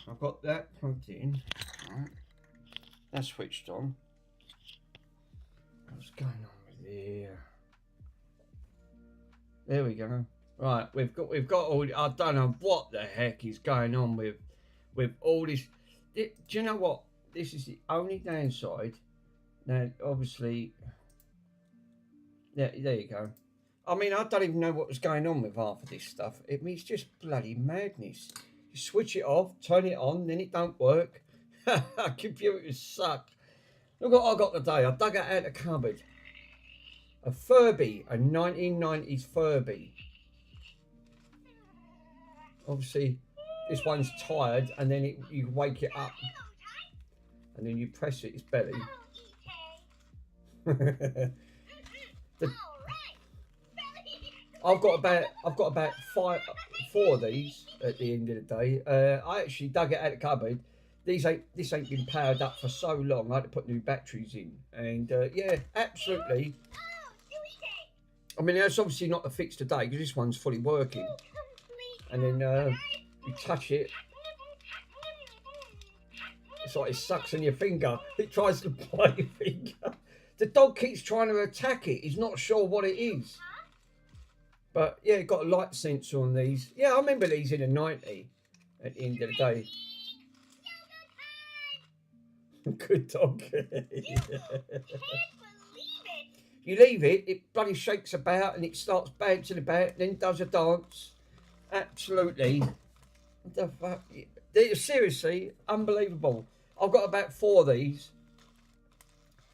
I've got that plugged in. Right. That's switched on. What's going on with here? There we go. Right, we've got all. I don't know what the heck is going on with all this. Do you know what? This is the only downside. Now, obviously, there you go. I mean, I don't even know what was going on with half of this stuff. It's just bloody madness. You switch it off, turn it on, then it don't work. Computers suck. Look what I got today. I dug it out of the cupboard. A Furby, a 1990s Furby. Obviously, this one's tired, and then you wake it up, and then you press its belly. I've got about four of these at the end of the day. I actually dug it out of the cupboard. This ain't been powered up for so long. I had to put new batteries in, and yeah, absolutely. I mean, that's obviously not a fix today because this one's fully working. And then you touch it. It's like it sucks on your finger. It tries to bite your finger. The dog keeps trying to attack it. He's not sure what it is. But yeah, got a light sensor on these. Yeah, I remember these in the 90s at the end of the day. Good dog. You leave it, it bloody shakes about and it starts bouncing about, then does a dance. Absolutely. What the fuck? They're seriously unbelievable. I've got about four of these,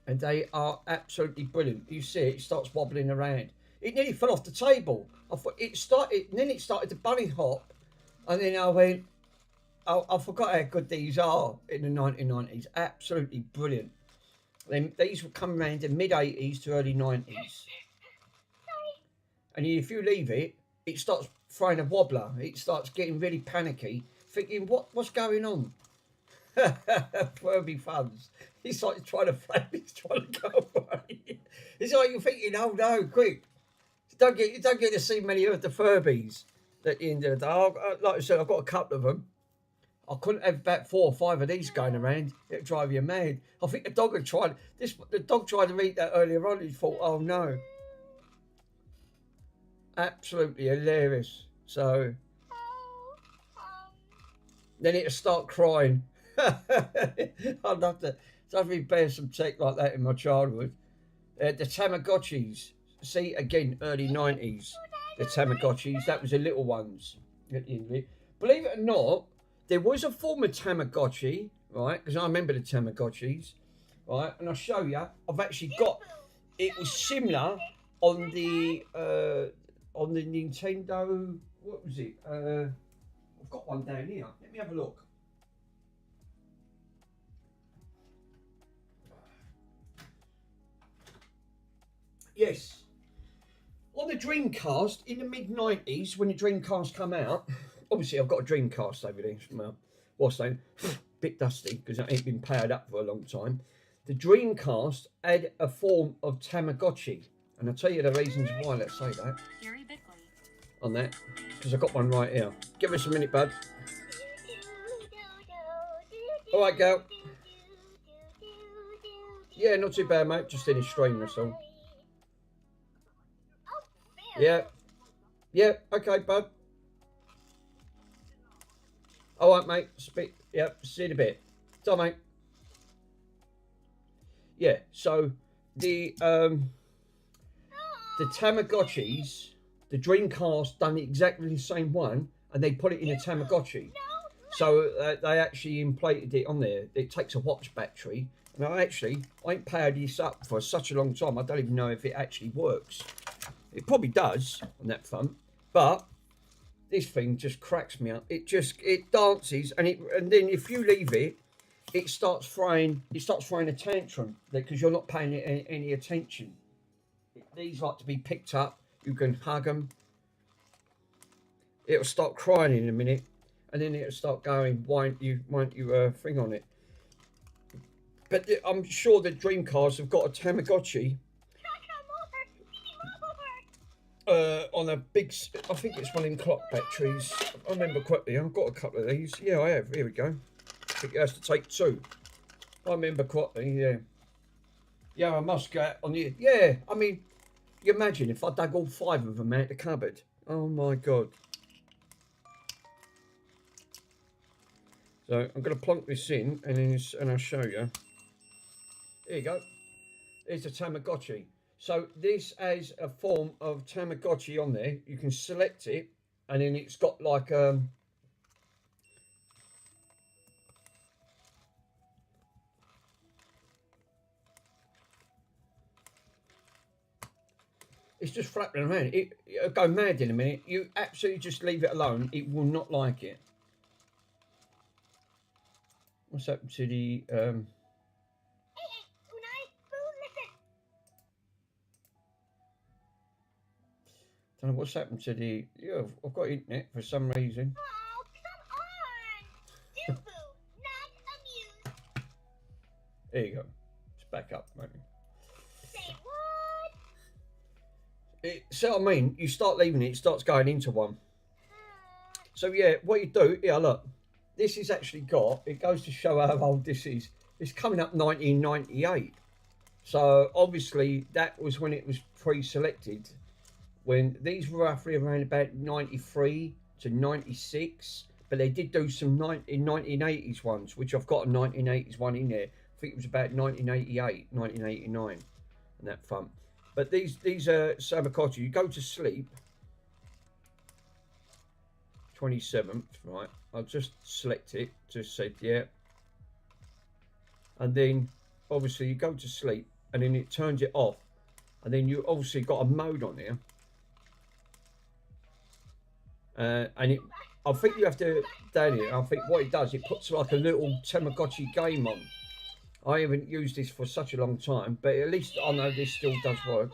and they are absolutely brilliant. You see it starts wobbling around. It nearly fell off the table. I thought then it started to bunny hop, and then I went, I forgot how good these are in the 1990s. Absolutely brilliant. These would come around in mid-80s to early 90s. And if you leave it, it starts throwing a wobbler. It starts getting really panicky, thinking, what's going on? Furby fans. He's like trying to flap, he's trying to go away. It's like you're thinking, oh no, quick. You don't get to see many of the Furbies at the end of the day. Like I said, I've got a couple of them. I couldn't have about 4 or 5 of these going around. It'd drive you mad. I think the dog had tried this. The dog tried to eat that earlier on. He thought, "Oh no!" Absolutely hilarious. So then it'd start crying. I'd love to. I've been bear some tech like that in my childhood. The Tamagotchis. See again, early 90s. The Tamagotchis. That was the little ones at the end of it. Believe it or not. There was a form of Tamagotchi, right? Because I remember the Tamagotchis, right? And I'll show you. I've actually got. It was similar on the Nintendo. What was it? I've got one down here. Let me have a look. Yes, on the Dreamcast in the mid-90s when the Dreamcast come out. Obviously, I've got a Dreamcast over there. What's that? Bit dusty because it ain't been powered up for a long time. The Dreamcast had a form of Tamagotchi, and I'll tell you the reasons why. Let's say that on that because I've got one right here. Give us a minute, bud. All right, go. Yeah, not too bad, mate. Just in his stream, that's all. Yeah. Yeah. Okay, bud. All right, mate. Speak. Yep. See you in a bit. So, mate. Yeah. So the Tamagotchis, the Dreamcast done exactly the same one, and they put it in a Tamagotchi. So they actually implanted it on there. It takes a watch battery. And I ain't powered this up for such a long time. I don't even know if it actually works. It probably does on that front, but this thing just cracks me up. It dances, and then if you leave it, it starts throwing a tantrum because you're not paying it any attention. These like to be picked up. You can hug them. It'll start crying in a minute, and then it'll start going. Why don't you thing on it? But I'm sure the Dreamcast have got a Tamagotchi. on a big, I think it's one in clock batteries. I remember correctly. I've got a couple of these. Yeah, I have. Here we go. I think it has to take 2. I remember correctly. Yeah. Yeah, I must go out on the. Yeah, I mean, you imagine if I dug all 5 of them out the cupboard. Oh my god. So I'm going to plonk this in, and I'll show you. There you go. It's a Tamagotchi. So this has a form of Tamagotchi on there. You can select it, and then it's got like it's just flapping around. It'll go mad in a minute. You absolutely just leave it alone. It will not like it. What's happened to the don't know what's happened to the. Yeah, I've got internet for some reason. Oh, come on! Subu, not amused. There you go. It's back up, mate. Say what? So I mean, you start leaving it, it starts going into one. So yeah, what you do, yeah, look, this is actually got, it goes to show how old this is. It's coming up 1998. So obviously that was when it was pre-selected. When these were roughly around about 93 to 96, but they did do some 1980s ones, which I've got a 1980s one in there. I think it was about 1988, 1989, and that front. But these are Tamagotchi. You go to sleep. 27th, right? I'll just select it. Just said yeah, and then obviously you go to sleep, and then it turns it off, and then you obviously got a mode on there. And it, I think you have to down it. I think what it does, it puts like a little Tamagotchi game on. I haven't used this for such a long time, but at least I know this still does work.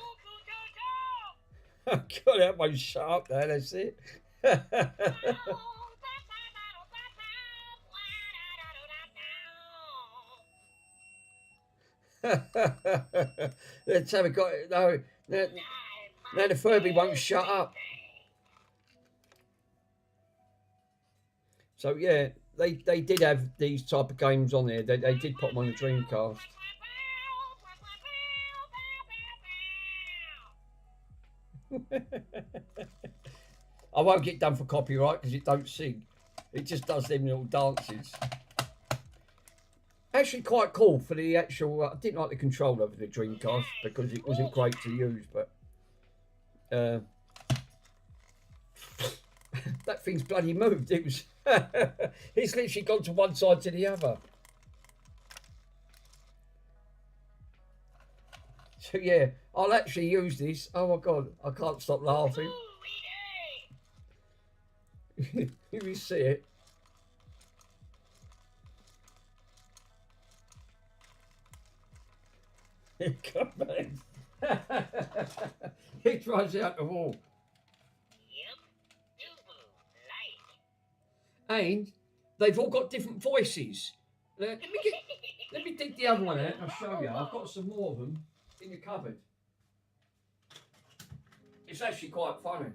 God, that won't shut up there. That's it. The Tamagotchi, no, now the Furby won't shut up. So yeah, they did have these type of games on there. They did put them on the Dreamcast. I won't get done for copyright because it don't sing. It just does them little dances. Actually quite cool for the actual, I didn't like the controller of the Dreamcast because it wasn't great to use, but that thing's bloody moved. It was, it's literally gone to one side to the other. So yeah, I'll actually use this. Oh my god, I can't stop laughing. You see it. Come on. It drives out the wall. And they've all got different voices. Let me dig the other one out and I'll show you. I've got some more of them in the cupboard. It's actually quite funny.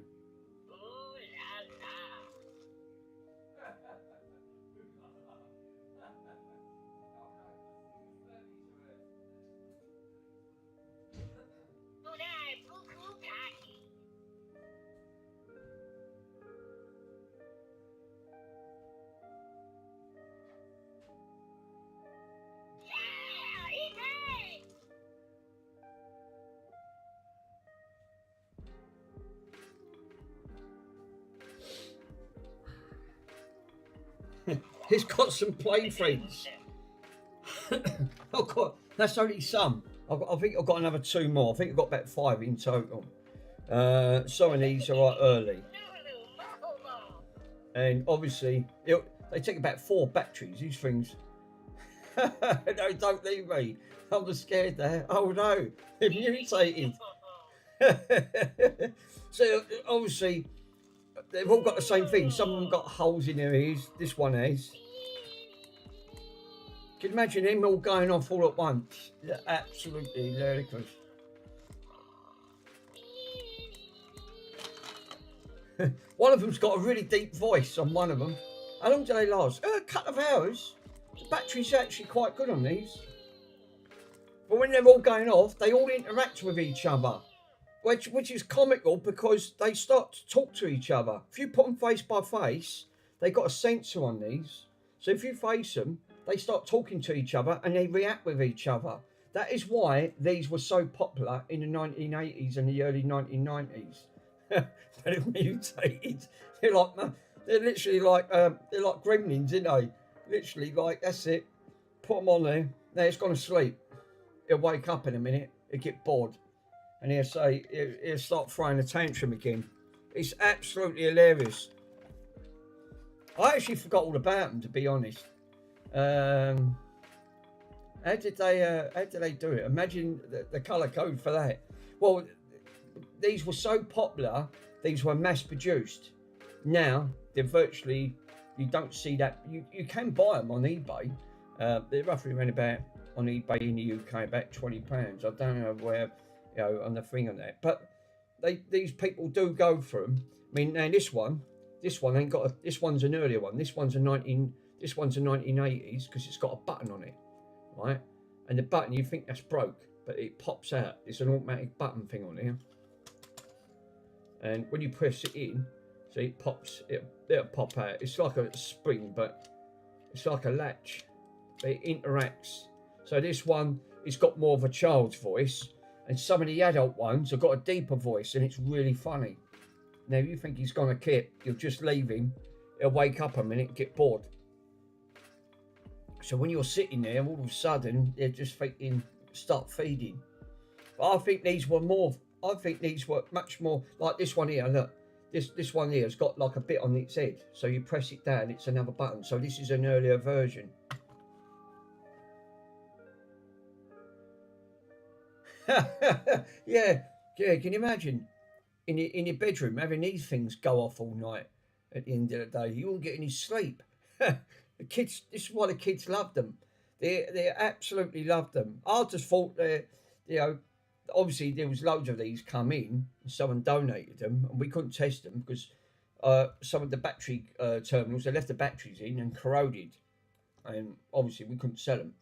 He's got some play friends. Oh god, that's only some. I think I've got another 2 more. I think I've got about 5 in total. Some of these are right early. And obviously, they take about 4 batteries, these things. No, don't leave me. I'm scared there. Oh no, they're mutated. So obviously, they've all got the same thing. Some of them got holes in their ears. This one has. Can you imagine them all going off all at once? They're absolutely ludicrous. One of them's got a really deep voice on one of them. How long do they last? A couple of hours. The battery's actually quite good on these. But when they're all going off, they all interact with each other. Which is comical because they start to talk to each other. If you put them face by face, they got a sensor on these. So if you face them, they start talking to each other and they react with each other. That is why these were so popular in the 1980s and the early 1990s. They've mutated. They're literally like they're like gremlins, aren't they? Literally like that's it. Put them on there. Now it's gone to sleep. He'll wake up in a minute. He'll get bored, and he'll start throwing a tantrum again. It's absolutely hilarious. I actually forgot all about them, to be honest. How did they do it? Imagine the colour code for that. Well, these were so popular. These were mass produced. Now they're virtually, you don't see that. You can buy them on eBay. They're roughly around about on eBay in the UK about £20. I don't know where, on the thing on that. But these people do go for them. I mean, now this one ain't got this one's an earlier one. This one's a 1980s because it's got a button on it, right? And the button, you think that's broke, but it pops out. It's an automatic button thing on here. And when you press it in, so it pops, it'll pop out. It's like a spring, but it's like a latch. It interacts. So this one, it's got more of a child's voice, and some of the adult ones have got a deeper voice, and it's really funny. Now, if you think he's gonna kip, you'll just leave him. He'll wake up a minute and get bored. So when you're sitting there, all of a sudden, they're just thinking, start feeding. But I think these were much more like this one here. Look, this one here has got like a bit on its head. So you press it down, it's another button. So this is an earlier version. yeah. Can you imagine in your bedroom having these things go off all night? At the end of the day, you won't get any sleep. The kids. This is why the kids love them. They absolutely love them. I just thought obviously there was loads of these come in. And someone donated them, and we couldn't test them because some of the battery terminals, they left the batteries in and corroded, and obviously we couldn't sell them.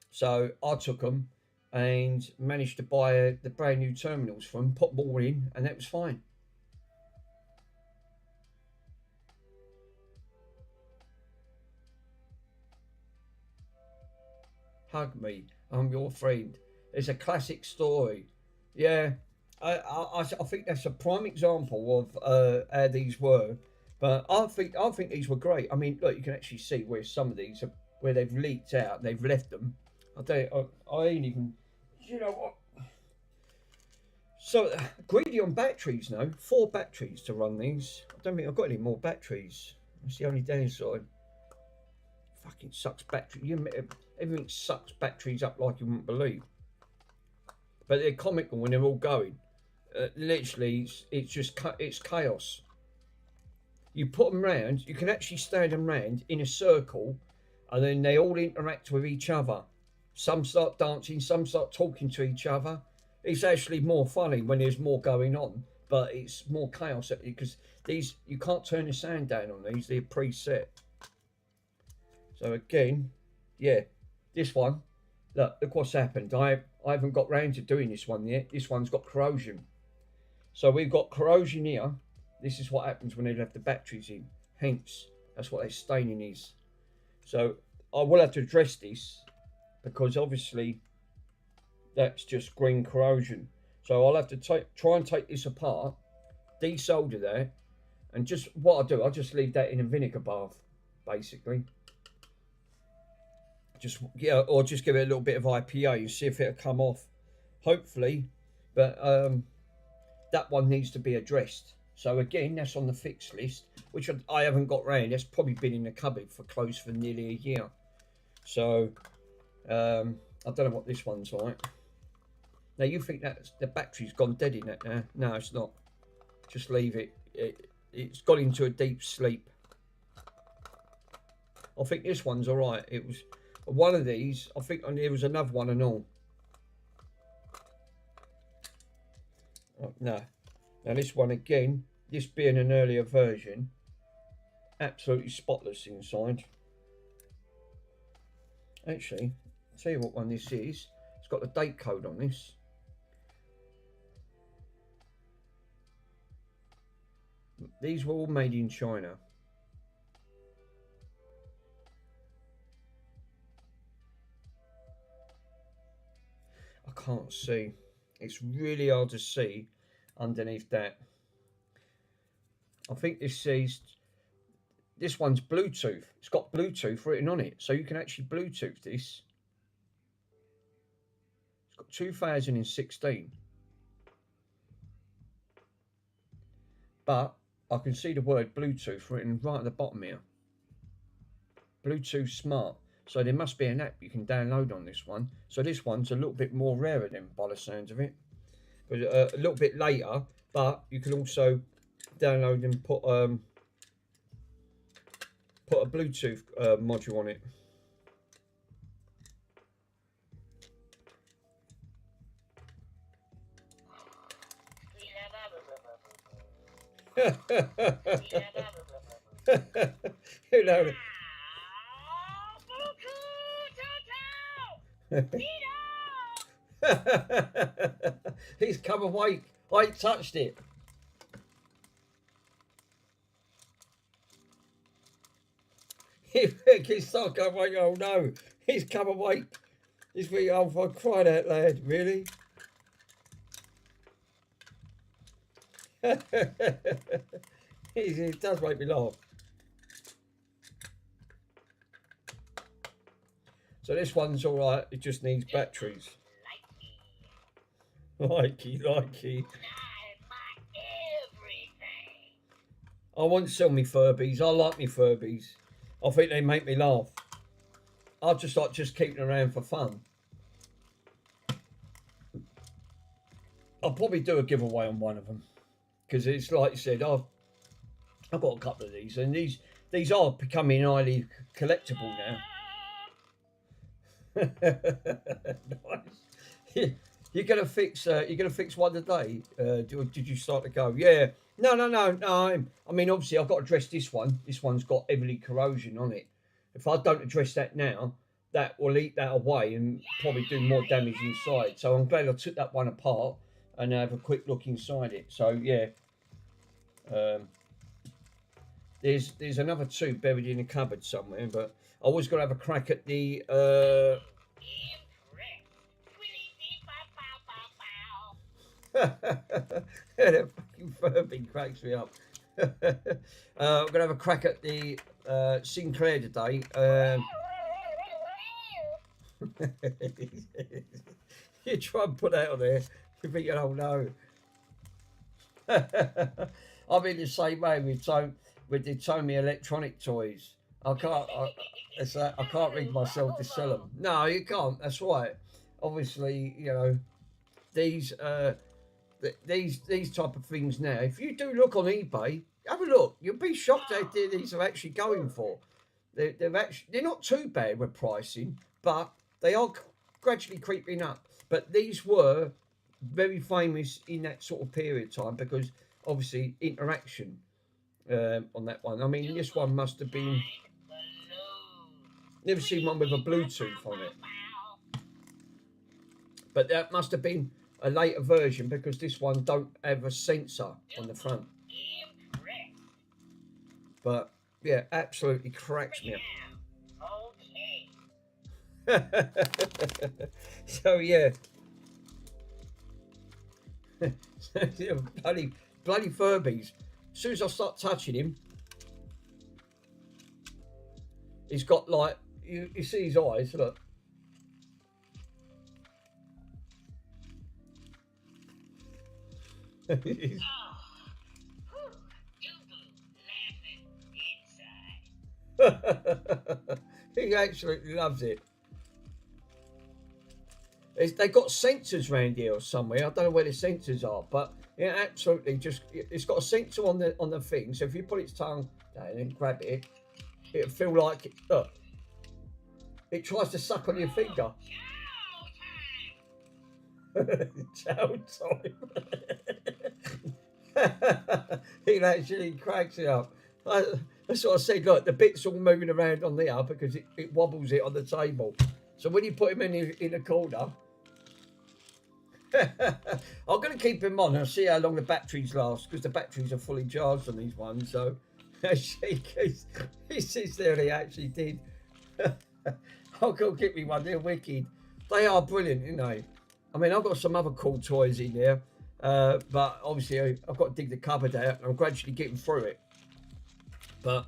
So I took them and managed to buy the brand new terminals from them, put them all in, and that was fine. Hug me, I'm your friend. It's a classic story. Yeah, I think that's a prime example of how these were. But I think these were great. I mean, look, you can actually see where some of these are, where they've leaked out, they've left them. I ain't even, you know what? So greedy on batteries now. 4 batteries to run these. I don't think I've got any more batteries. That's the only downside. Fucking sucks battery. Everything sucks batteries up like you wouldn't believe. But they're comical when they're all going. Literally, it's chaos. You put them round. You can actually stand them round in a circle, and then they all interact with each other. Some start dancing, some start talking to each other. It's actually more funny when there's more going on, but it's more chaos because these, you can't turn the sound down on these. They're preset. So again, yeah, this one, look what's happened. I haven't got round to doing this one yet. This one's got corrosion. So we've got corrosion here. This is what happens when they left the batteries in. Hence, that's what their staining is. So I will have to address this because obviously that's just green corrosion. So I'll have to try and take this apart, desolder that, and just what I'll do, I'll just leave that in a vinegar bath, basically. Or just give it a little bit of IPA and see if it'll come off. Hopefully, but that one needs to be addressed. So again, that's on the fix list, which I haven't got round. That's probably been in the cupboard for close for nearly a year. So I don't know what this one's like. Now you think that the battery's gone dead in that now? No, it's not. Just leave it. It's got into a deep sleep. I think this one's all right. It was one of these. I think there was another one and all. Oh, no. Now this one again, this being an earlier version, absolutely spotless inside. Actually, I'll tell you what one this is. It's got the date code on this. These were all made in China. I can't see. It's really hard to see underneath that. I think this says, this one's Bluetooth. It's got Bluetooth written on it, so you can actually Bluetooth this. It's got 2016. But I can see the word Bluetooth written right at the bottom here. Bluetooth Smart. So there must be an app you can download on this one. So this one's a little bit more rarer then, by the sounds of it. But a little bit later, but you can also download and put a Bluetooth module on it. You know. He's come awake. I ain't touched it. He's stuck awake. Oh no, he's come awake. He's been, oh, I cried out loud. Really? It does make me laugh. So this one's all right. It just needs batteries. Likey. I want to sell me Furbies. I like me Furbies. I think they make me laugh. I just like keeping around for fun. I'll probably do a giveaway on one of them because it's like you said. I've got a couple of these, and these are becoming highly collectible now. Nice. You're gonna fix one today. Did you start to go? Yeah. No. I mean, obviously, I've got to address this one. This one's got heavily corrosion on it. If I don't address that now, that will eat that away and probably do more damage inside. So I'm glad I took that one apart and have a quick look inside it. So yeah, there's another two buried in a cupboard somewhere, but I always got to have a crack at the. That fucking Furby cracks me up. I'm gonna have a crack at the Sinclair today. You try and put that on there, you think, oh no. I'm in the same way with the Tommy electronic toys. I can't rig myself to sell them. No, you can't. That's right. Obviously, you know, these type of things now. If you do look on eBay, have a look. You'll be shocked how dear these are actually going for. They're not too bad with pricing, but they are gradually creeping up. But these were very famous in that sort of period of time because obviously interaction on that one. I mean, this one must have been. Never seen one with a Bluetooth on it, but that must have been a later version because this one don't have a sensor on the front. But yeah, absolutely cracks me up. So yeah. bloody Furbies. As soon as I start touching him, he's got like you see his eyes, look. He absolutely loves it. They got sensors around here or somewhere. I don't know where the sensors are, but it absolutely it's got a sensor on the thing. So if you put its tongue down and grab it, it'll feel like it. Look, it tries to suck on your finger. Chow time. It actually cracks it up. That's what I said. Look, the bit's all moving around on there because it wobbles it on the table. So when you put him in a corner, I'm going to keep him on and see how long the batteries last because the batteries are fully charged on these ones. So he sits there and he actually did. I'll go get me one. They're wicked. They are brilliant, you know. I mean, I've got some other cool toys in there, but obviously I've got to dig the cupboard out and I'm gradually getting through it. But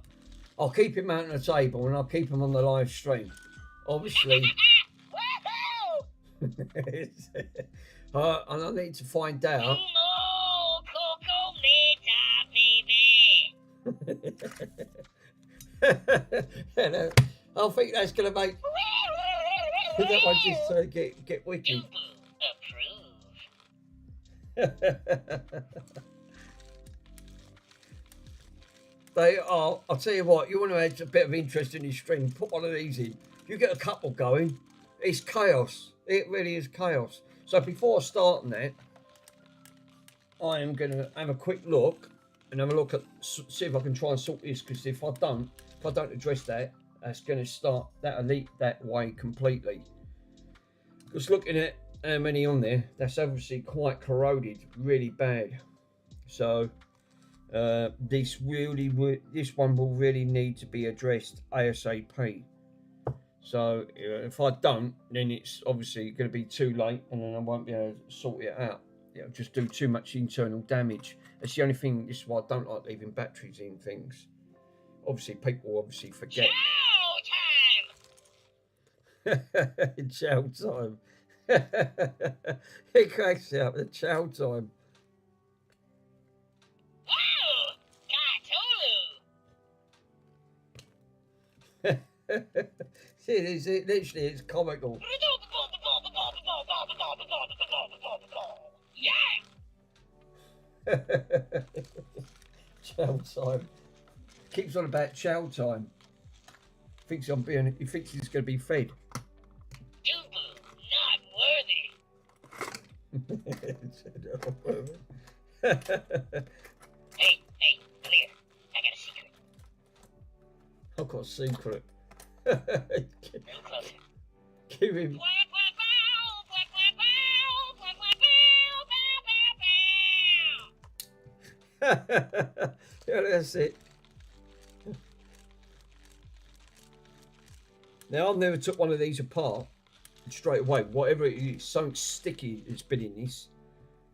I'll keep him out on the table and I'll keep him on the live stream. Obviously. And I need to find out. I think that's going to make that one just get wicked. They are. I'll tell you what. You want to add a bit of interest in your stream? Put one of these in. You get a couple going. It's chaos. It really is chaos. So before starting that, I am going to have a quick look and have a look at see if I can try and sort this. Because if I don't address that, that's going to start that'll leak that way completely. Just looking at how many on there, that's obviously quite corroded, really bad. So this one will really need to be addressed ASAP. So if I don't, then it's obviously going to be too late, and then I won't be able to sort it out. It'll just do too much internal damage. That's the only thing. This is why I don't like leaving batteries in things. Obviously, people forget. Chow time. It cracks out the chow time. See, it's comical. Chow time. Keeps on about chow time. Thinks he thinks he's going to be fed. Not worthy. Hey, come here. I got a secret. I've got a secret. Little closer. Give him. Yeah, that's it. Now, I've never took one of these apart straight away. Whatever it is, something sticky has been in this.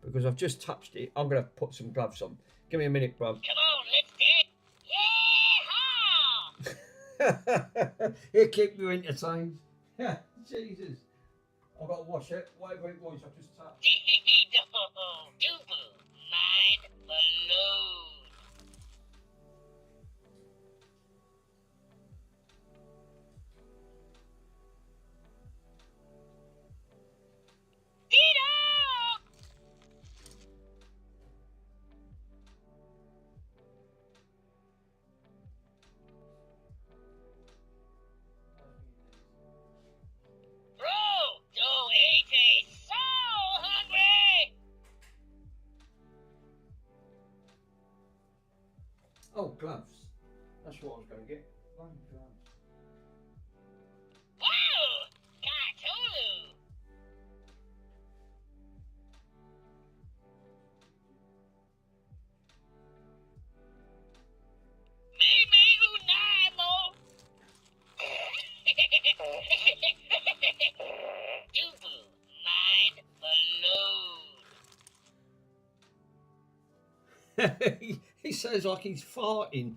Because I've just touched it. I'm going to put some gloves on. Give me a minute, bruv. Come on, let's get it. It keep you entertained. Yeah, Jesus. I've got to wash it. Whatever it was, I've just touched. Dubu, mind alone. Oh, gloves. That's what I was going to get. Gloves. Whoa! Cartoon! Unamo! Dubu, mind alone. He sounds like he's farting.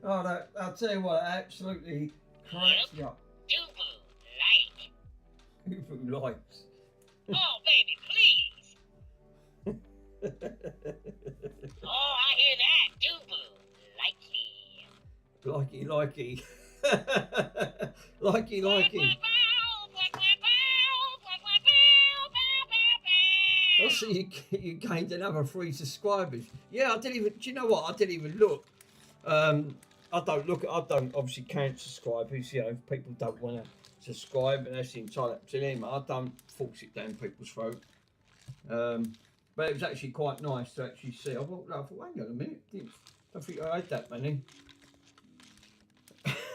Oh, no, I'll tell you what, absolutely cracks me up. Who likes? Oh, baby, please. Oh, I hear that. Dubu, Likey. Likey. I see you gained another 3 subscribers. Yeah, I didn't even. Do you know what? I didn't even look. I don't obviously count subscribers. You know, people don't want to subscribe, and that's entirely up to them. I don't force it down people's throat. But it was actually quite nice to actually see. I thought, hang on a minute, I think I had that many.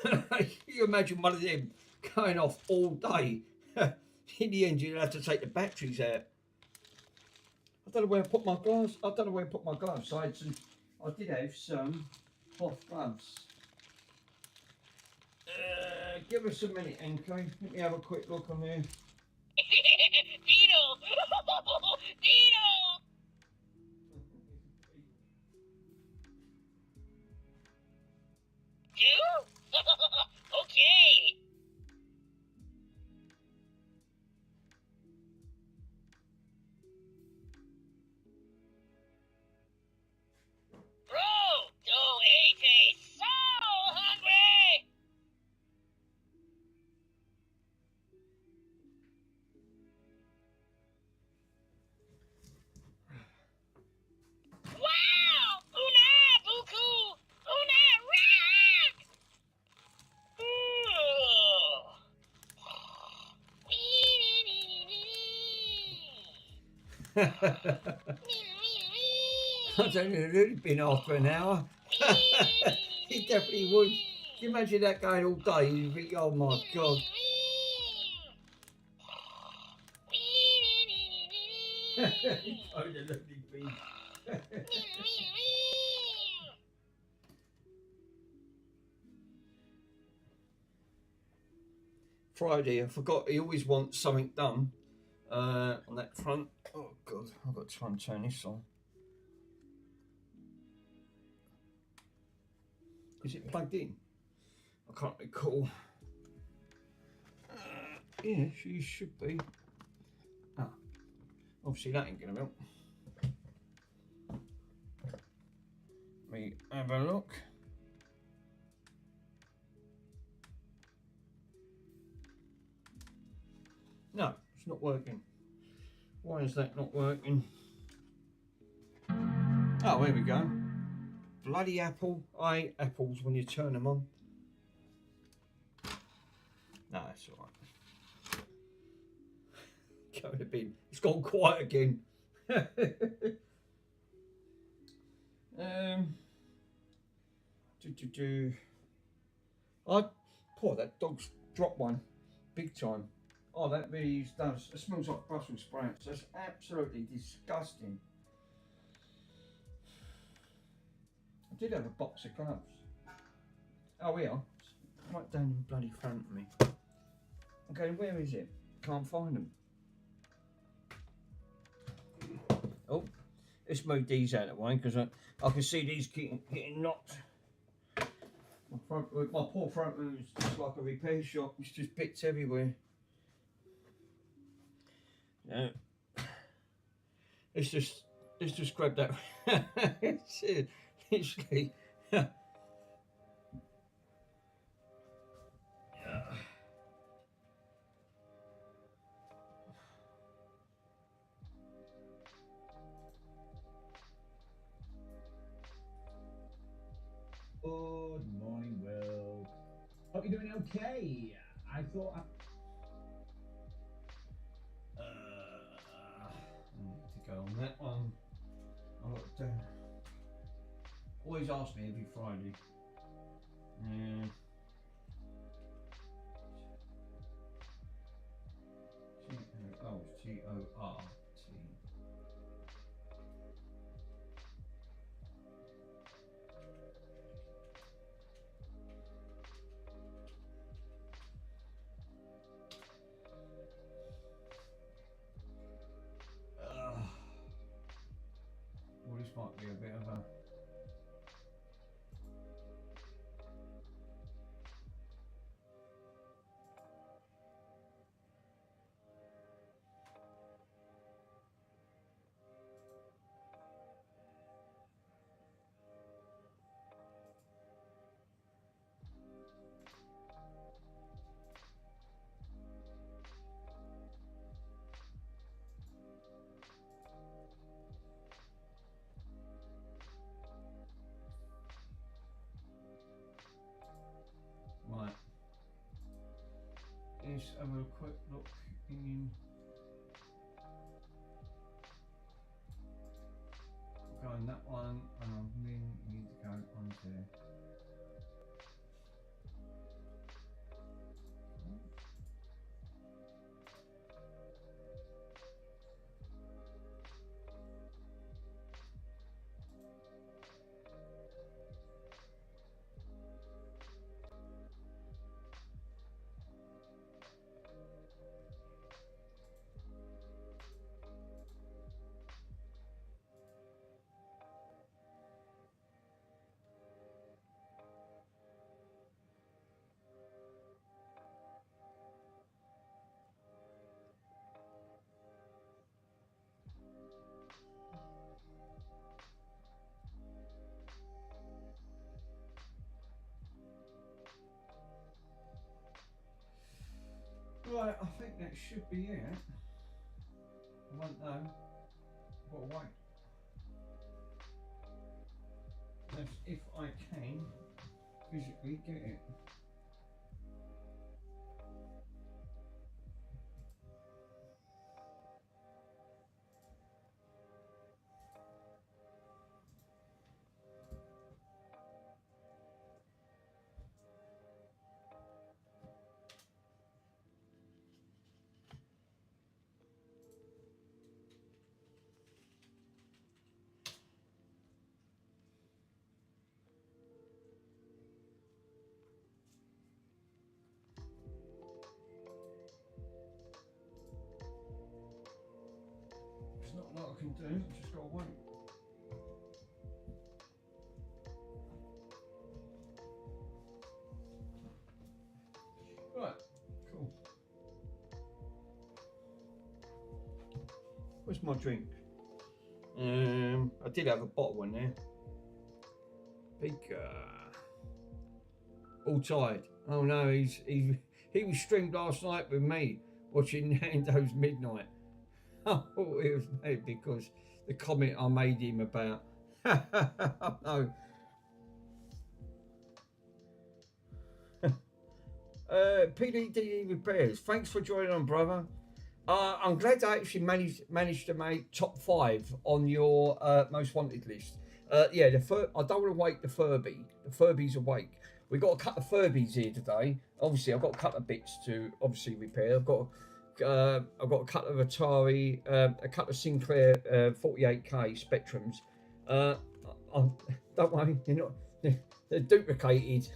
Can you imagine one of them going off all day? In the end, you'd have to take the batteries out. I don't know where I put my gloves. I don't know where I put my gloves. I did have some cloth gloves. Give us a minute, Enko. Let me have a quick look on there. Dino! Dino! You? Okay. Bro, don't eat me. So hungry. Wow! Una buku! Una rock! I'd only been after an hour. He definitely would. Can you imagine that going all day? You'd think, oh my god. Friday, I forgot he always wants something done on that front. Oh god, I've got to try and turn this on. Is it plugged in? I can't recall. Yeah, she should be. Ah, obviously that ain't gonna help. Let me have a look. No, it's not working. Why is that not working? Oh, here we go. Bloody apple. I hate apples when you turn them on. No, that's alright. Go in the bin. It's gone quiet again. Poor that dog's dropped one big time. Oh, that really does. It smells like Brussels sprouts. That's absolutely disgusting. I did have a box of gloves. Oh, here. Right down in bloody front of me. Okay, where is it? Can't find them. Oh, let's move these out of the way because I can see these getting knocked. My poor front room is just like a repair shop. It's just bits everywhere. Yeah. Let's just grab that. It's literally. Good morning, Will. Hope you're doing okay. I thought I need to go on that one. Always ask me every Friday. Yeah. Oh, it's T-O-R-T. Well, this might be a bit of a... let's have a quick look in. Go on that one, and then we need to go on to. Right, I think that should be it. I won't know. But wait. That's if I can physically get it. It's not a lot I can do, I've just got to wait. Right, cool. Where's my drink? I did have a bottle in there. Big, all tired. Oh no, he was streamed last night with me watching Nando's Midnight. Oh, it was made because the comment I made him about. No. PDD Repairs, thanks for joining on, brother. I'm glad I actually managed to make top 5 on your most wanted list. Yeah, I don't want to wake the Furby. The Furby's awake. We've got a couple of Furbies here today. Obviously, I've got a couple of bits to obviously repair. I've got a couple of Atari, a couple of Sinclair 48K Spectrums. Don't worry, they're duplicated.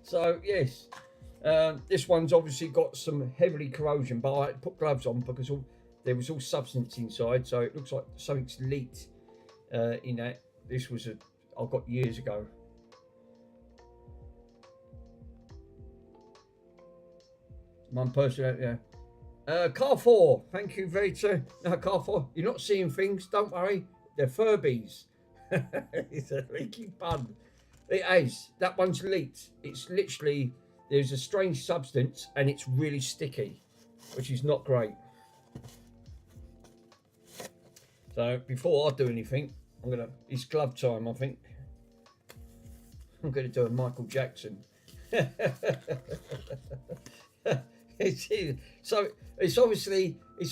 So yes, this one's obviously got some heavily corrosion, but I put gloves on because there was all substance inside, so it looks like something's leaked in that. This was I got years ago. One person out there. Car 4, thank you very much. No, Car 4, you're not seeing things, don't worry. They're Furbies. It's a leaky pun. It has. That one's leaked. It's literally, there's a strange substance and it's really sticky, which is not great. So before I do anything, it's glove time, I think. I'm going to do a Michael Jackson. So it's obviously it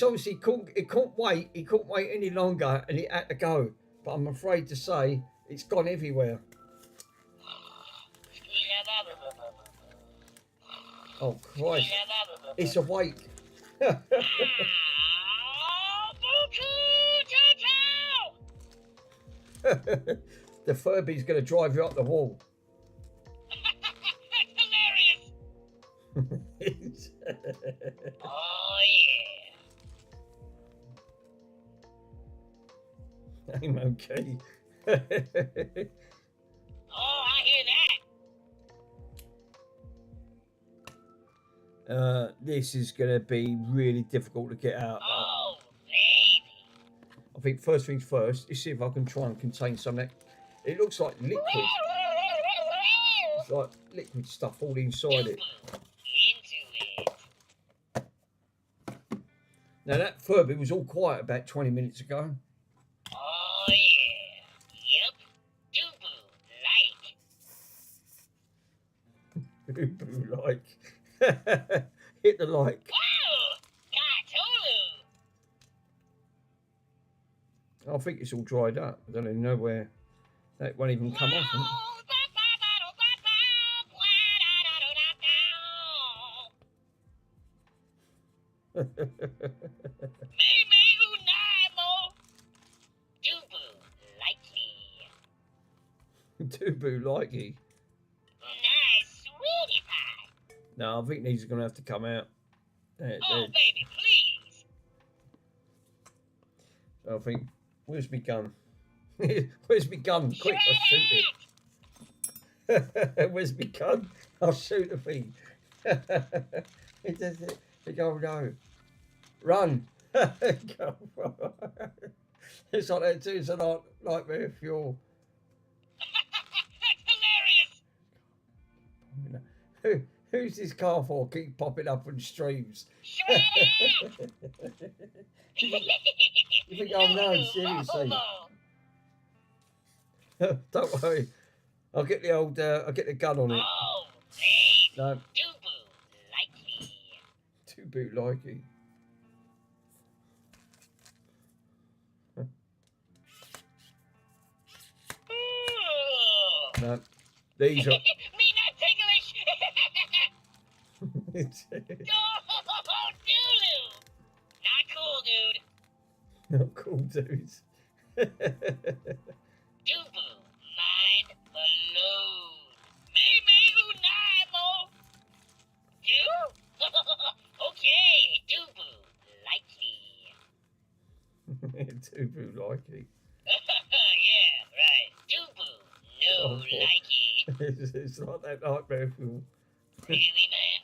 couldn't wait any longer and it had to go, but I'm afraid to say it's gone everywhere. Oh Christ, it's awake. The Furby's going to drive you up the wall. Hilarious. Oh yeah. I'm okay. Oh, I hear that. This is going to be really difficult to get out. Oh, baby. I think first things first, let's see if I can try and contain some of that. It looks like liquid. It's like liquid stuff all inside it. Now that Furby was all quiet about 20 minutes ago. Oh yeah. Yep. Doo-boo like. Boo like. hit the like. Wow! Gatulu! I think it's all dried up. I don't even know where. That won't even come off. Wow! May may unimo! Dubu likely. Tubu likey. Nice sweetie pie. No, I think these are going to have to come out. Oh, baby, please. I think, where's my gun? Where's my gun? Quick, I'll shoot it. Where's my gun? I'll shoot the thing. It does it. They go, no. Run. It's like that too. It's a nightmare fuel. That's hilarious. Who's this car for? Keep popping up on streams. You think, oh no, seriously. Don't worry. I'll get the old, I'll get the gun on it. Oh, babe. No, Dubu likely. too boot likey. Ooh. No, these are. Me not ticklish. Oh, Dulu. Not cool, dude. Not cool dudes. Dubu, mind balloon. May may unimo. Do? Okay, Dubu, likely. Too boot likey. Yeah, right. Dubu, no Oh, boy. likey. It's like that nightmare fuel. Really, man?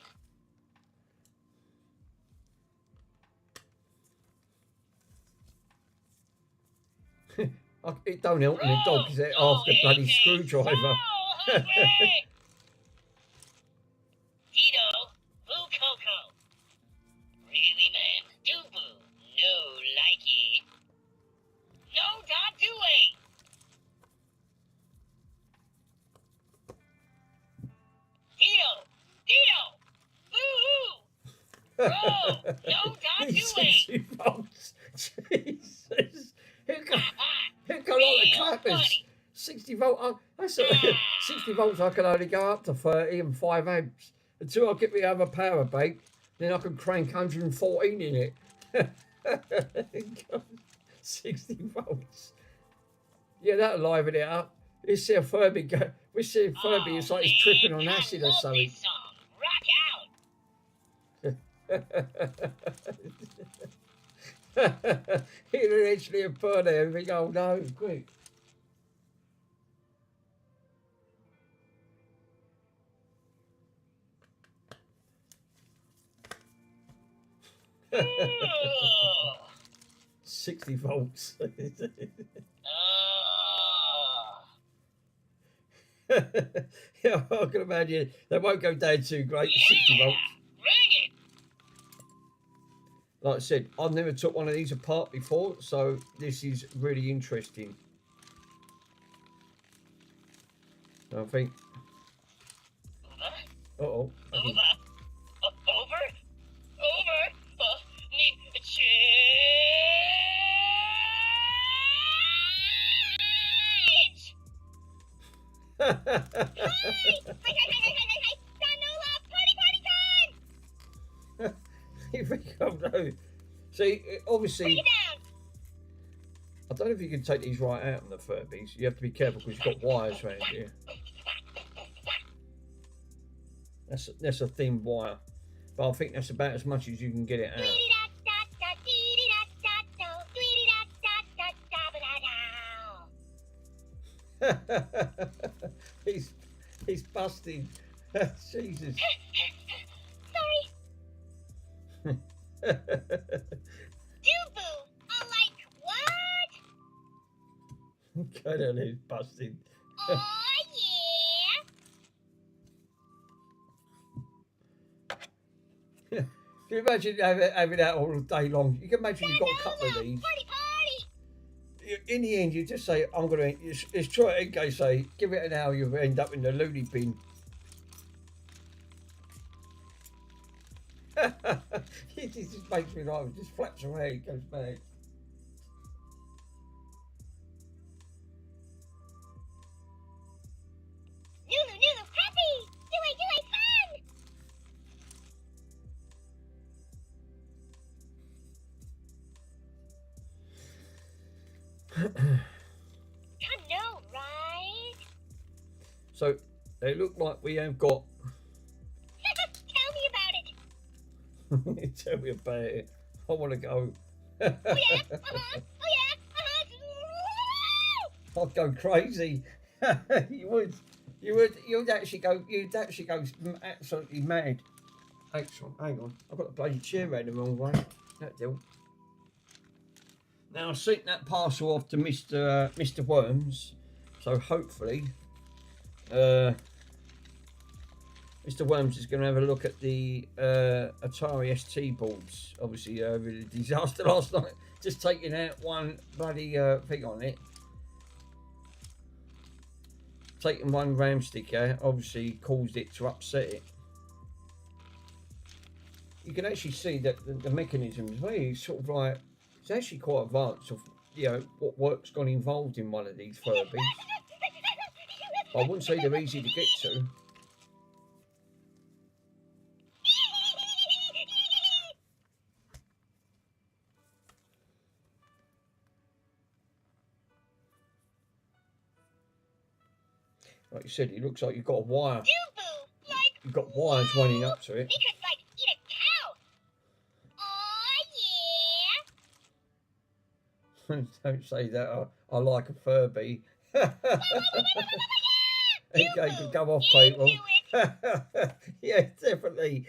It don't help when the dog is there after bloody screwdriver. Tito, boo coco. Really, man? Dubu, no likey. No dot doing. Tito, boo hoo. Bro, no dot He's doing. 60 volts. Jesus. Who can like the Real clappers? funny. 60 volt. That's 60 volts. I can only go up to 30 and 5 amps until I get the other power bank. Then I can crank 114 in it. 60 volts. Yeah, that'll liven it up. We see a Furby go. We see a Furby. It's like he's tripping on acid or something. This song. Rock out. He'll eventually burn everything. Oh no, quick. Ooh. 60 volts. Yeah, I can imagine they won't go down too great. 60 volts. Bring it. Like I said, I've never took one of these apart before, so this is really interesting. I think. Uh oh. Over. Over. Need a change. Hi. Party time. You think, oh no. See, obviously, Bring it down. I don't know if you can take these right out on the Furbies. You have to be careful because you've got wires around here. That's a thin wire, but I think that's about as much as you can get it out. he's busting. Jesus. Sorry. Dubu, like what? Kind of is busting. Oh yeah. Can you imagine having that all day long? You can imagine you've got a couple of these. Party. In the end, you just say, I'm going to, it's try it again, say, give it an hour, you'll end up in the loony bin. It just makes me laugh. It just flaps away. It goes back. Nunu, Nunu, happy! Do it, I know, right? So they look like we have got. Tell me about it. Tell me about it. I want to go. Oh yeah, oh yeah, I'd go crazy. You'd actually go absolutely mad. Excellent. Hang on, I've got the bloody chair around the wrong way. That deal. Now I sent that parcel off to Mr. Worms, so hopefully, Mr. Worms is going to have a look at the Atari ST boards. Obviously, really disaster last night. Just taking out one bloody thing on it. Taking one RAM stick out obviously caused it to upset it. You can actually see that the mechanism is very sort of like, it's actually quite advanced of, you know, what work's gone involved in one of these Furbies. I wouldn't say they're easy to get to. Like you said, it looks like you've got a wire. Dubu, like You've got wires running up to it. we could like eat a cow. Oh Don't say that. I like a Furby. Okay, could go off, yeah. people. Yeah, definitely.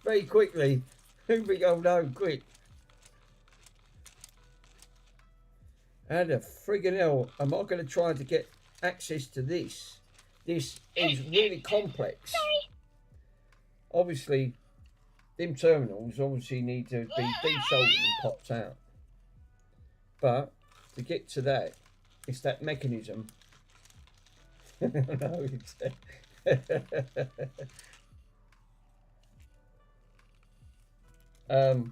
Very quickly. Moving on, no, quick. How the friggin' hell am I going to try to get access to this? This is really complex. Sorry. Obviously, them terminals obviously need to be desoldered and popped out. But to get to that, it's that mechanism. No, it's Oh,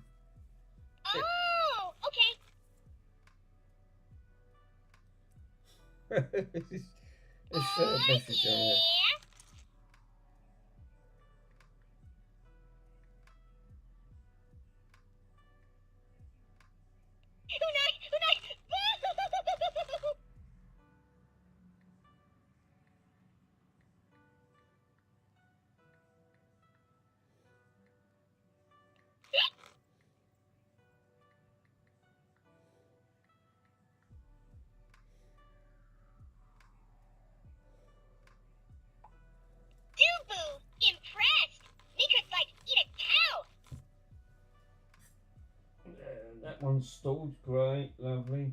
okay. it's a message on there. Dubu, impressed. We could like eat a cow. That one's stalled. Great, lovely.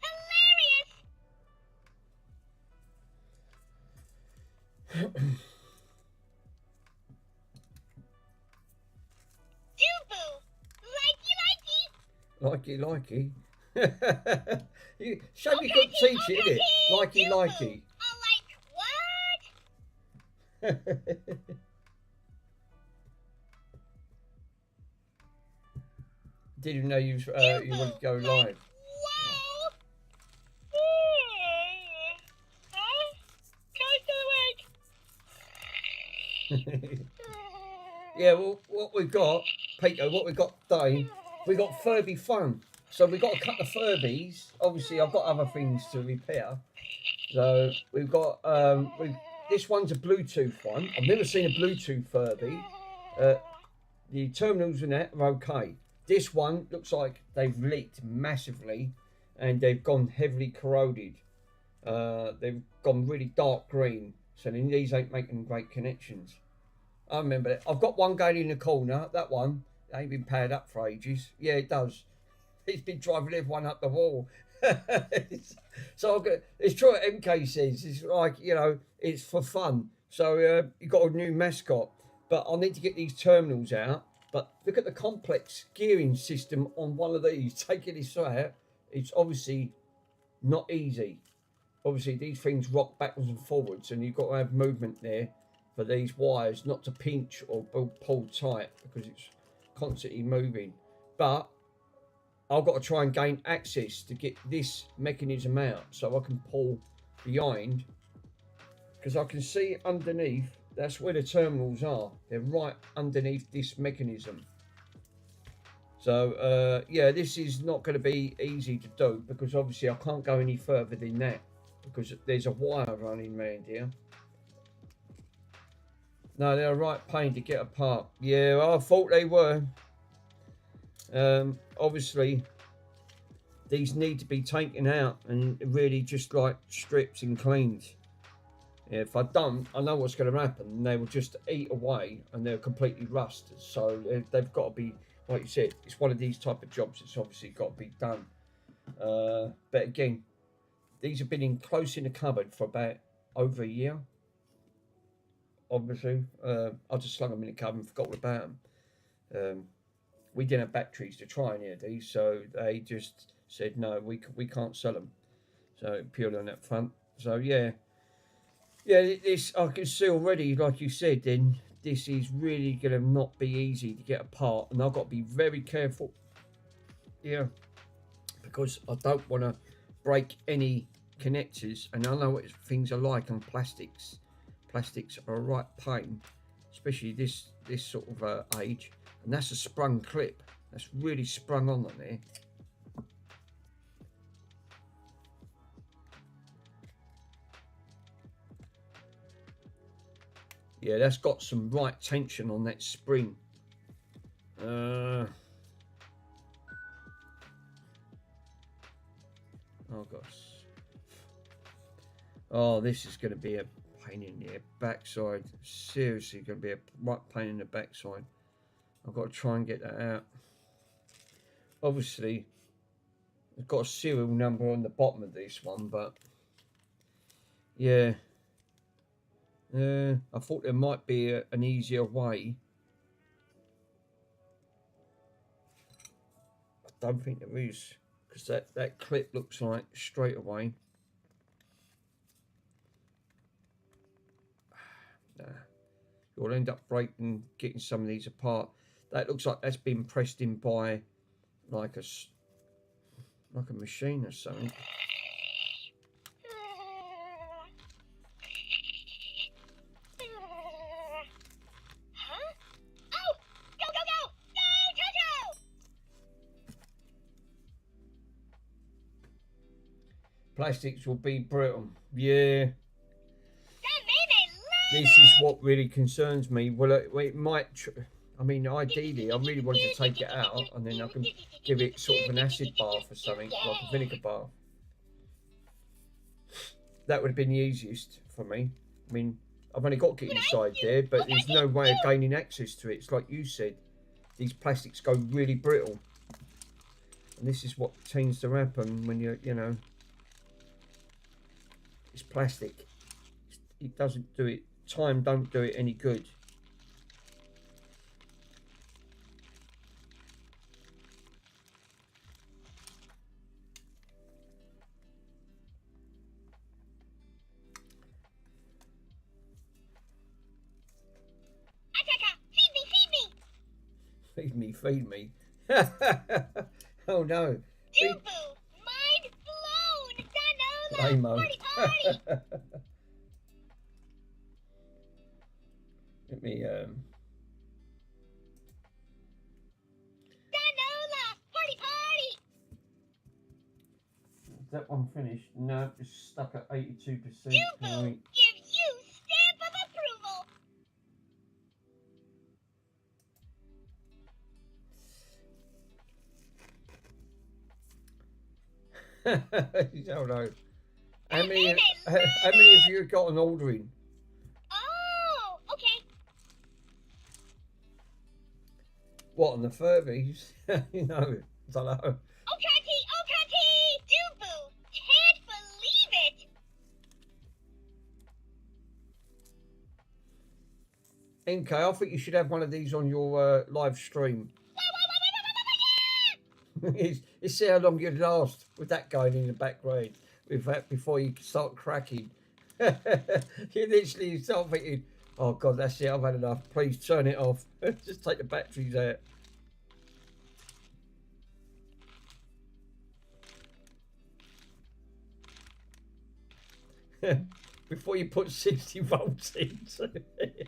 Hilarious. Dubu, likey. Likey. You, shame you couldn't teach it, innit? Likey. Oh, like what? Didn't even know you wanted to go live. Whoa. Yeah, well, what we've got, Peter, what we've got today, we've got Furby fun. So we've got a couple of Furbies. Obviously, I've got other things to repair. So we've got, this one's a Bluetooth one. I've never seen a Bluetooth Furby. The terminals in that are okay. This one looks like they've leaked massively and they've gone heavily corroded. They've gone really dark green. So then these ain't making great connections. I remember that. I've got one going in the corner. That one ain't been powered up for ages. Yeah, it does. It's been driving everyone up the wall. So I've got, it's true what MK says. It's like, you know, it's for fun. So you've got a new mascot. But I'll need to get these terminals out. But look at the complex gearing system on one of these. Taking this out, it's obviously not easy. Obviously, these things rock backwards and forwards, and you've got to have movement there for these wires not to pinch or pull tight because it's constantly moving. But I've got to try and gain access to get this mechanism out so I can pull behind, because I can see underneath. That's where the terminals are. They're right underneath this mechanism. So yeah, this is not going to be easy to do because obviously I can't go any further than that because there's a wire running around here. No, they're a right pain to get apart. Yeah, I thought they were. Obviously, these need to be taken out and really just like stripped and cleaned. Yeah, if I don't, I know what's going to happen. They will just eat away and they're completely rusted. So they've got to be, like you said, it's one of these type of jobs that's obviously got to be done. But again, these have been close in the cupboard for about over a year. Obviously, I just slung them in the cupboard and forgot all about them. We didn't have batteries to try any of these, so they just said no, we can't sell them. So purely on that front. So yeah, this I can see already, like you said. Then this is really gonna not be easy to get apart, and I've got to be very careful. Yeah, because I don't want to break any connectors, and I know what things are like on plastics. Plastics are a right pain, especially this sort of age. And that's a sprung clip. That's really sprung on there. Yeah, that's got some right tension on that spring. Oh gosh. Oh, this is going to be a pain in the backside. Seriously, going to be a right pain in the backside. I've got to try and get that out. Obviously, I've got a serial number on the bottom of this one, but yeah. I thought there might be an easier way. I don't think there is, because that clip looks like straight away. Nah. You'll end up getting some of these apart. That looks like that's been pressed in by like a machine or something. Huh? Oh! Go, go, go! Go, Toto! Plastics will be brittle. Yeah. That made This is what really concerns me. Well, it might. I mean, ideally, I really wanted to take it out and then I can give it sort of an acid bath or something, like a vinegar bath. That would have been the easiest for me. I mean, I've only got to get inside there, but there's no way of gaining access to it. It's like you said, these plastics go really brittle. And this is what tends to happen when you know, it's plastic. It doesn't do it. Time don't do it any good. Feed me. Oh no. Dubu! Mind blown! Danola! Lame-o. Party, party! Let me Danola! Party, party! Is that one finished? No, it's stuck at 82%. Dubu Right. gives you stamp of approval! Oh no. How many of you have got an ordering? Oh, okay. What, on the Furbies? You know, I don't know. Okati! Dubu! Can't believe it! MK, I think you should have one of these on your live stream. You see how long you'd last with that going in the background with that before you start cracking. You literally start thinking, Oh God, that's it. I've had enough. Please turn it off. Just take the batteries out. Before you put 60 volts into it.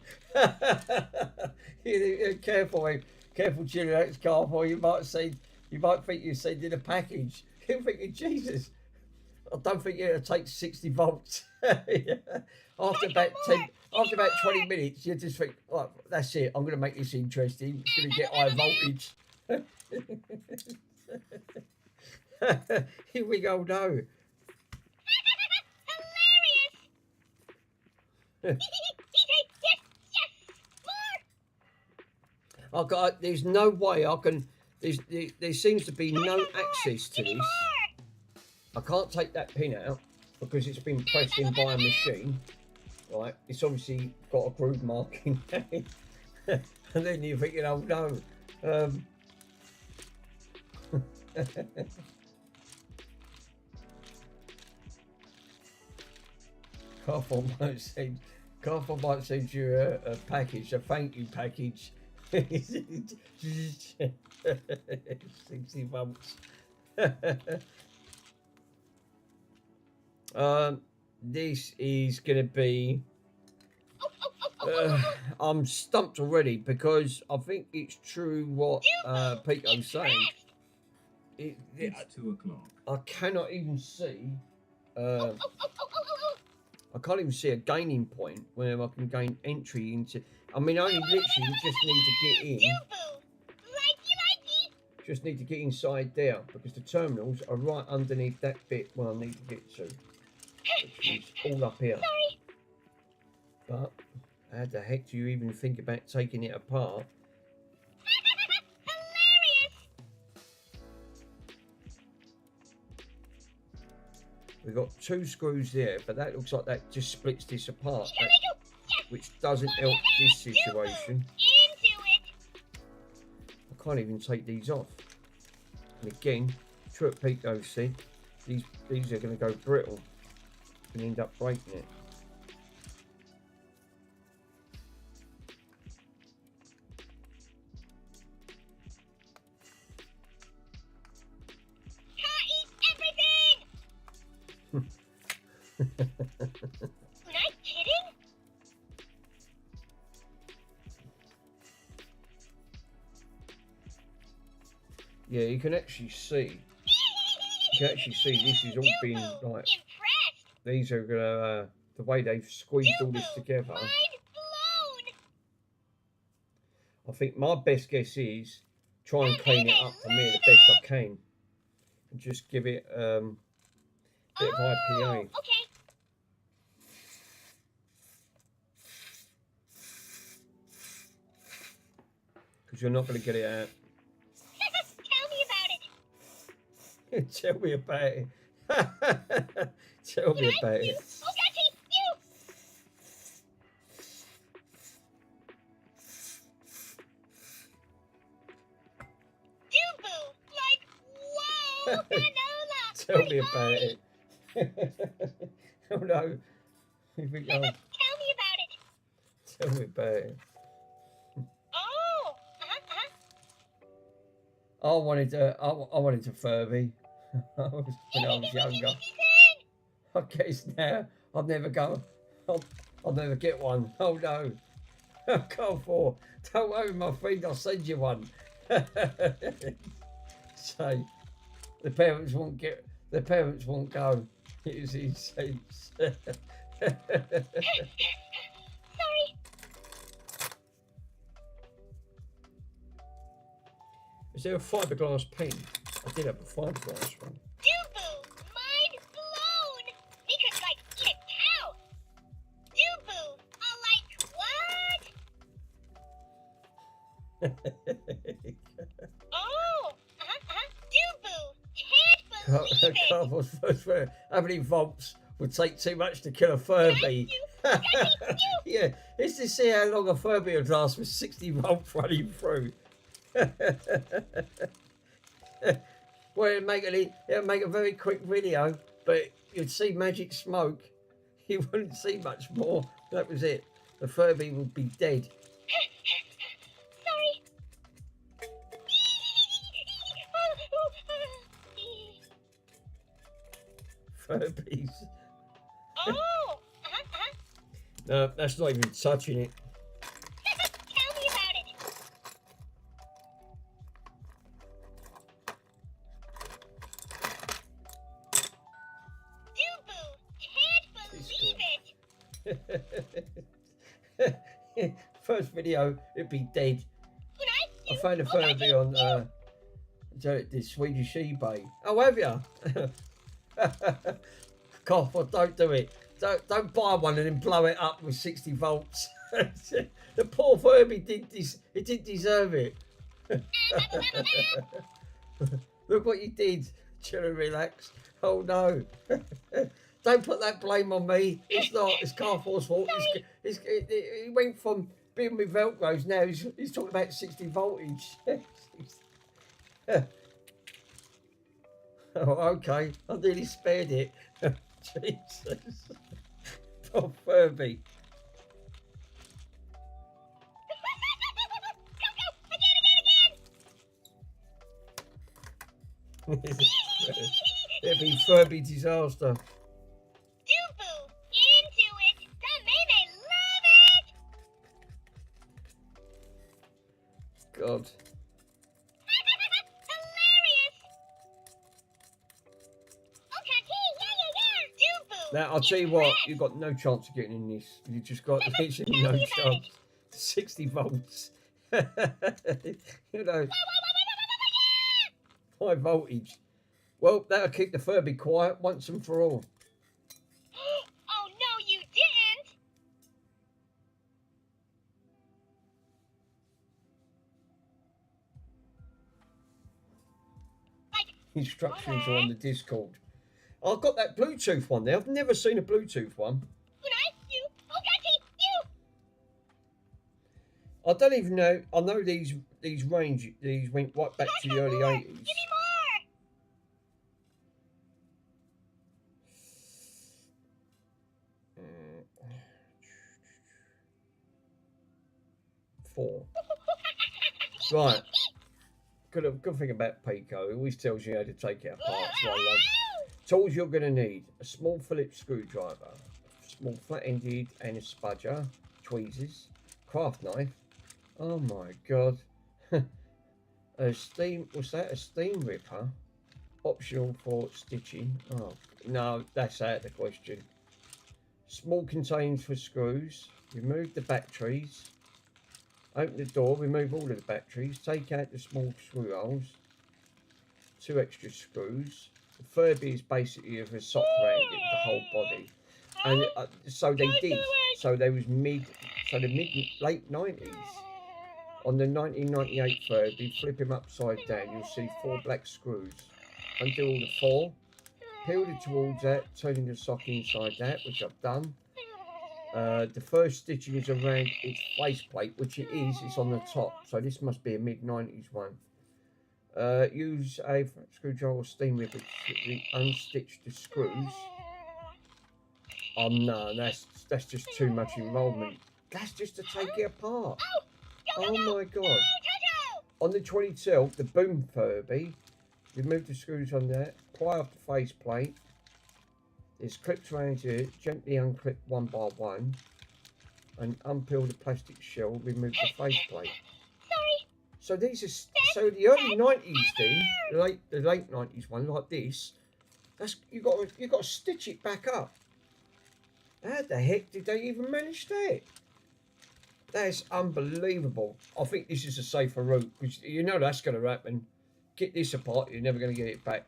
Careful, careful, Julie. That's careful. You might think you're sending a package. You're thinking, Jesus, I don't think you're going to take 60 volts. After about 20 minutes, you just think, oh, that's it. I'm going to make this interesting. It's going to get high voltage. Here we go. No. Hilarious! yes, more! I got. There's no way I can. There seems to be no access to this. I can't take that pin out because it's been pressed in by a machine. Right, it's obviously got a groove mark in it. And then you're thinking, oh no. Carful might send you a package, a thank you package. 60 volts. This is going to be... I'm stumped already because I think it's true what Pico's saying. It's 2 o'clock. I cannot even see... I can't even see a gaining point where I can gain entry into... I mean, I only literally just need to get in. Just need to get inside there because the terminals are right underneath that bit where I need to get to. Which is all up here. But how the heck do you even think about taking it apart? We've got 2 screws there, but that looks like that just splits this apart, which doesn't help this situation. I can't even take these off. And again, true what Pico said, these are going to go brittle and end up breaking it. Not kidding? Yeah, you can actually see. You can actually see this is all being like. These are gonna the way they've squeezed all this together. I think my best guess is try and clean it up for me the best I can, and just give it a bit of IPA. Okay. Because you're not going to get it out. Tell me about it. Tell me about it. Tell me about it. Oh, gotcha, you. Doo-boo, like, whoa, granola. Tell me about it. Oh no. Here we go. Tell me about it. Tell me about it. I wanted a furby. When I was younger. I guess now I'll never get one. Oh no. Careful. Don't worry, my friend, I'll send you one. So the parents won't go. He says. Sorry. Is there a fiberglass pen? I did have a fiberglass one. Doo-boo, mind blown. He could like eat a cow. Doo-boo, like what? Oh, Doo-boo, can't believe it. How many volts would take too much to kill a furby? Yeah, let's just see how long a furby would last with 60 volts running through. Well, it'll make a very quick video, but you'd see magic smoke. You wouldn't see much more. That was it. the Furby will be dead. Sorry. Furbies. Oh, uh-huh. No, that's not even touching it. Tell me about it. Doo-boo, can't believe it. First video, it'd be dead. I Unai, found a Furby on the Swedish eBay. Oh, have you? God, well, don't do it. Don't buy one and then blow it up with 60 volts. The poor Furby did this. It didn't deserve it. Look what you did. Chill and relax. Oh no. Don't put that blame on me. It's not. It's Carfor's fault. He went from being with Velcros now. He's talking about 60 voltage. Oh, okay. I nearly spared it. Jesus. Poor Furby. It'd be Furby disaster. Doo-boo, into it. That made me love it. God. Hilarious. Okay, yeah. Doo-boo. Now, I'll tell you what, you've got no chance of getting in this. You just got literally no chance. 60 volts. You know, high voltage. Well, that'll keep the Furby quiet once and for all. Oh, no, you didn't. Instructions are on the Discord. I've got that Bluetooth one there. I've never seen a Bluetooth one. Unai, you. You. I don't even know. I know these went right back to the early 80s. Give me more. 4. Right. Good thing about Pico, it always tells you how to take it apart. So I love. Tools you're going to need: a small Phillips screwdriver, a small flat-ended and a spudger, tweezers, craft knife. Oh my god. A steam, what's that? A steam ripper, optional for stitching. Oh no, that's out of the question. Small containers for screws. Remove the batteries. Open the door, remove all of the batteries, take out the small screw holes, 2 extra screws. The Furby is basically of a sock around it, the whole body. And so they did. So they was late 90s. On the 1998 Furby, flip him upside down, you'll see 4 black screws. Undo all the 4. Peel the towards out, turning the sock inside out, which I've done. The first stitching is around its faceplate, which it is. It's on the top, so this must be a mid-90s one. Use a screwdriver or steam ripper to unstitch the screws. Oh no, that's just too much involvement. That's just to take it apart. Oh my god. On the 22, the Boom Furby, remove the screws on there, pry off the faceplate. There's clips around here, gently unclip one by one, and unpeel the plastic shell, remove the faceplate. So these are so the early 90s thing, the late 90s one like this. That's you got to stitch it back up. How the heck did they even manage that? That's unbelievable. I think this is a safer route because you know that's going to happen. Get this apart, you're never going to get it back.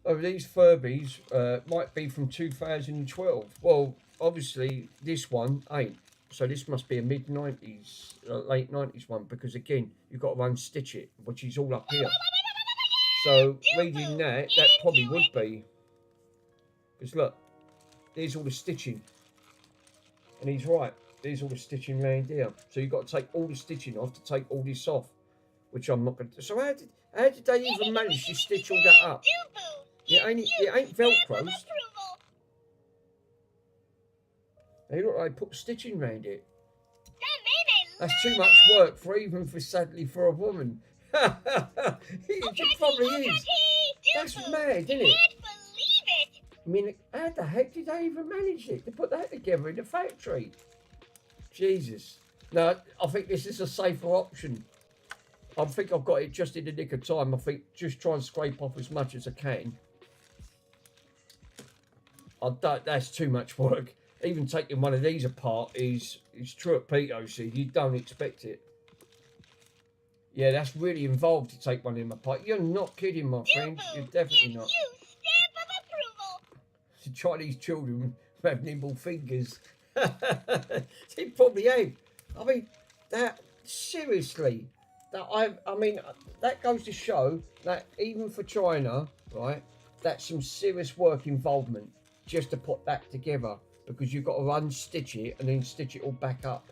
Oh, these Furbies might be from 2012. Well, obviously this one ain't. So this must be a mid-90s, late 90s one because again, you've got to unstitch it, which is all up here. So reading that probably would be. Because look, there's all the stitching. And he's right, there's all the stitching around here. So you've got to take all the stitching off to take all this off. which I'm not going to. So how did they even manage to stitch all that up? It ain't Velcros. They look like they put stitching around it. That's too much work sadly for a woman. It probably is. That's mad, isn't it? I mean, how the heck did they even manage it to put that together in the factory? Jesus. No, I think this is a safer option. I think I've got it just in the nick of time. I think just try and scrape off as much as I can. That's too much work. Even taking one of these apart is true at Pico, so you don't expect it. Yeah, that's really involved to take one of them apart. You're not kidding, my friend. You're definitely not. The Chinese children who have nimble fingers. They probably have. I mean, that seriously. I mean, that goes to show that even for China, right, that's some serious work involvement just to put that together, because you've got to unstitch it and then stitch it all back up.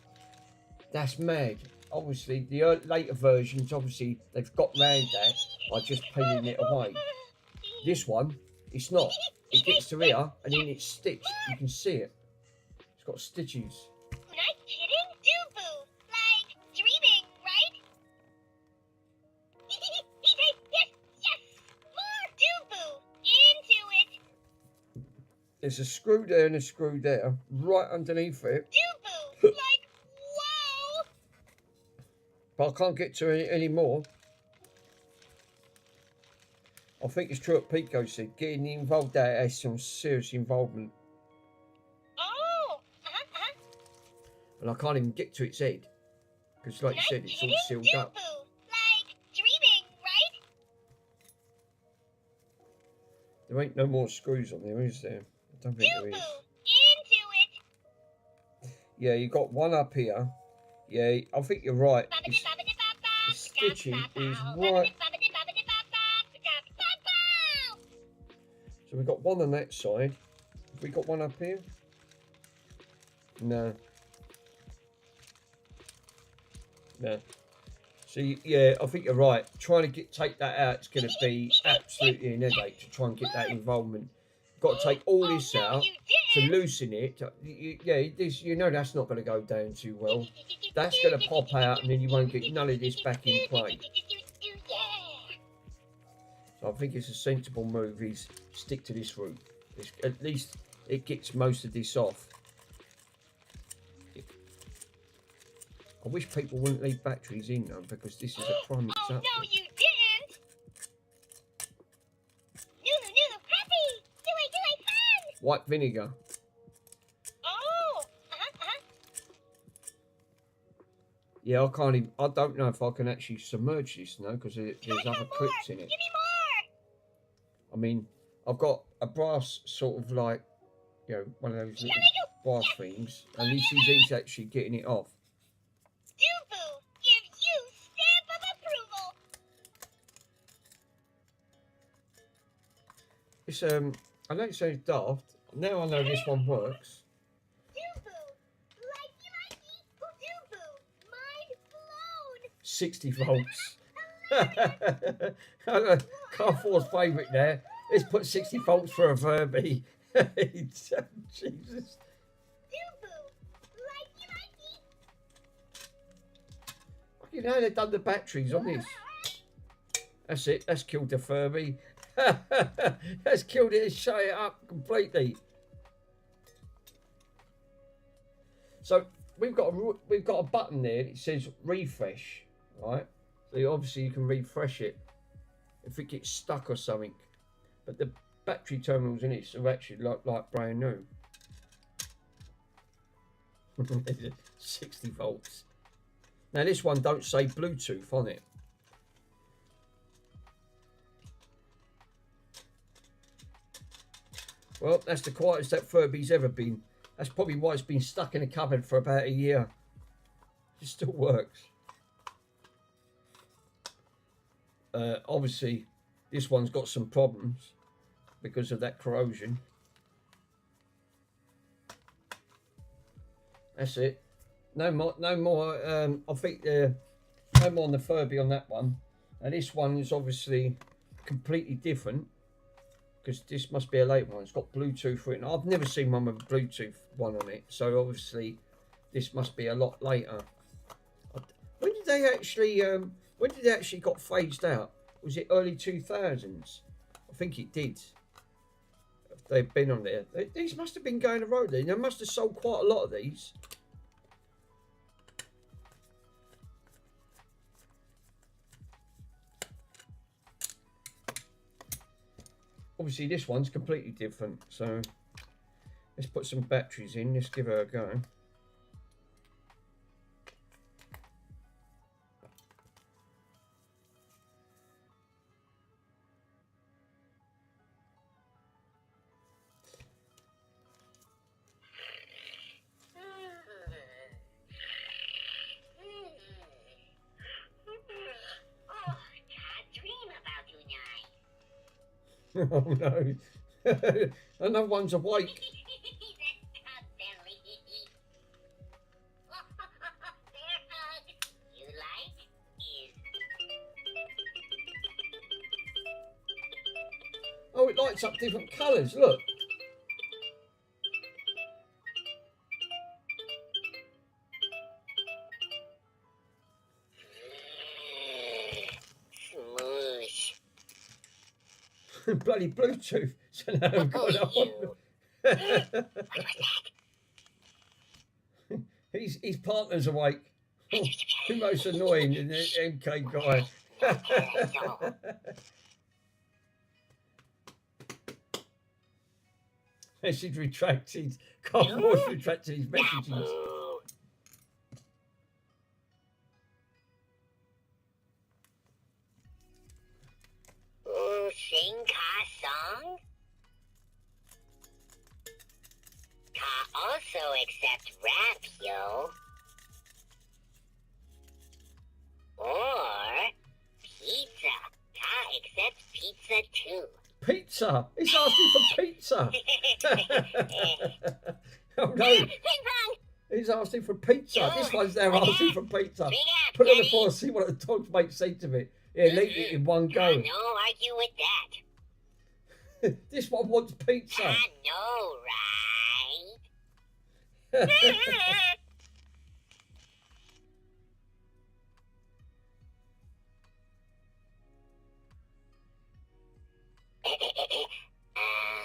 That's mad. Obviously, the later versions, obviously, they've got round that by just peeling it away. This one, it's not. It gets to here and then it's stitched. You can see it. It's got stitches. Not kidding? Doo-boo. Like dreaming, right? Yes! More doo-boo. Into it. There's a screw there and a screw there, right underneath it. Doo-boo. Like, whoa! But I can't get to it anymore. I think it's true what Pico said. Getting involved there has some serious involvement. Oh! And I can't even get to its head. Because like you said, it's all sealed up. Doo-boo. Like dreaming, right? There ain't no more screws on there, is there? I don't think there is. Into it. Yeah, you got one up here. Yeah, I think you're right. The stitching is right. So we've got one on that side. Have we got one up here? No. No. See, yeah, I think you're right. Trying to take that out is going to be absolutely an headache to try and get that involvement. Got to take all this out to loosen it. Yeah, this, you know that's not going to go down too well. That's going to pop out and then you won't get none of this back in play. So I think it's a sensible move is stick to this route. At least it gets most of this off. I wish people wouldn't leave batteries in though, because this is a prime example. Oh, no, you didn't! Nunu, puppy! Do I fun! White vinegar. Oh! Yeah, I can't even, I don't know if I can actually submerge this now, because there's other clips in it. Give me more! I mean, I've got a brass sort of like, you know, one of those little brass things, and he's actually getting it off. Doo-boo, give you stamp of approval. It's I know it sounds daft. Now I know this one works. Doo-boo, likey, doo-boo, mind blown. 60 volts. Car 4's favourite there. Let's put 60 volts for a Furby. Jesus. Doo-boo, likey. You know they've done the batteries on this. That's it. That's killed the Furby. That's killed it and shut it up completely. So we've got a button there that says refresh, right? So obviously you can refresh it if it gets stuck or something. But the battery terminals in it are actually like brand new. 60 volts. Now this one don't say Bluetooth on it. Well, that's the quietest that Furby's ever been. That's probably why it's been stuck in a cupboard for about a year. It still works. Obviously, this one's got some problems because of that corrosion. That's it. No more. I think the no more on the Furby on that one. And this one is obviously completely different, because this must be a late one. It's got Bluetooth written. I've never seen one with a Bluetooth one on it, so obviously this must be a lot later. When did they actually? When did it actually got phased out? Was it early 2000s? I think it did. They've been on there. These must have been going the road then. They must have sold quite a lot of these. Obviously this one's completely different, so let's put some batteries in. Let's give her a go. Oh no. Another one's awake. Oh, it lights up different colours, look. Bloody Bluetooth. So now I've got it on. His partner's awake. Oh, who most annoying, the MK guy. She's retracted. Carlmore's retracted his messages. Sing Ka song? Ka also accept rap, yo. Or pizza. Ka accepts pizza too. Pizza! He's asking for pizza! Oh no! Ping pong! He's asking for pizza. This one's there asking for pizza. Big up, Put it on the Daddy. floor, see what the dogs make sense of it. Yeah, eat it in one go. No argue with that. This one wants pizza. I know, right?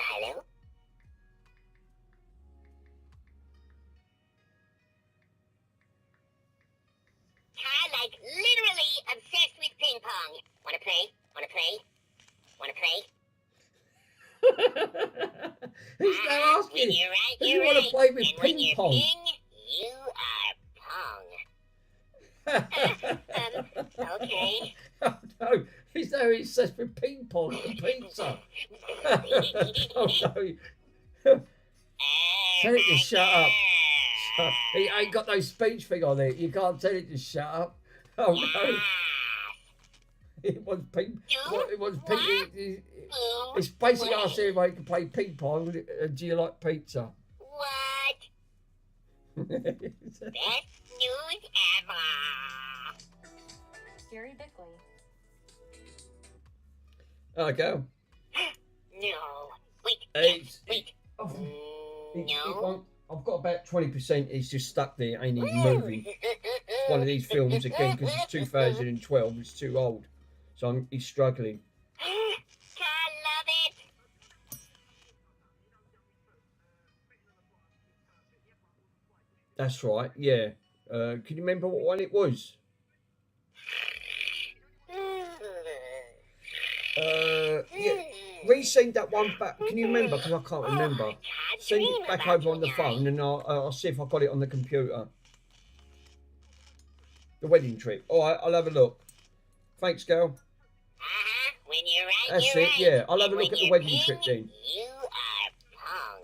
Hello? Like literally obsessed with ping pong. Wanna play? Wanna play? Wanna play? He's now asking. You're right, Does he you're want right. to play with And when ping you're pong? ping, you are pong. Okay. Oh no, he's now obsessed with ping pong and pizza. Oh no. Tell it to shut up. He ain't got no speech thing on it. You can't tell it to shut up. Oh no. It was ping. It was ping. It's basically asking him if he can play ping pong. And do you like pizza? What? Best news ever. Gary Bickley. There I go. No. Wait. It's, Wait. oh, it No. won't. I've got about 20%. It's just stuck there. Ain't even moving. It's one of these films again because it's 2012. It's too old, so he's struggling. I love it. That's right. Yeah. Can you remember what one it was? Yeah. Resend that one back. Can you remember? Because I can't remember. Send it back over on the phone, and I'll see if I got it on the computer. The wedding trip. All right, I'll have a look. Thanks, girl. When you're right, That's you're it. right. Yeah, I'll have a And look when at the you're wedding ping, trip then. You are pong.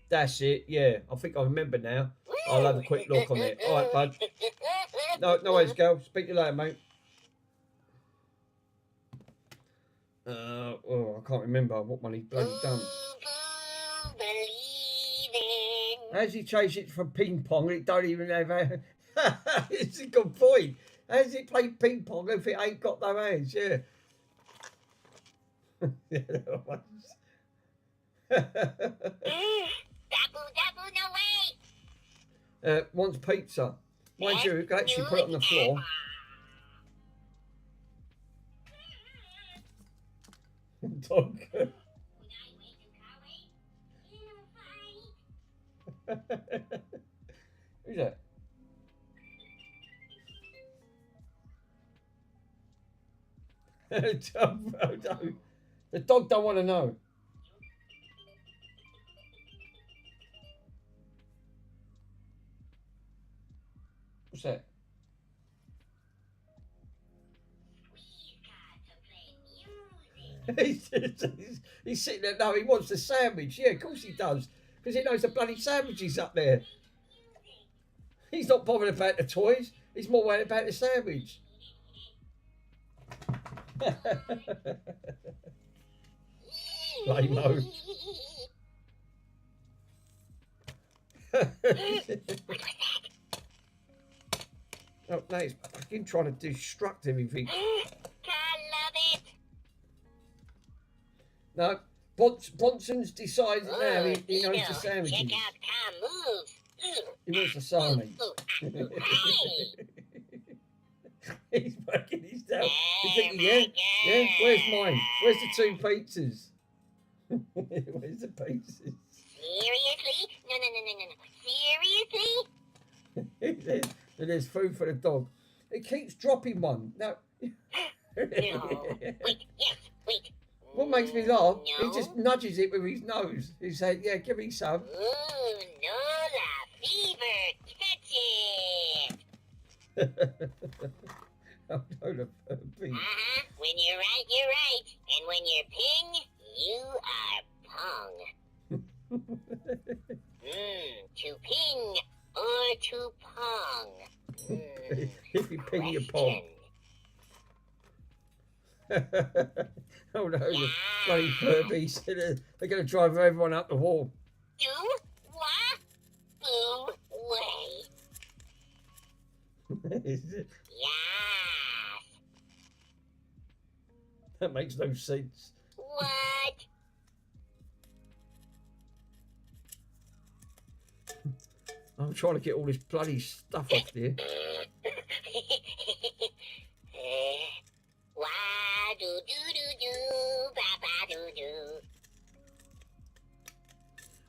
That's it. Yeah, I think I remember now. I'll have a quick look on it. All right, bud. No worries, girl. Speak to you later, mate. Oh, I can't remember what one he's bloody done. Believing. How's he changed it from ping pong? It don't even have a... It's a good point. How does it play ping pong if it ain't got no hands? Yeah. Dabu, no way. Wants pizza. Mind you, you can actually put it on the floor. Dog. Who's that? Oh, no. The dog don't want to know. What's that? He's sitting there. No, he wants the sandwich. Yeah, of course he does. Because he knows the bloody sandwich is up there. He's not bothered about the toys. He's more worried about the sandwich. Lame-o. Oh, no, he's fucking trying to destruct everything. I love it. No, Bronson's decided now he knows the sandwiches. Check out Tom moves. He wants the salami. Hey. He's working his tail. He's thinking, yeah, where's mine? Where's the 2 pizzas? Where's the pizzas? Seriously? No. Seriously? There's food for the dog. It keeps dropping one. No. No. Wait, yes, wait. What makes me laugh, No. he just nudges it with his nose. He said, yeah, give me some. Ooh, Nola, fever, catch it. Oh, no, the furby. When you're right, you're right. And when you're ping, you are pong. To ping or to pong. If you ping your pong. Oh no, the bloody Furbies. They're going to drive everyone up the wall. Do what? Boo way. Yes. That makes no sense. What? I'm trying to get all this bloody stuff off there. Wah do do do do, ba ba do do.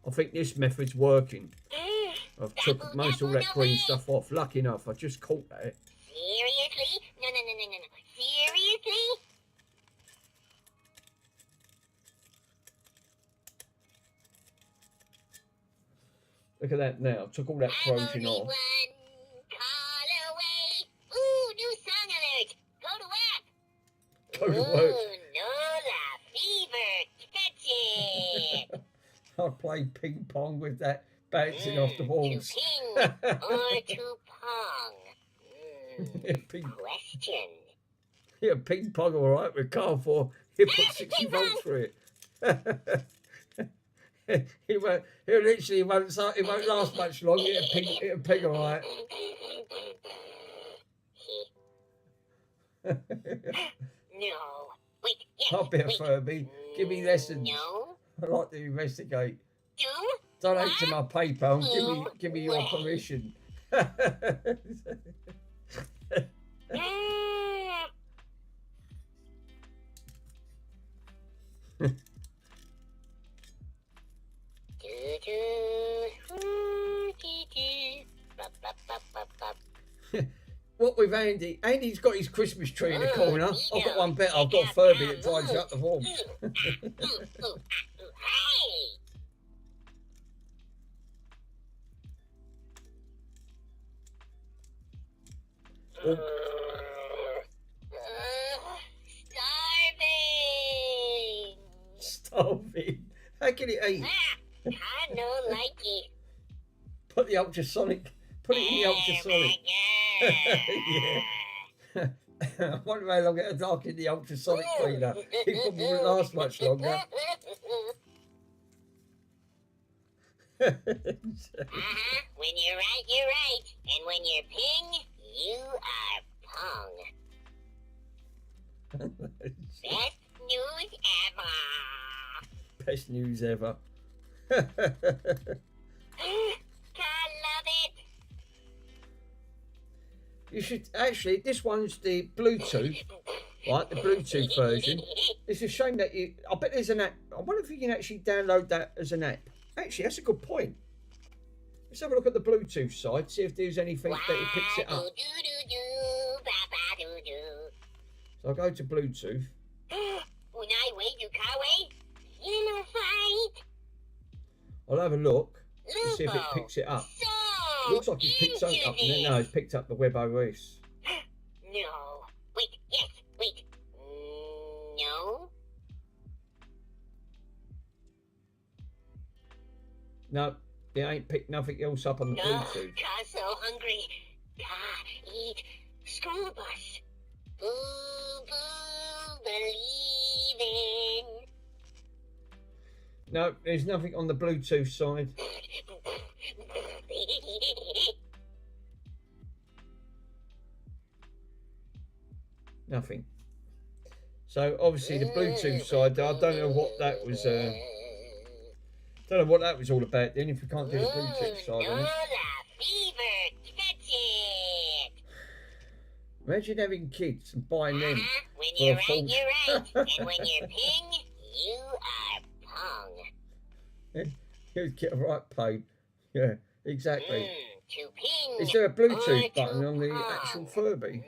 I think this method's working. I've took most all that green stuff off. Lucky enough, I just caught that. Seriously? No. Seriously? Look at that now. Took all that I'm corrosion only off. one call away. Ooh, new song alert. Go to work. Go to work. Ooh, Nola, fever, catch it. I play ping pong with that bouncing off the walls. To ping or to pong? Ping, Question. yeah, ping pong, all right. With car for he put 60 volts for it. It literally won't last much longer. It'll ping all right. No. Wait, yes. I'll be a wait. Furby. Give me lessons. No. I like to investigate. Do? Donate to my PayPal and give me your permission. What with Andy? Andy's got his Christmas tree in the corner. I've got one better. I've got a Furby that drives you up the wall. Hey! Oh, Starving! starving. How can it eat? I don't like it. Put the ultrasonic. Put it in the ultrasonic. Yeah. I wonder how long it'll dark in the ultrasonic cleaner. It probably won't last much longer. When you're right, you're right. And when you're ping, you are pong. Best news ever. Best news ever. I love it. You should actually. This one's the Bluetooth, right? The Bluetooth version. It's a shame that you. I bet there's an app. I wonder if you can actually download that as an app. Actually, that's a good point. Let's have a look at the Bluetooth side. See if there's anything that it picks it up. So I'll go to Bluetooth. Unai, wait, you kawaii. Unified. I'll have a look to see if it picks it up. So Looks like it's picked something up. No, it's picked up the web OS. No. Wait, yes, wait. No. No, it ain't picked nothing else up on the Bluetooth. Ka so hungry. Ka eat school bus. Boo boo believing. No, there's nothing on the Bluetooth side. Nothing. So obviously the Bluetooth side, I don't know what that was. Don't know what that was all about. Then if you can't do the Bluetooth side on it. Fever, catch it. Imagine having kids and buying them. When for you're a right, full- you're right. And when you're ping, you are pong. You get a right paid. Yeah, exactly. To ping. Is there a or Bluetooth to button on the pong. actual Furby?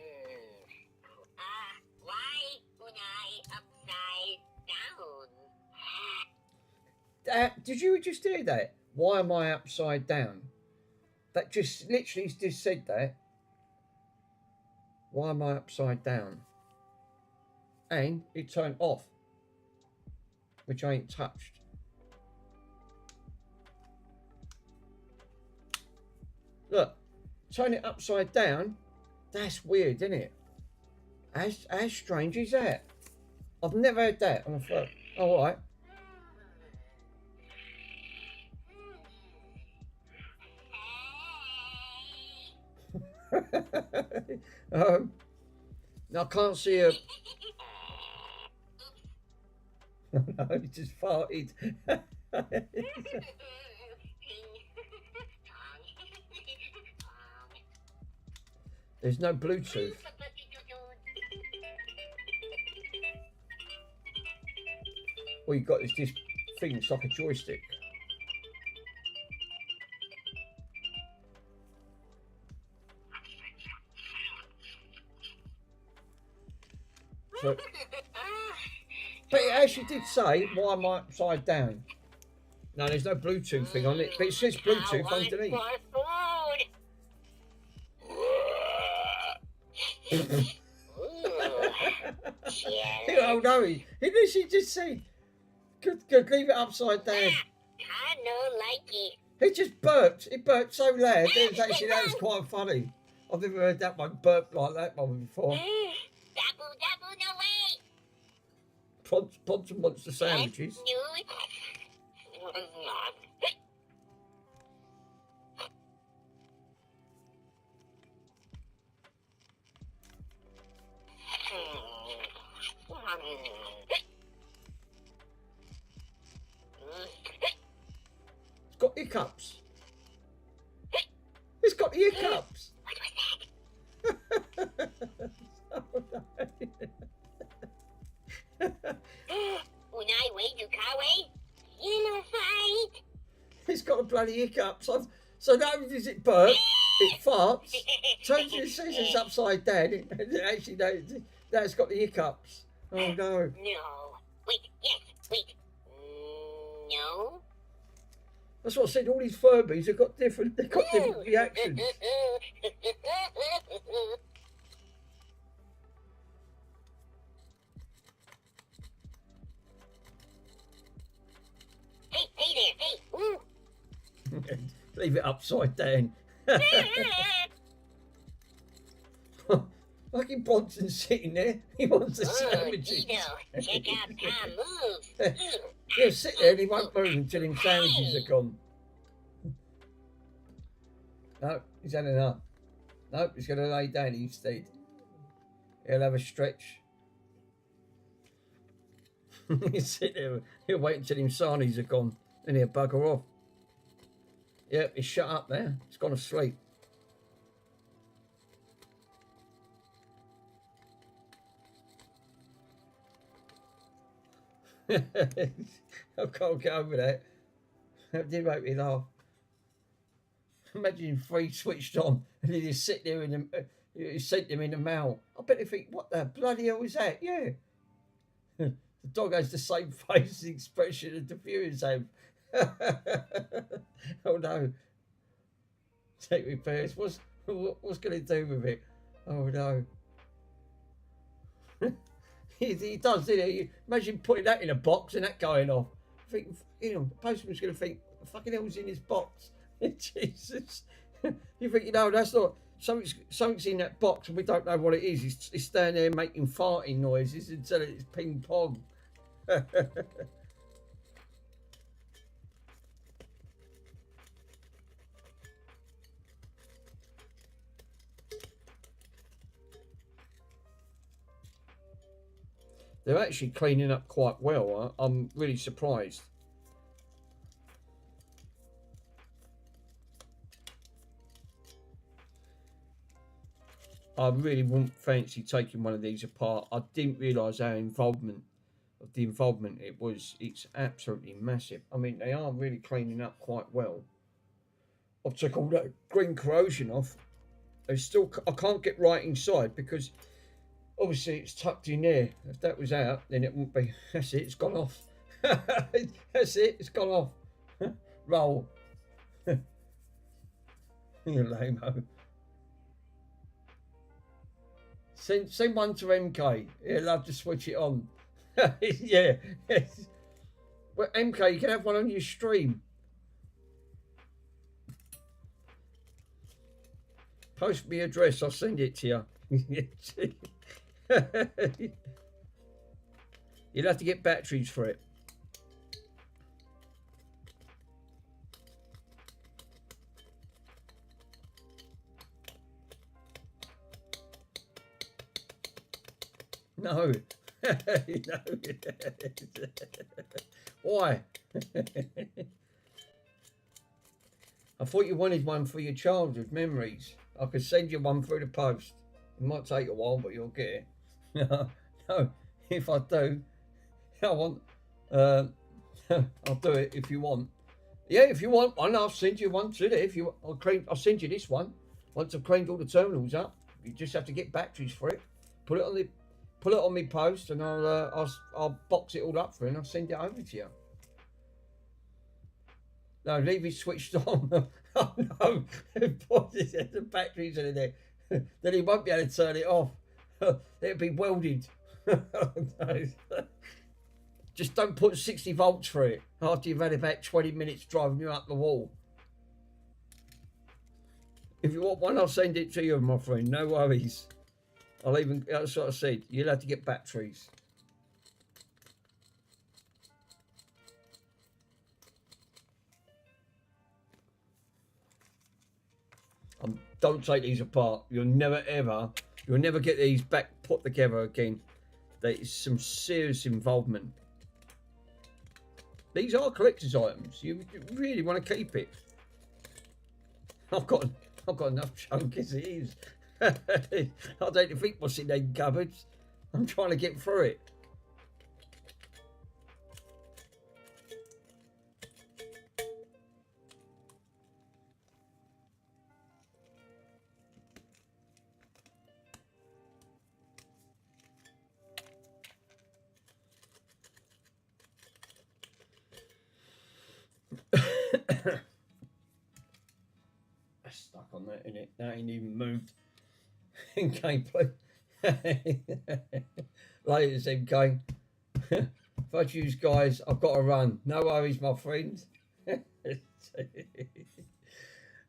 Why Unai upside down? Did you just hear that? Why am I upside down? That just literally just said that. Why am I upside down? And it turned off, which I ain't touched. Look, turn it upside down. That's weird, isn't it? How strange is that? I've never had that on a phone. All right. No, I can't see a. No, he just farted. There's no Bluetooth. All you got is this thing, it's like a joystick. So, but it actually did say, why am I upside down? No, there's no Bluetooth thing on it, but it says Bluetooth underneath. Oh no, he literally just said, good, leave it upside down. I no likey. He just burped. It burped so loud. That was quite funny. I've never heard that one burp like that one before. Double, no way. Pods and monster sandwiches. It's got hiccups. It's got the hiccups. Unai, wait, you kawaii. Unified. It's got the bloody hiccups. So not only does it burp, it farts, turns the scissors upside down. Actually, no, that's got the hiccups. Oh no. No. Wait, yes, wait. No. That's what I said. All these Furbies have got different. They've got different reactions. Hey there, hey, ooh. Leave it upside down. Fucking Bronson's sitting there. He wants the sandwiches. Dino, check out Tom moves. He'll sit there and he won't move until them sandwiches are gone. No, he's had enough. No, he's going to lay down instead. He'll have a stretch. He'll sit there. He'll wait until him sarnies are gone. Then he'll bugger off. Yep, he's shut up there. He's gone to sleep. I can't get over that. That did make me laugh. Imagine 3 switched on and he just sit there and he sent them in the mail. I bet they think, what the bloody hell is that? Yeah. The dog has the same face expression as the viewers have. Oh no. Take repairs. What's going to do with it? Oh no. He does, doesn't he? Imagine putting that in a box and that going off. I think, you know, the postman's going to think, what the fucking hell's in this box? Jesus. You think, you know, that's not, something's in that box and we don't know what it is. It's standing there making farting noises until it's ping pong. They're actually cleaning up quite well. I'm really surprised. I really wouldn't fancy taking one of these apart. I didn't realise how involvement it was. It's absolutely massive. I mean, they are really cleaning up quite well. I've took all that green corrosion off. I can't get right inside because obviously it's tucked in there. If that was out, then it wouldn't be. That's it, it's gone off. That's it, it's gone off. Roll. You lame-o. Send one to MK. He'll love to switch it on. Yeah. Well, MK, you can have one on your stream. Post me address, I'll send it to you. You'll have to get batteries for it. No. No. Why? I thought you wanted one for your childhood memories. I could send you one through the post. It might take a while, but you'll get it. No, if I do, I want. I'll do it if you want. Yeah, if you want one, I'll send you one today. If you, I'll send you this one. Once I've cleaned all the terminals up, you just have to get batteries for it. Put it on my post, and I'll box it all up for you, and I'll send it over to you. No, leave it switched on. Oh no, the batteries are in there. Then he won't be able to turn it off. It'll be welded. No. Just don't put 60 volts for it after you've had about 20 minutes driving you up the wall. If you want one, I'll send it to you, my friend. No worries. That's what I said. You'll have to get batteries. Don't take these apart. You'll never get these back put together again. There is some serious involvement. These are collector's items. You really want to keep it. I've got enough junk as it is. I don't think what's in them cupboards. I'm trying to get through it. That's stuck on that, innit? That ain't even moved. MK, please. Laters, MK. Fuck you guys, I've got to run. No worries, my friends.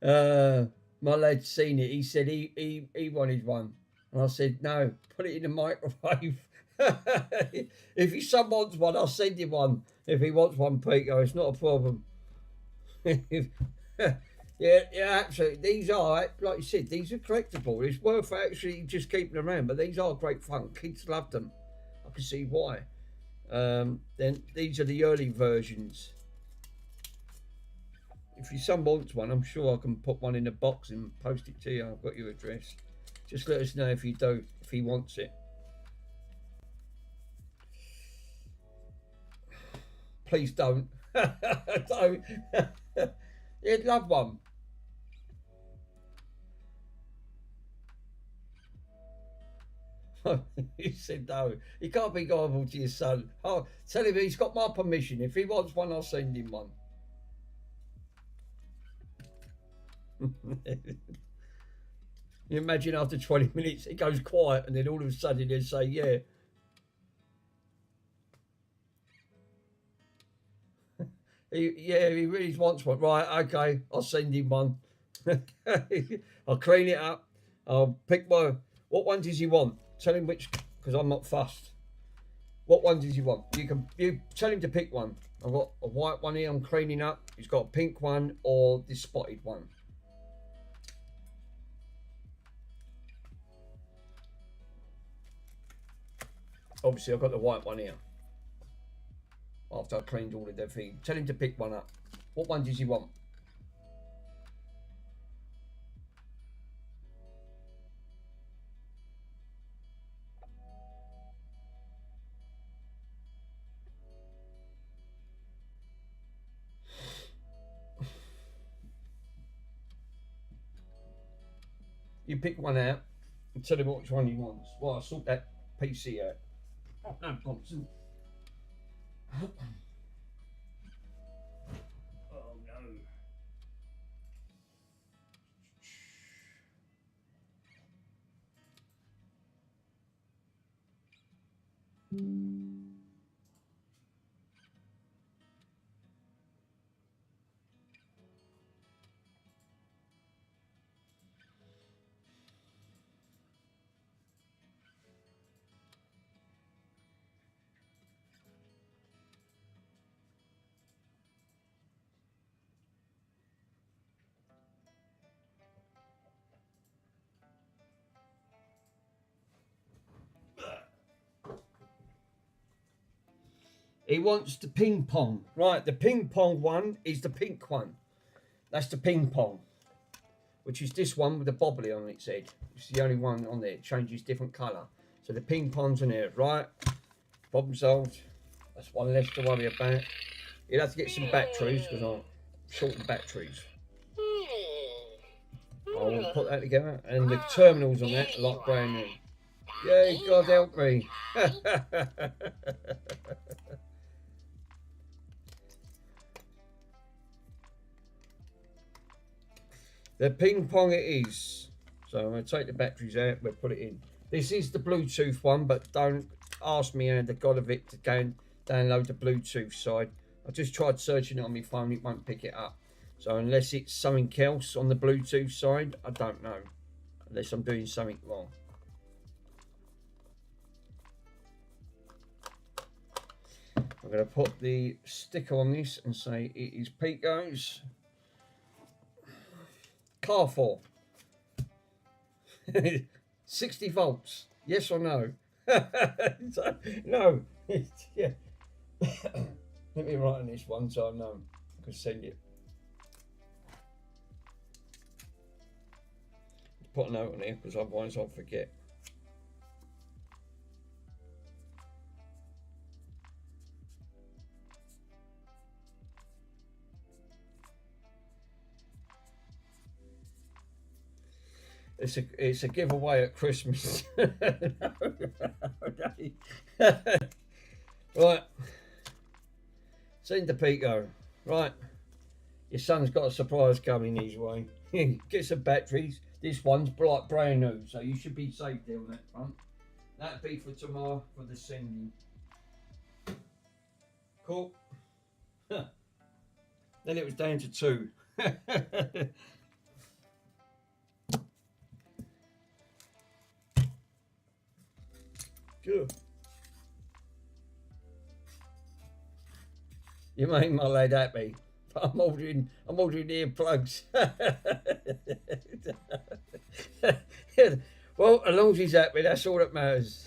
My lad's seen it. He said he wanted one. And I said, no, put it in the microwave. If his son wants one, I'll send him one. If he wants one, Peter, it's not a problem. Yeah, yeah, absolutely. These are, like you said, these are collectible. It's worth actually just keeping them around, but these are great fun. Kids love them. I can see why. Then these are the early versions. If your son wants one, I'm sure I can put one in a box and post it to you. I've got your address. Just let us know if you do, if he wants it. Please don't. Don't. You'd love one. He said no. He can't be gullible to your son. Oh, tell him he's got my permission. If he wants one, I'll send him one. You imagine after 20 minutes it goes quiet and then all of a sudden they say, yeah. Yeah, he really wants one. Right, okay, I'll send him one. I'll clean it up. I'll pick one. What one does he want? Tell him which, because I'm not fussed. What one does he want? You tell him to pick one. I've got a white one here I'm cleaning up. He's got a pink one or this spotted one. Obviously, I've got the white one here. After I cleaned all of their feet. Tell him to pick one up. What one does he want? You pick one out and tell him which one he wants. Well, I'll sort that PC out. Oh, no, Thompson. Oh no. He wants the ping pong. Right, the ping pong one is the pink one. That's the ping pong. Which is this one with the bobbly on its head. It's the only one on there. It changes different colour. So the ping pong's in there, right? Problem solved. That's one less to worry about. You'll have to get some batteries because I'm short of batteries. I'll put that together. And the terminals on that are like brand new. Yay, God help me. The ping pong it is. So I'm going to take the batteries out, we'll put it in. This is the Bluetooth one, but don't ask me how the god of it to go and download the Bluetooth side. I just tried searching it on my phone, it won't pick it up. So unless it's something else on the Bluetooth side, I don't know. Unless I'm doing something wrong. I'm going to put the sticker on this and say it is Pico's Carrefour. 60 volts. Yes or no? So, no. Yeah. Let me write on this one so I know. I can send it. Put a note on here because otherwise I'll forget. It's a giveaway at Christmas. Right. Send to Pico. Right. Your son's got a surprise coming his way. Get some batteries. This one's like brand new, so you should be safe there on that front. That'll be for tomorrow for the sending. Cool. Then it was down to 2. Good. You made my lad happy. I'm ordering earplugs. Well, as long as he's happy, that's all that matters.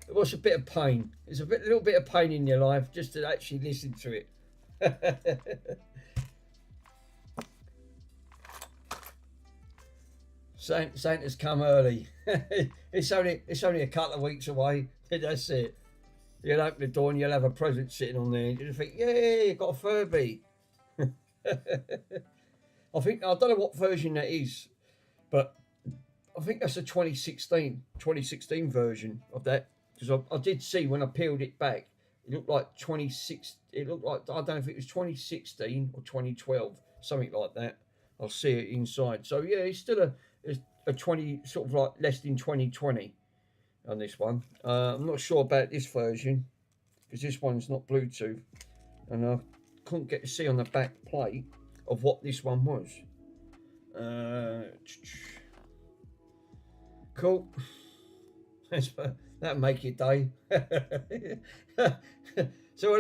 What's a bit of pain? There's a little bit of pain in your life just to actually listen to it. Santa's come early. It's only a couple of weeks away. That's it. You'll open the door and you'll have a present sitting on there. You'll think, yeah, you got a Furby. I don't know what version that is, but I think that's a 2016 version of that. Because I did see when I peeled it back, it looked like 26. It looked like, I don't know if it was 2016 or 2012, something like that. I'll see it inside. So yeah, it's still a 20, sort of like less than 2020 on this one. I'm not sure about this version because this one's not Bluetooth, and I couldn't get to see on the back plate of what this one was. Cool. That'll make your day. So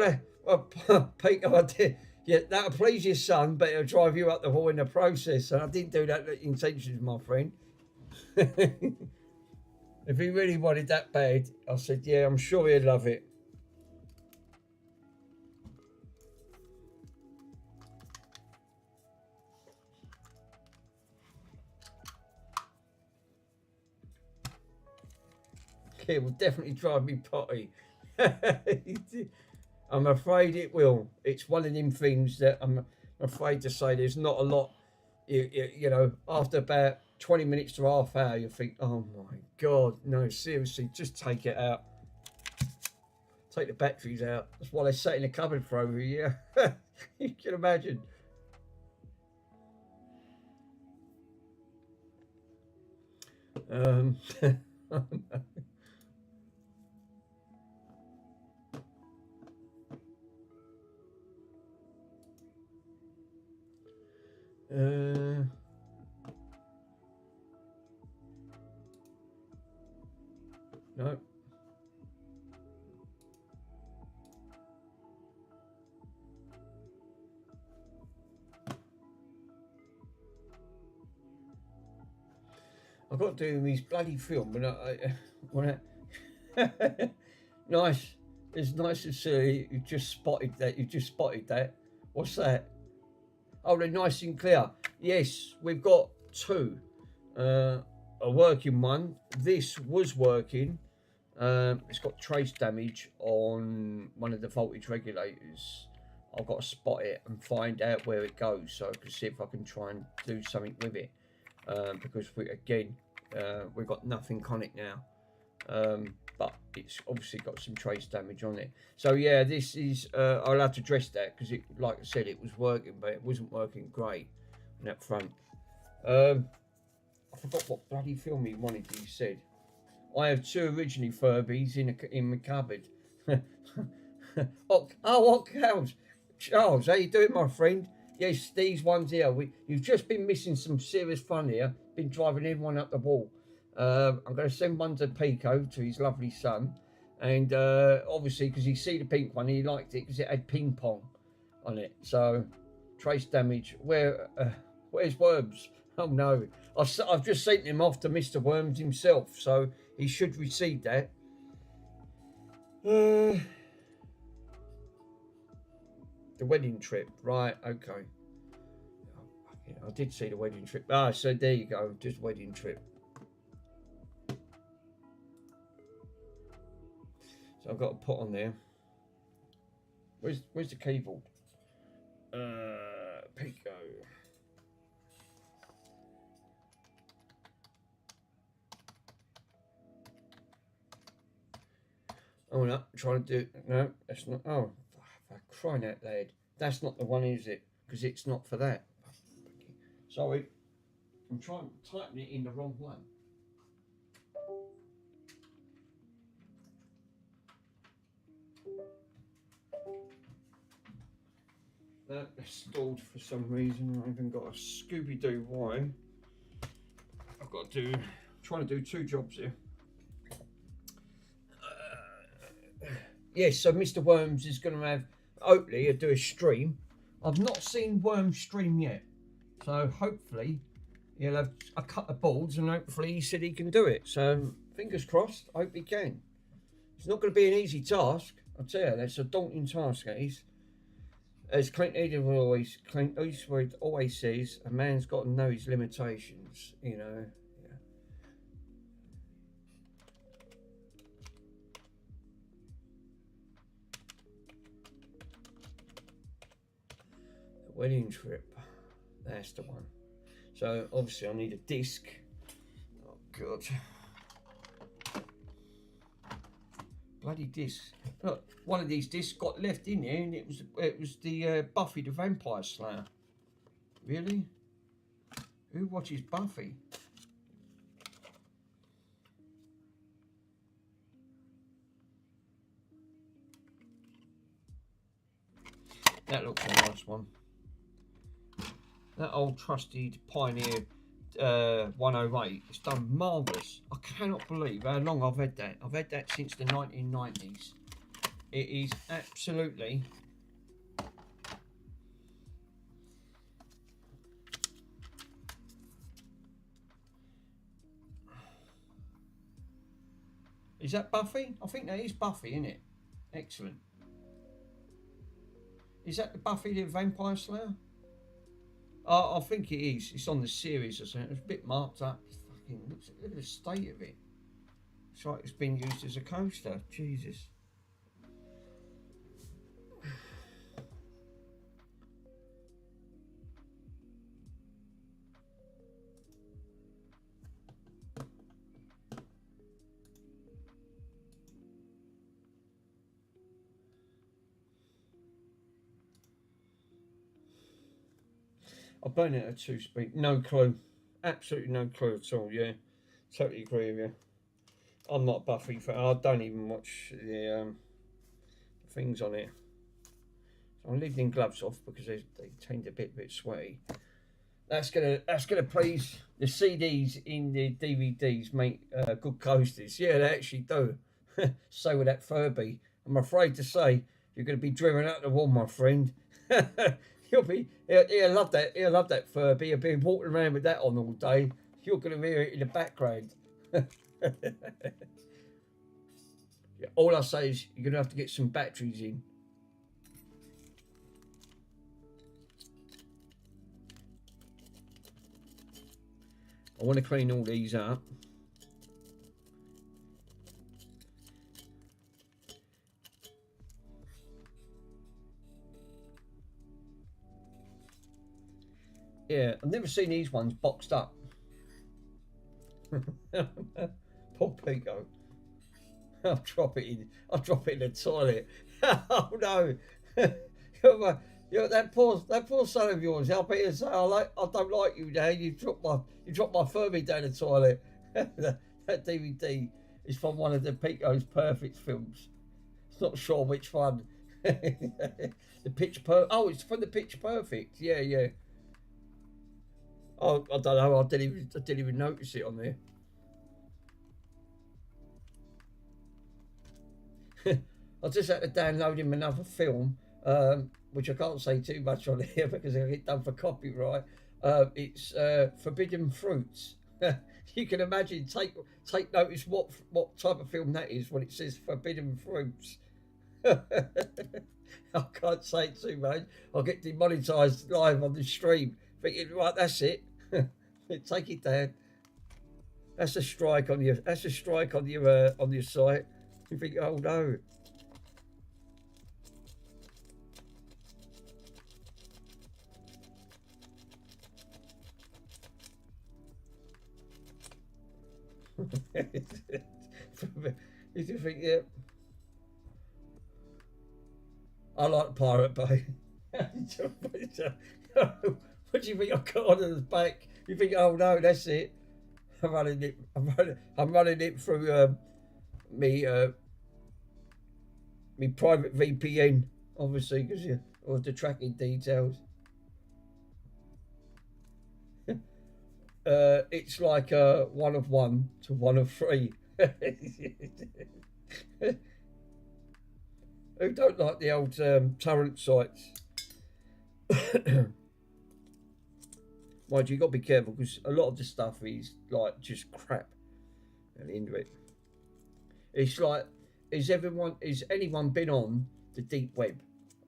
Pete, I did. Yeah, that'll please your son, but it'll drive you up the wall in the process. And I didn't do that with intentions, my friend. If he really wanted that bad, I said, yeah, I'm sure he'd love it. It will definitely drive me potty. I'm afraid it will. It's one of them things that I'm afraid to say there's not a lot, you know, after about 20 minutes to half hour, you think, oh my God, no, seriously, just take it out. Take the batteries out. That's why they sat in the cupboard for over a year. You can imagine. No. I've got to do these bloody film when I nice. It's nice to see you just spotted that. What's that? Oh, they're nice and clear. Yes, we've got two. A working one. This was working. It's got trace damage on one of the voltage regulators. I've got to spot it and find out where it goes so I can see if I can try and do something with it. Because we've got nothing on it now. But it's obviously got some trace damage on it. So yeah, this is, I'll have to address that because it, like I said, it was working, but it wasn't working great on that front. I forgot what bloody film he wanted, he said. I have two originally Furbies in my cupboard. what cows? Charles, how you doing, my friend? Yes, these ones here. You've just been missing some serious fun here. Been driving everyone up the wall. I'm going to send one to Pico, to his lovely son. And obviously, because he see the pink one, he liked it because it had ping pong on it. So, trace damage. Where's Worms? Oh no, I've just sent him off to Mr. Worms himself, so he should receive that. The wedding trip, right? Okay. I did see the wedding trip. Ah, so there you go, just wedding trip. So I've got to put on there. Where's the keyboard? Pico. Oh no, trying to do, no, that's not, oh, for crying out loud. That's not the one, is it? Because it's not for that. Sorry, I'm trying to type it in the wrong one. That's stalled for some reason. I even got a Scooby-Doo wire. I've got to do, trying to do two jobs here. Yes, so Mr. Worms is going to have, hopefully, do a stream I've not seen Worm stream yet, so hopefully he'll have a cut of balls, and hopefully he said he can do it. So fingers crossed. I hope he can. It's not going to be an easy task. I'll tell you, that's a daunting task. That is. As Clint Eastwood always says, a man's got to know his limitations. You know. Yeah. The wedding trip. That's the one. So obviously I need a disc. Oh God. Bloody disc. Look, one of these discs got left in here, and it was the Buffy the Vampire Slayer. Really? Who watches Buffy? That looks a nice one. That old trusted Pioneer 108. It's done marvellous. I cannot believe how long I've had that. I've had that since the 1990s. It is absolutely... Is that Buffy? I think that is Buffy, isn't it? Excellent. Is that the Buffy the Vampire Slayer? I think it is. It's on the series or something. It's a bit marked up. Fucking look at the state of it. It's like it's been used as a coaster. Jesus. I burn it at 2 speed. No clue. Absolutely no clue at all. Yeah, totally agree with you. I'm not a Buffy fan. I don't even watch the things on it. So I'm leaving gloves off because they tend to be a bit sweaty. That's gonna please the CDs in the DVDs make good coasters. Yeah, they actually do. So with that Furby, I'm afraid to say you're going to be driven out the wall, my friend. He'll love that. He'll love that Furby. He'll be walking around with that on all day. You're going to hear it in the background. Yeah, all I say is you're going to have to get some batteries in. I want to clean all these up. Yeah, I've never seen these ones boxed up. Poor Pico. I'll drop it in the toilet. Oh no. That poor son of yours, I'll be and say, I don't like you now. You dropped my Furby down the toilet. That DVD is from one of the Pico's Perfect films. It's not sure which one. The Pitch Perfect. Oh, it's from the Pitch Perfect. Yeah, yeah. Oh, I don't know. I didn't even notice it on there. I just had to download him another film, which I can't say too much on here because it'll get done for copyright. It's Forbidden Fruits. You can imagine. Take notice what type of film that is when it says Forbidden Fruits. I can't say too much. I'll get demonetized live on the stream. Thinking, right, that's it. Take it down. That's a strike on your. That's a strike on your site. You think, oh no. You think, yeah. I like Pirate Bay. What do you think I got on his back? You think, oh no, that's it. I'm running it through me private VPN, obviously, because of the tracking details. It's like a 1 of 1 to 1 of 3. Who don't like the old torrent sites? Mind you, got to be careful because a lot of the stuff is like just crap at the end of it. It's like, is anyone been on the deep web?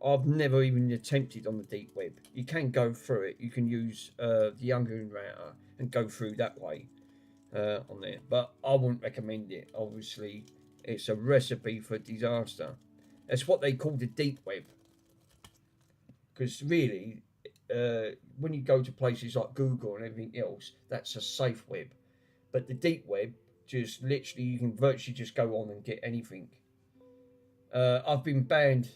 I've never even attempted on the deep web. You can go through it. You can use the Underground router and go through that way on there. But I wouldn't recommend it. Obviously, it's a recipe for disaster. That's what they call the deep web. Because really, when you go to places like Google and everything else, that's a safe web. But the deep web, just literally, you can virtually just go on and get anything. I've been banned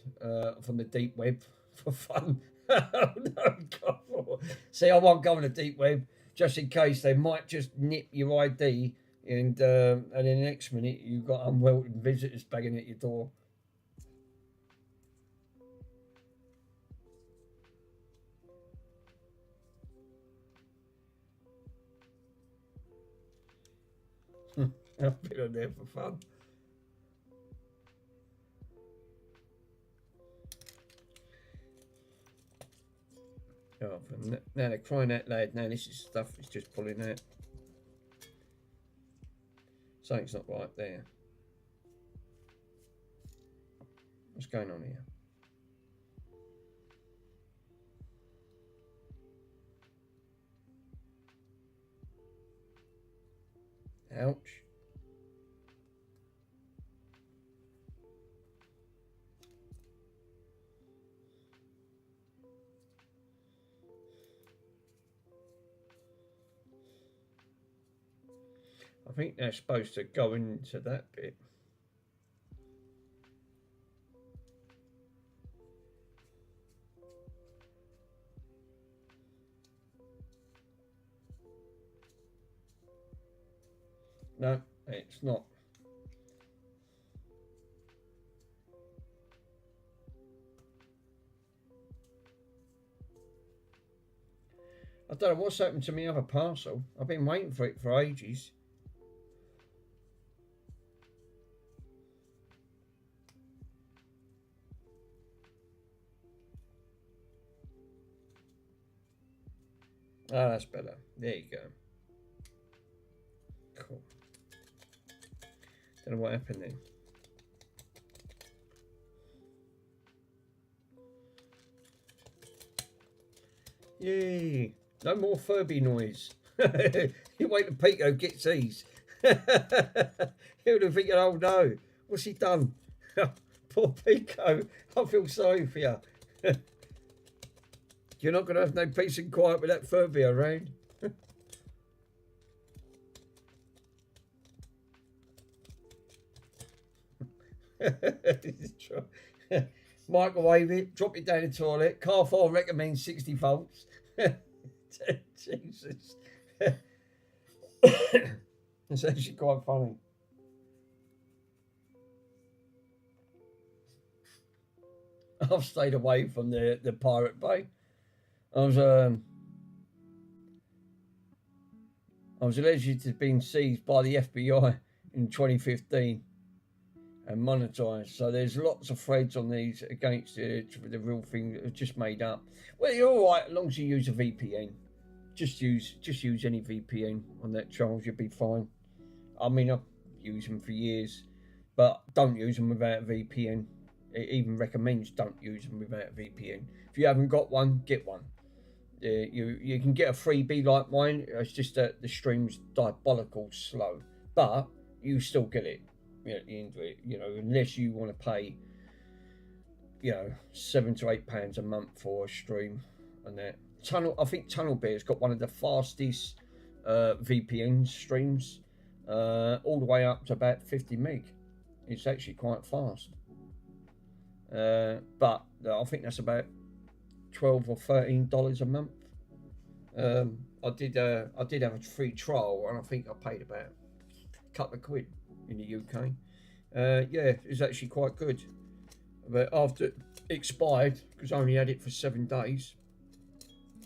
from the deep web for fun. Oh, no, God. See, I won't go on the deep web just in case they might just nip your ID, and then the next minute you've got unwelcome visitors banging at your door. I've been on there for fun. Oh, now they're crying out loud. Now this is stuff is just pulling out. Something's not right there. What's going on here? Ouch. I think they're supposed to go into that bit. No, it's not. I don't know what's happened to my other parcel. I've been waiting for it for ages. Oh, that's better. There you go. Cool. Don't know what happened then. Yay! No more Furby noise. You wait till Pico gets these. He would have thinking, oh no, what's he done? Poor Pico. I feel sorry for you. You're not going to have no peace and quiet with that Furby around. Microwave it, drop it down the toilet. Car 4 recommends 60 volts. Jesus. It's actually quite funny. I've stayed away from the Pirate Bay. I was alleged to have been seized by the FBI in 2015 and monetized. So there's lots of threads on these against the real thing that are just made up. Well, you're all right as long as you use a VPN. Just use any VPN on that, Charles. You'll be fine. I mean, I've used them for years, but don't use them without a VPN. It even recommends don't use them without a VPN. If you haven't got one, get one. You can get a freebie like mine. It's just that the stream's diabolical slow, but you still get it at the end of it. Unless you want to pay, £7 to £8 a month for a stream and that. I think Tunnel Bear's got one of the fastest VPN streams, all the way up to about 50 meg. It's actually quite fast. But I think that's about $12 or $13 a month. I did have a free trial, and I think I paid about a couple of quid in the UK. Yeah, it's actually quite good. But after it expired, because I only had it for 7 days,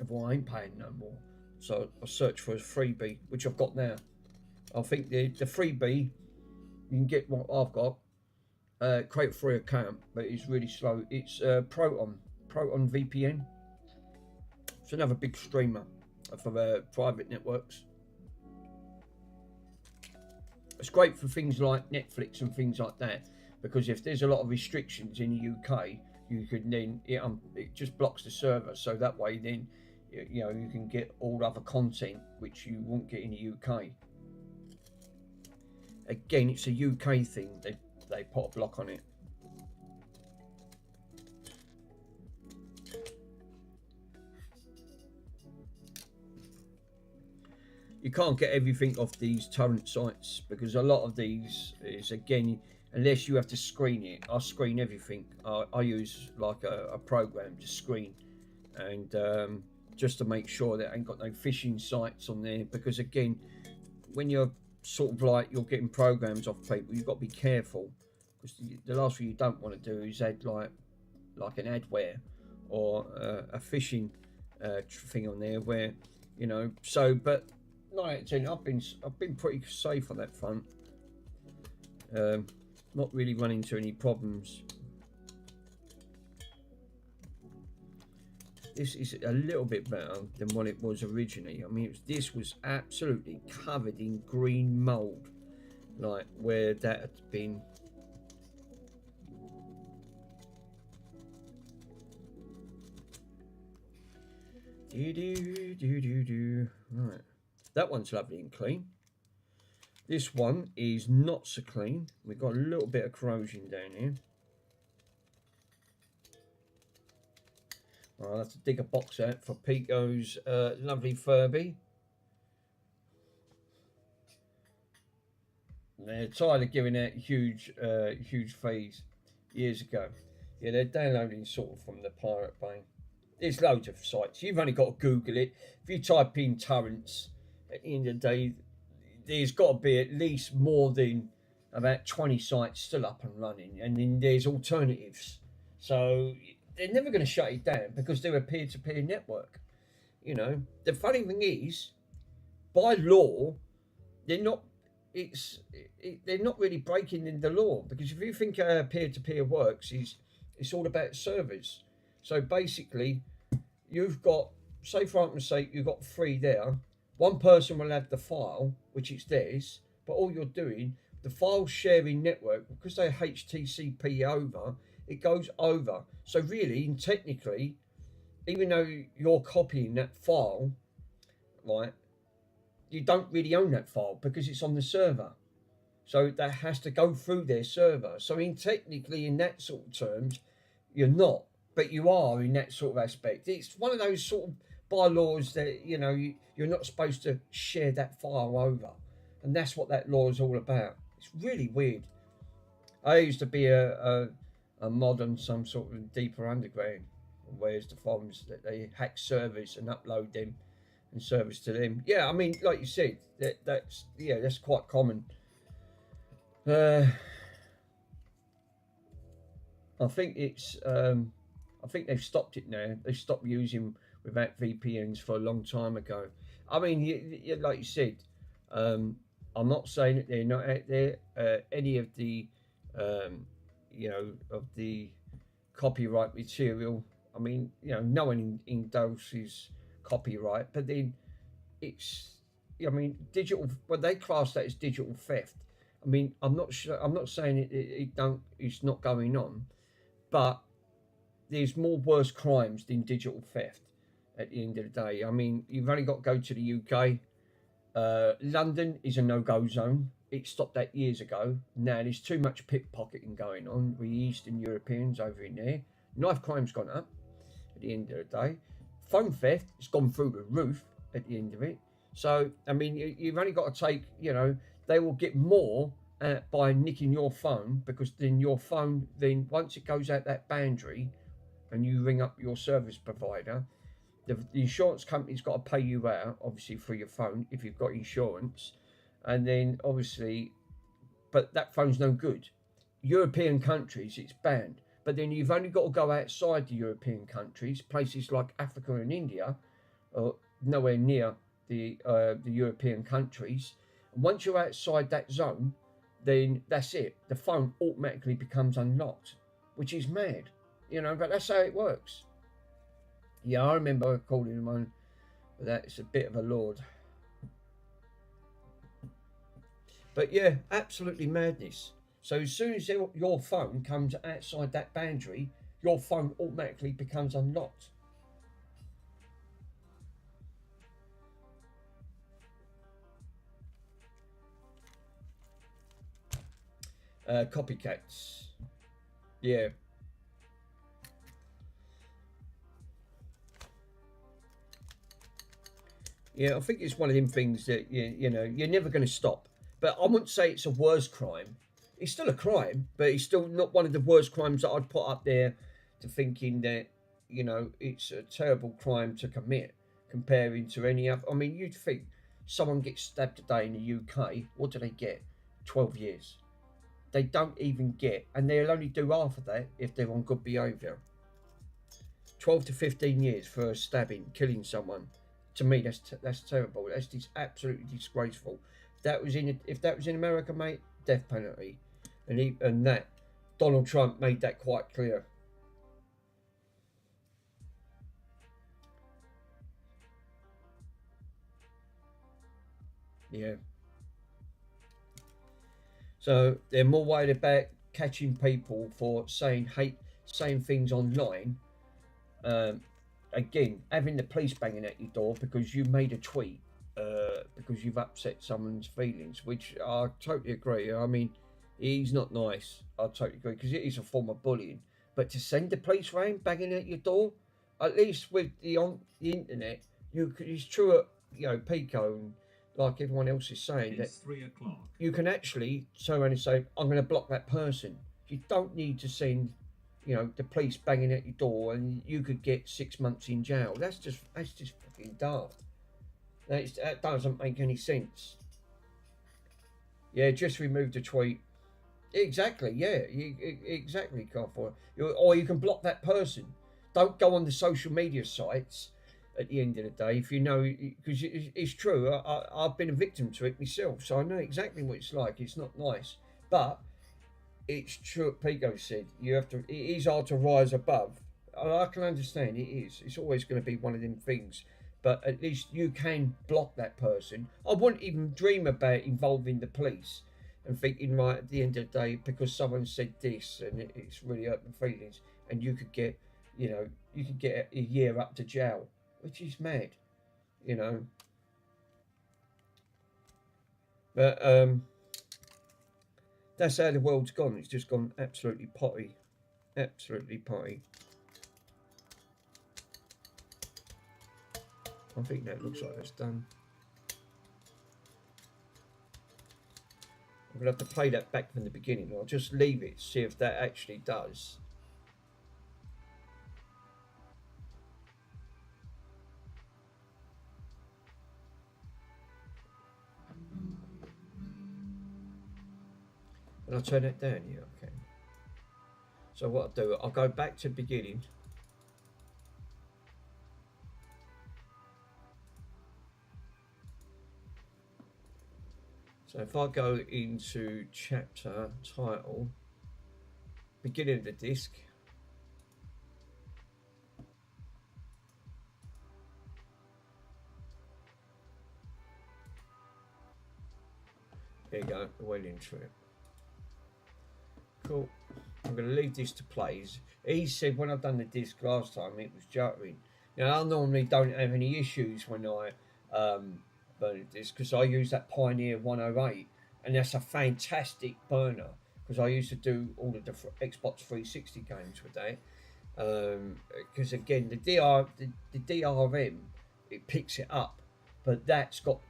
well, I ain't paying no more. So I searched for a freebie, which I've got now. I think the freebie, you can get what I've got. Create a free account, but it's really slow. It's Proton VPN. It's another big streamer for private networks. It's great for things like Netflix and things like that, because if there's a lot of restrictions in the UK, you could then it just blocks the server, so that way then you know you can get all other content which you won't get in the UK. Again, it's a UK thing. They put a block on it. You can't get everything off these torrent sites, because a lot of these is, again, unless you have to screen it. I screen everything. I use like a program to screen, and just to make sure that I ain't got no phishing sites on there, because again, when you're sort of like you're getting programs off people, you've got to be careful, because the last thing you don't want to do is add like an adware or a phishing thing on there where, you know. So but 9 out of 10, I've been pretty safe on that front. Not really run into any problems. This is a little bit better than what it was originally. I mean, this was absolutely covered in green mold, like where that had been. Right, that one's lovely and clean. This one is not so clean. We've got a little bit of corrosion down here. I'll have to dig a box out for Pico's lovely Furby. They're tired of giving out huge fees years ago. Yeah, they're downloading sort of from the Pirate Bay. There's loads of sites. You've only got to Google it. If you type in torrents, at the end of the day, there's got to be at least more than about 20 sites still up and running. And then there's alternatives. So they're never going to shut it down because they're a peer-to-peer network. You know, the funny thing is, by law, they're not. They're not really breaking the law, because if you think how peer-to-peer works, it's all about servers. So basically, you've got, say for argument's sake, you've got 3 there. One person will have the file, which is theirs, but all you're doing, the file sharing network, because they're HTTP over, it goes over. So really, and technically, even though you're copying that file, right, you don't really own that file because it's on the server. So that has to go through their server. So technically, in that sort of terms, you're not, but you are in that sort of aspect. It's one of those sort of bylaws that, you know, you're not supposed to share that file over. And that's what that law is all about. It's really weird. I used to be a mod on some sort of deeper underground, where's the forums that they hack servers and upload them and service to them. Yeah, I mean, like you said, that's quite common. I think it's I think they've stopped it now. They stopped using without VPNs for a long time ago. I mean, like you said, I'm not saying that they're not out there. Any of the you know, of the copyright material, I mean, you know, no one endorses copyright, but then it's, I mean, digital, well, they class that as digital theft. I mean, I'm not sure, I'm not saying it's not going on, but there's more worse crimes than digital theft at the end of the day. I mean, you've only got to go to the UK. London is a no-go zone. It stopped that years ago. Now there's too much pickpocketing going on with Eastern Europeans over in there. Knife crime's gone up at the end of the day. Phone theft has gone through the roof at the end of it. So, I mean, you've only got to take, you know, they will get more by nicking your phone, because then your phone, then once it goes out that boundary and you ring up your service provider, the insurance company's got to pay you out, obviously, for your phone if you've got insurance. And then, obviously, but that phone's no good. European countries, it's banned. But then you've only got to go outside the European countries, places like Africa and India, or nowhere near the European countries. And once you're outside that zone, then that's it. The phone automatically becomes unlocked, which is mad, you know. But that's how it works. Yeah, I remember calling him one, but that's a bit of a lord. But yeah, absolutely madness. So as soon as your phone comes outside that boundary, your phone automatically becomes unlocked. Copycats. Yeah. Yeah, I think it's one of them things that you know you're never going to stop. But I wouldn't say it's a worse crime. It's still a crime, but it's still not one of the worst crimes that I'd put up there to thinking that you know it's a terrible crime to commit comparing to any other. I mean, you'd think someone gets stabbed today in the UK, what do they get? 12 years. They don't even get, and they'll only do half of that if they're on good behaviour. 12 to 15 years for stabbing, killing someone. To me, that's terrible. That's just absolutely disgraceful. If that was in America, mate, death penalty, and that Donald Trump made that quite clear. Yeah. So they're more worried about catching people for saying things online. Um, Again, having the police banging at your door because you made a tweet, because you've upset someone's feelings, which I totally agree. I mean, he's not nice. I totally agree because it is a form of bullying. But to send the police round banging at your door, at least with the internet, it's true. Pico and like everyone else is saying that It's 3 o'clock. you can actually turn around and say, "I'm going to block that person." You don't need to send the police banging at your door, and you could get 6 months in jail. That's just fucking dark. That doesn't make any sense. Yeah, just remove the tweet. Exactly. Yeah. Exactly, Carfor. Or you can block that person. Don't go on the social media sites. At the end of the day, if you know, because it's true, I've been a victim to it myself, so I know exactly what it's like. It's not nice, but it's true. Pico said you have to. It is hard to rise above. I can understand it is. It's always going to be one of them things. But at least you can block that person. I wouldn't even dream about involving the police and thinking right at the end of the day because someone said this and it's really hurt my feelings, and you could get, you could get a year up to jail, which is mad, you know. But that's how the world's gone. It's just gone absolutely potty. Absolutely potty. I think that looks like that's done. I'm going to have to play that back from the beginning. I'll just leave it, see if that actually does. And I'll turn it down, yeah, okay. So what I'll do, I'll go back to the beginning. So if I go into chapter, title, beginning of the disc, there you go, well into it. Cool. I'm going to leave this to plays. He said when I've done the disc last time, it was juttering. Now I normally don't have any issues when I burn a disc because I use that Pioneer 108, and that's a fantastic burner because I used to do all of the Xbox 360 games with that. Because again, the DRM, it picks it up, but that's got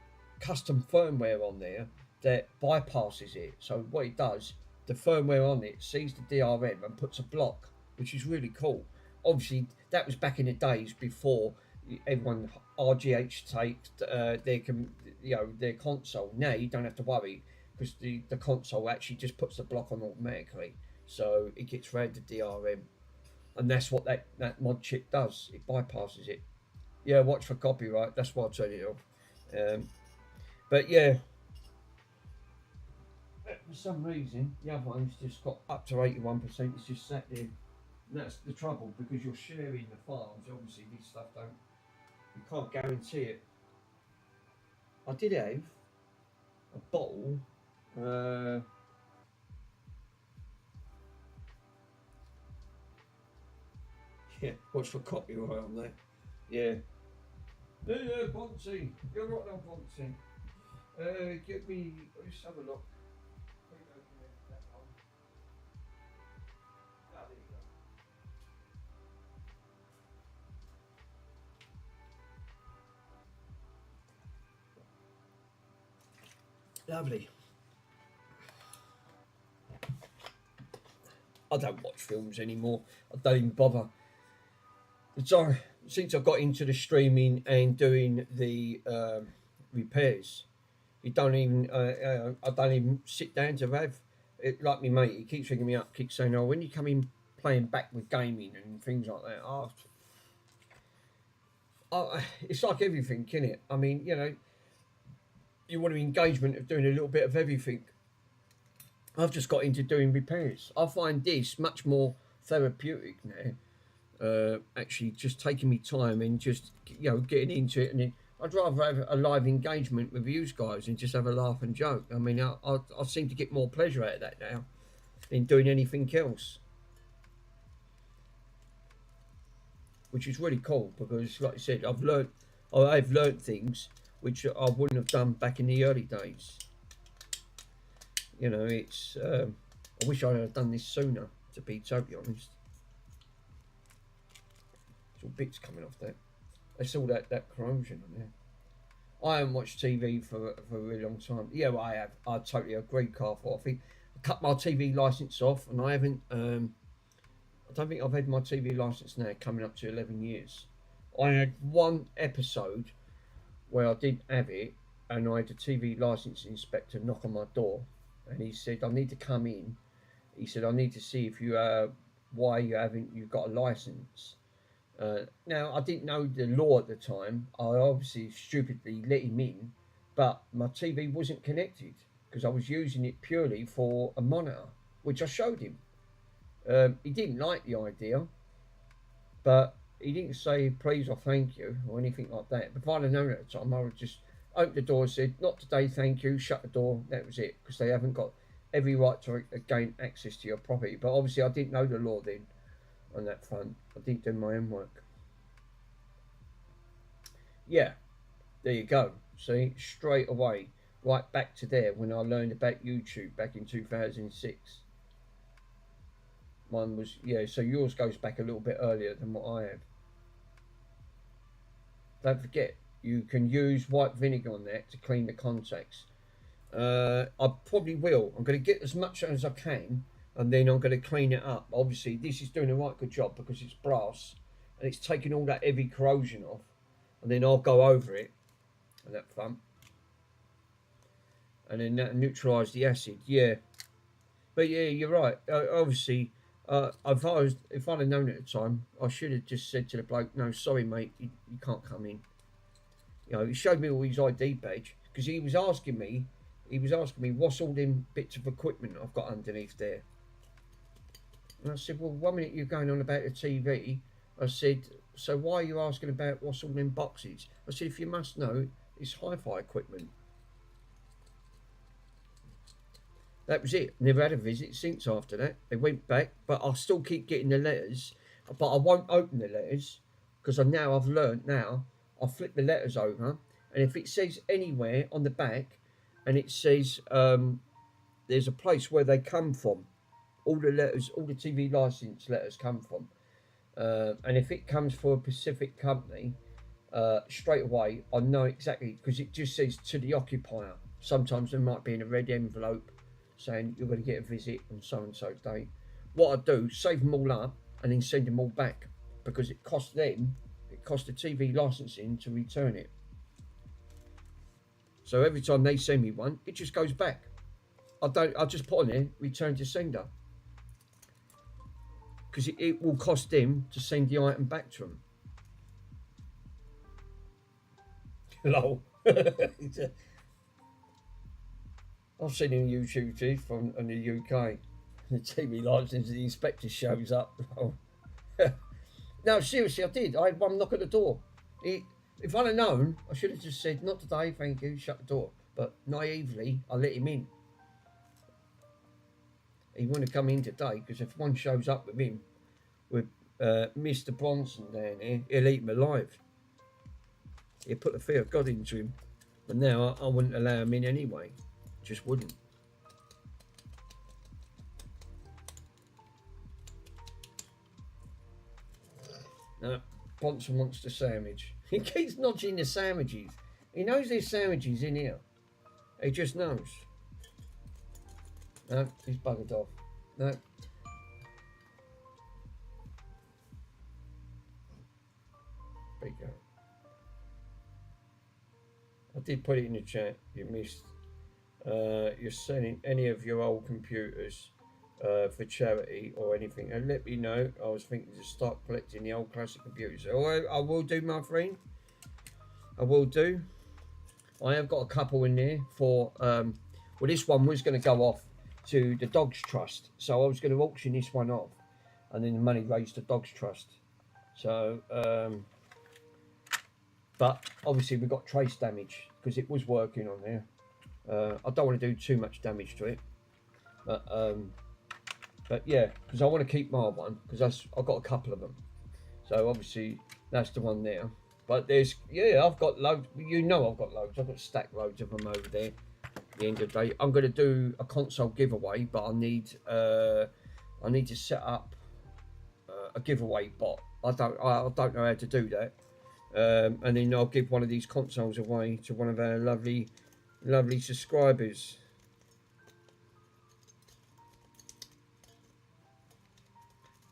custom firmware on there that bypasses it. So what it does, the firmware on it sees the DRM and puts a block, which is really cool. Obviously, that was back in the days before everyone RGH takes their console. Now you don't have to worry because the console actually just puts the block on automatically, so it gets rid of the DRM, and that's what that mod chip does. It bypasses it. Yeah, watch for copyright. That's why I turned it off. But yeah, for some reason the other one's just got up to 81%. It's just sat there. And that's the trouble, because you're sharing the files. Obviously, this stuff you can't guarantee it. I did have a bottle. Yeah, watch for copyright on that. Yeah. Yeah, Ponzi. You're right now, Ponzi. Get me. Let's have a look. Ah, there you go. Lovely. I don't watch films anymore. I don't even bother. So since I got into the streaming and doing the repairs, you don't even. I don't even sit down to have it. Like my mate, he keeps ringing me up, keeps saying, "Oh, when you come in playing back with gaming and things like that." It's like everything, isn't it? I mean, you want an engagement of doing a little bit of everything. I've just got into doing repairs. I find this much more therapeutic now. Actually, just taking me time and just getting into it, and then I'd rather have a live engagement with you guys and just have a laugh and joke. I mean, I seem to get more pleasure out of that now than doing anything else, which is really cool because, like I said, I've learnt things which I wouldn't have done back in the early days. It's I wish I had done this sooner, to be totally honest. There's all bits coming off there. That's all that corrosion on there. I haven't watched TV for a really long time. Yeah, well, I have. I totally agree, Carl. I think I cut my TV licence off, and I haven't. I don't think I've had my TV licence now coming up to 11 years. I had one episode where I did have it, and I had a TV licence inspector knock on my door, and he said, "I need to come in." He said, "I need to see if why you've got a licence." Now, I didn't know the law at the time. I obviously stupidly let him in, but my TV wasn't connected because I was using it purely for a monitor, which I showed him. He didn't like the idea, but he didn't say please or thank you or anything like that. But if I'd have known at the time, I would just open the door and said, "Not today, thank you," shut the door, that was it, because they haven't got every right to gain access to your property. But obviously I didn't know the law then on that front. I didn't do my homework. Yeah, there you go. See, straight away, right back to there when I learned about YouTube back in 2006. Mine was, yeah, so yours goes back a little bit earlier than what I have. Don't forget, you can use white vinegar on that to clean the contacts. I probably will. I'm going to get as much as I can, and then I'm going to clean it up. Obviously, this is doing a right good job because it's brass, and it's taking all that heavy corrosion off, and then I'll go over it on that front, and then that neutralise the acid. Yeah, but yeah, you're right. Obviously, if I'd have known at the time, I should have just said to the bloke, "No, sorry, mate, you can't come in." He showed me all his ID badge because he was asking me what's all them bits of equipment I've got underneath there. And I said, "Well, one minute you're going on about the TV." I said, "So why are you asking about what's all them boxes?" I said, "If you must know, it's hi-fi equipment." That was it. Never had a visit since after that. They went back, but I still keep getting the letters. But I won't open the letters because I've learnt now. I flip the letters over, and if it says anywhere on the back, and it says there's a place where they come from, all the TV license letters come from, and if it comes for a Pacific company, straight away I know exactly because it just says to the occupier. Sometimes there might be in a red envelope saying you're going to get a visit on so and so date. What I do, save them all up and then send them all back because it costs the TV licensing to return it. So every time they send me one, it just goes back. I just put on there, return to sender. Because it will cost them to send the item back to them. Lol. I've seen in YouTube from in the UK, the TV license, the inspector shows up. Oh, No, seriously, I did. I had one knock at the door. If I'd have known, I should have just said, "Not today, thank you." Shut the door. But naively, I let him in. He wouldn't have come in today because if one shows up with him, with Mr. Bronson down there, he'll eat him alive. He'll put the fear of God into him. But now I wouldn't allow him in anyway. Just wouldn't. No, Bronson wants the sandwich. He keeps nudging the sandwiches. He knows there's sandwiches in here. He just knows. No, he's buggered off. No. There you go. I did put it in the chat. You missed. You're selling any of your old computers for charity or anything, and let me know. I was thinking to start collecting the old classic computers. Oh, I will do, my friend. I will do. I have got a couple in there for. Well, this one was going to go off to the Dogs Trust, so I was going to auction this one off, and then the money raised to Dogs Trust. So, but obviously we got trace damage because it was working on there. I don't want to do too much damage to it, but yeah, because I want to keep my one because I've got a couple of them. So obviously that's the one there. But there's I've got loads. You know I've got loads. I've got stack loads of them over there. At the end of the day, I'm going to do a console giveaway, but I need to set up a giveaway bot. I don't know how to do that. And then I'll give one of these consoles away to one of our lovely subscribers.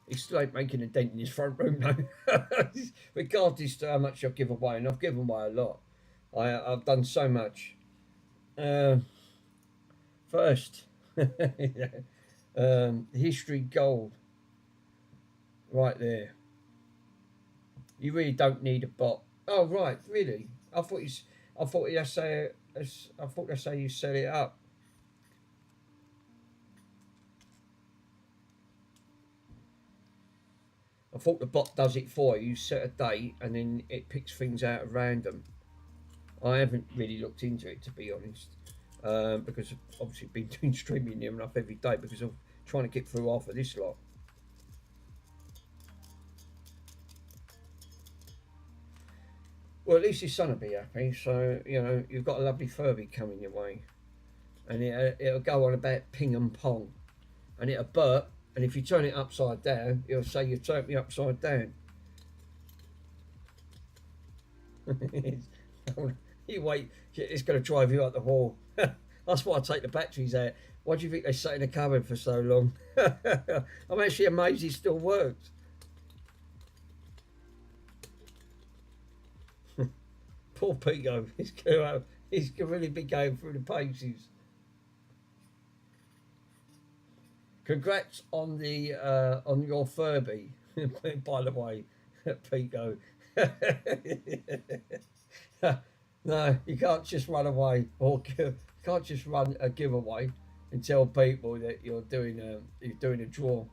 He's still ain't making a dent in his front room though. Regardless to how much I give away, and I've given away a lot. I've done so much. First, history gold, right there. You really don't need a bot. Oh right, really? I thought that's how you set it up. I thought the bot does it for you. You set a date and then it picks things out at random. I haven't really looked into it, to be honest, because I've obviously been doing streaming near enough every day because I'm trying to get through half of this lot. Well, at least your son will be happy. So, you know, you've got a lovely furby coming your way. And it'll go on about ping and pong. And it'll burp. And if you turn it upside down, it'll say you turned me upside down. You wait, it's going to drive you out the wall. That's why I take the batteries out. Why do you think they sat in the cupboard for so long? I'm actually amazed it still works. Poor Pico, he's going to really be going through the paces. Congrats on the on your Furby, by the way, Pico. No, you can't just run away or can't just run a giveaway and tell people that you're doing a draw.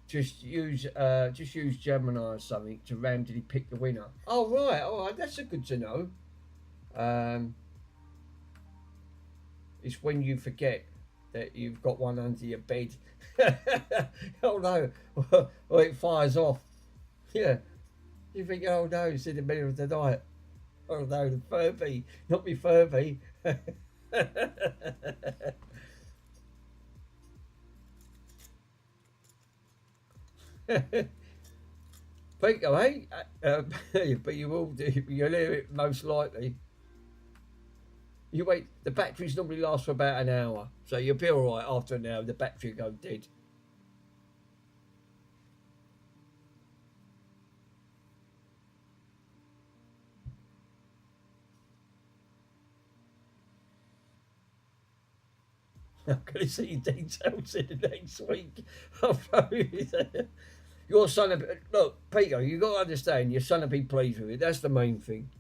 Just use Gemini or something to randomly pick the winner. Oh right, all right, that's a good to know. It's when you forget that you've got one under your bed. Oh no, or it fires off. Yeah, you think, oh no, it's in the middle of the night. Oh no, the Furby, not me Furby. Pico, eh? But you will do. You'll hear it most likely. You wait. The batteries normally last for about an hour, so you'll be all right after an hour. The battery will go dead. I'm going to see details in the next week. Your son, look, Peter, you got to understand, your son will be pleased with it. That's the main thing.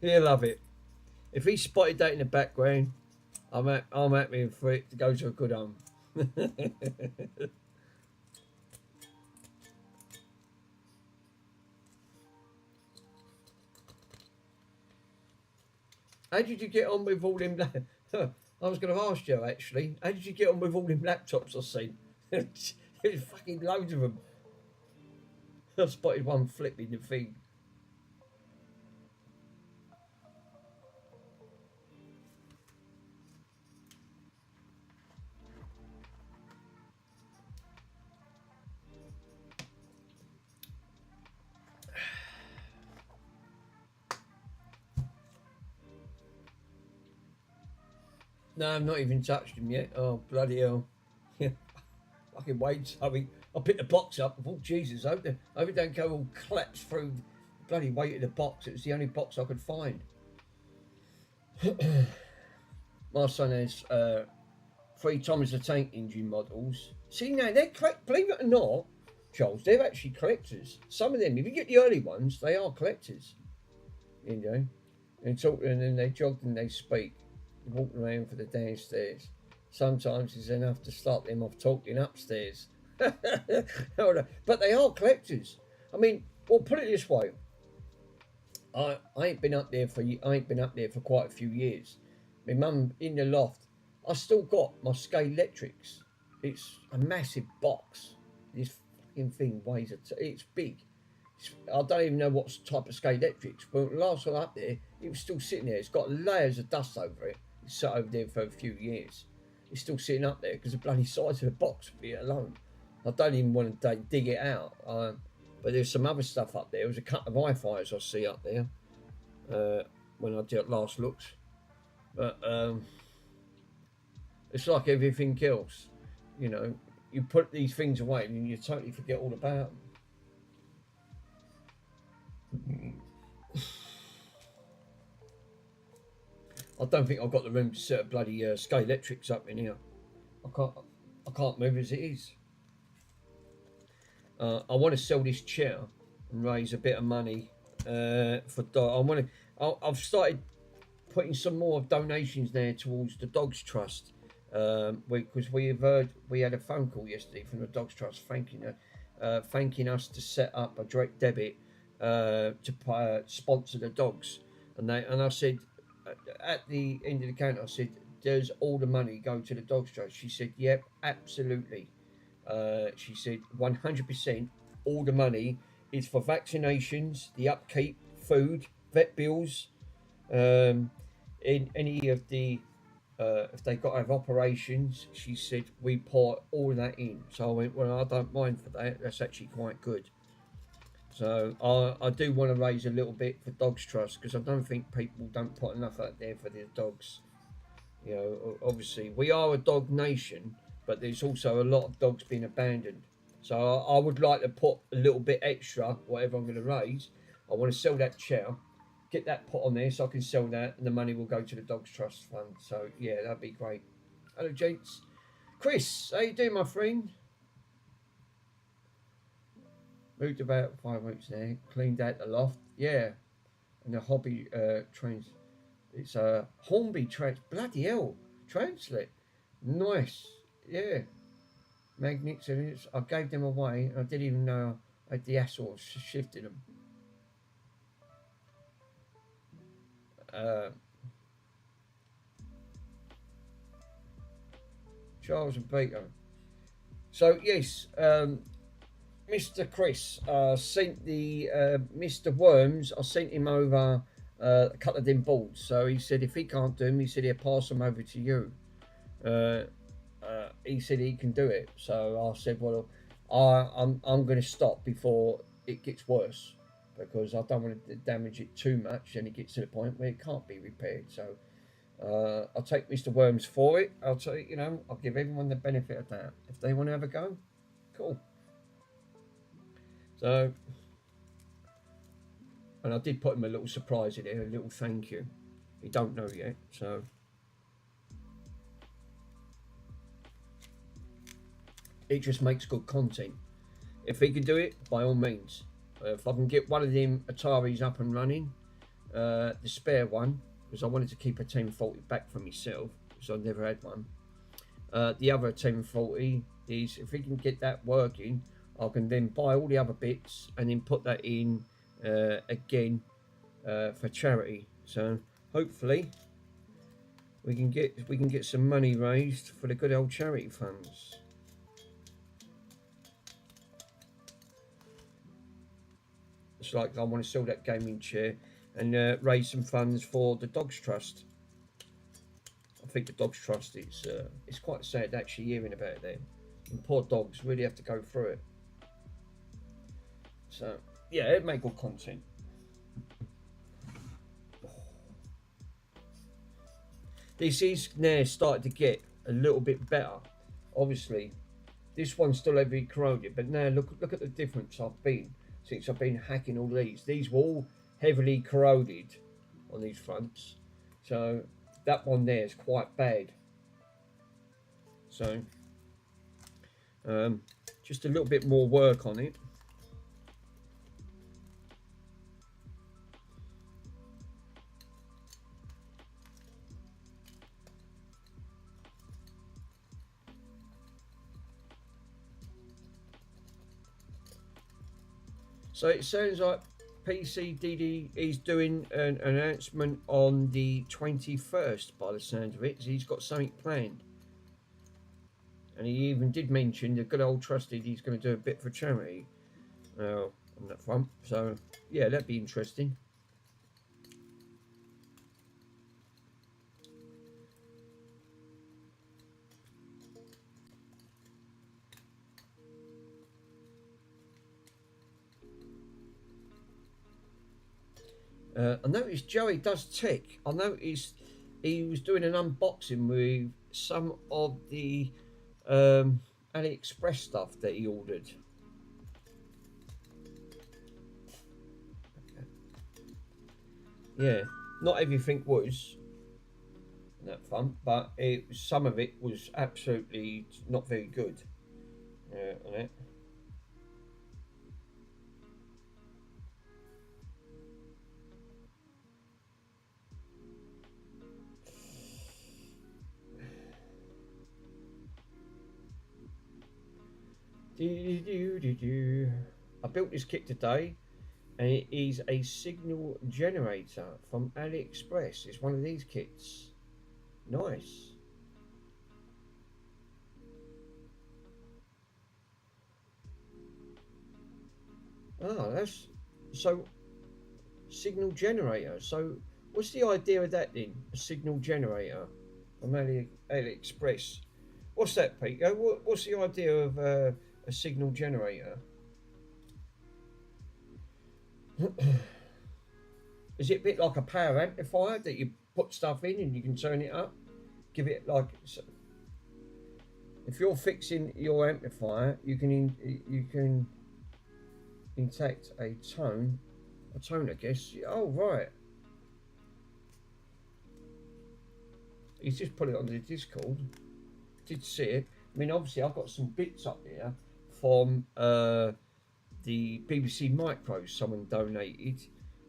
He'll love it. If he spotted that in the background, I'm happy for it to go to a good home. How did you get on with all them? I was going to ask you actually. How did you get on with all them laptops I've seen? There's fucking loads of them. I spotted one flipping the thing. No, I've not even touched them yet. Oh, bloody hell. Yeah. Fucking wait. I mean, I picked the box up. I thought, Jesus, I hope it don't go all collapse through the bloody weight of the box. It was the only box I could find. My son has 3 Thomas the Tank Engine models. See, now, they're believe it or not, Charles, they're actually collectors. Some of them, if you get the early ones, they are collectors. You know? And talk, and then they jog and they speak. Walking around for the downstairs. Sometimes it's enough to start them off talking upstairs. But they are collectors. I mean, well, put it this way. I ain't been up there for quite a few years. My mum in the loft. I still got my Scale Electrics. It's a massive box. This fucking thing weighs it's big. I don't even know what type of Scale Electrics, but last one up there, it was still sitting there. It's got layers of dust over it. It's sat over there for a few years. It's still sitting up there because the bloody size of the box would be alone. I don't even want to dig it out. But there's some other stuff up there. There was a couple of Wi-Fi's I see up there when I did last looks. But it's like everything else. You know, you put these things away and you totally forget all about them. I don't think I've got the room to set a bloody Scale Electrics up in here. I can't move as it is. I want to sell this chair and raise a bit of money for dog. I've started putting some more donations there towards the Dogs Trust because we had a phone call yesterday from the Dogs Trust thanking us to set up a direct debit to sponsor the dogs, and I said. At the end of the counter, I said, does all the money go to the Dogs Trust? She said, yep, absolutely. She said, 100%, all the money is for vaccinations, the upkeep, food, vet bills, in any of the, if they got to have operations, she said, we pour all of that in. So I went, well, I don't mind for that. That's actually quite good. So I do want to raise a little bit for Dogs Trust because I don't think people don't put enough out there for their dogs. You know, obviously we are a dog nation, but there's also a lot of dogs being abandoned. So I would like to put a little bit extra, whatever I'm going to raise. I want to sell that chair, get that put on there so I can sell that, and the money will go to the Dogs Trust Fund. So yeah, that'd be great. Hello, gents. Chris, how you doing, my friend? Moved about 5 weeks now. Cleaned out the loft. Yeah. And the hobby trains. It's a Hornby trans. Bloody hell. Translate. Nice. Yeah. Magnets and it's. I gave them away. I didn't even know I had the hassle of shifting them. Charles and Peter. So yes. Mr. Chris sent the Mr. Worms. I sent him over a couple of them boards. So he said if he can't do them, he said he'll pass them over to you. He said he can do it. So I said, well, I'm going to stop before it gets worse because I don't want to damage it too much and it gets to the point where it can't be repaired. So I'll take Mr. Worms for it. I'll give everyone the benefit of that. If they want to have a go, cool. So, and I did put him a little surprise in there, a little thank you. He don't know yet, so. It just makes good content. If he can do it, by all means. If I can get one of them Ataris up and running, the spare one, because I wanted to keep a 1040 back for myself, because I never had one. The other 1040 is, if we can get that working, I can then buy all the other bits and then put that in again for charity. So hopefully we can get some money raised for the good old charity funds. It's like I want to sell that gaming chair and raise some funds for the Dogs Trust. I think the Dogs Trust it's quite sad actually hearing about them. And poor dogs really have to go through it. So yeah, it make good content. This is now starting to get a little bit better. Obviously, this one's still heavily corroded, but now look at the difference I've been since I've been hacking all these. These were all heavily corroded on these fronts, so that one there is quite bad. So just a little bit more work on it. So it sounds like PCDD is doing an announcement on the 21st by the sound of it. So he's got something planned. And he even did mention the good old trusted he's going to do a bit for charity on that front. So yeah, that'd be interesting. I noticed Joey does tech. I noticed he was doing an unboxing with some of the AliExpress stuff that he ordered. Yeah, not everything was on that front, but some of it was absolutely not very good on it. I built this kit today, and it is a signal generator from AliExpress. It's one of these kits. Nice. Ah, that's so signal generator. So what's the idea of that then? A signal generator from AliExpress. What's that, Peter? What's the idea of a signal generator? Is it a bit like a power amplifier that you put stuff in and you can turn it up? Give it like, if you're fixing your amplifier, you can intact a tone, I guess. Oh right. He's just put it on the Discord. Did see it. I mean, obviously, I've got some bits up there from the BBC Micros someone donated,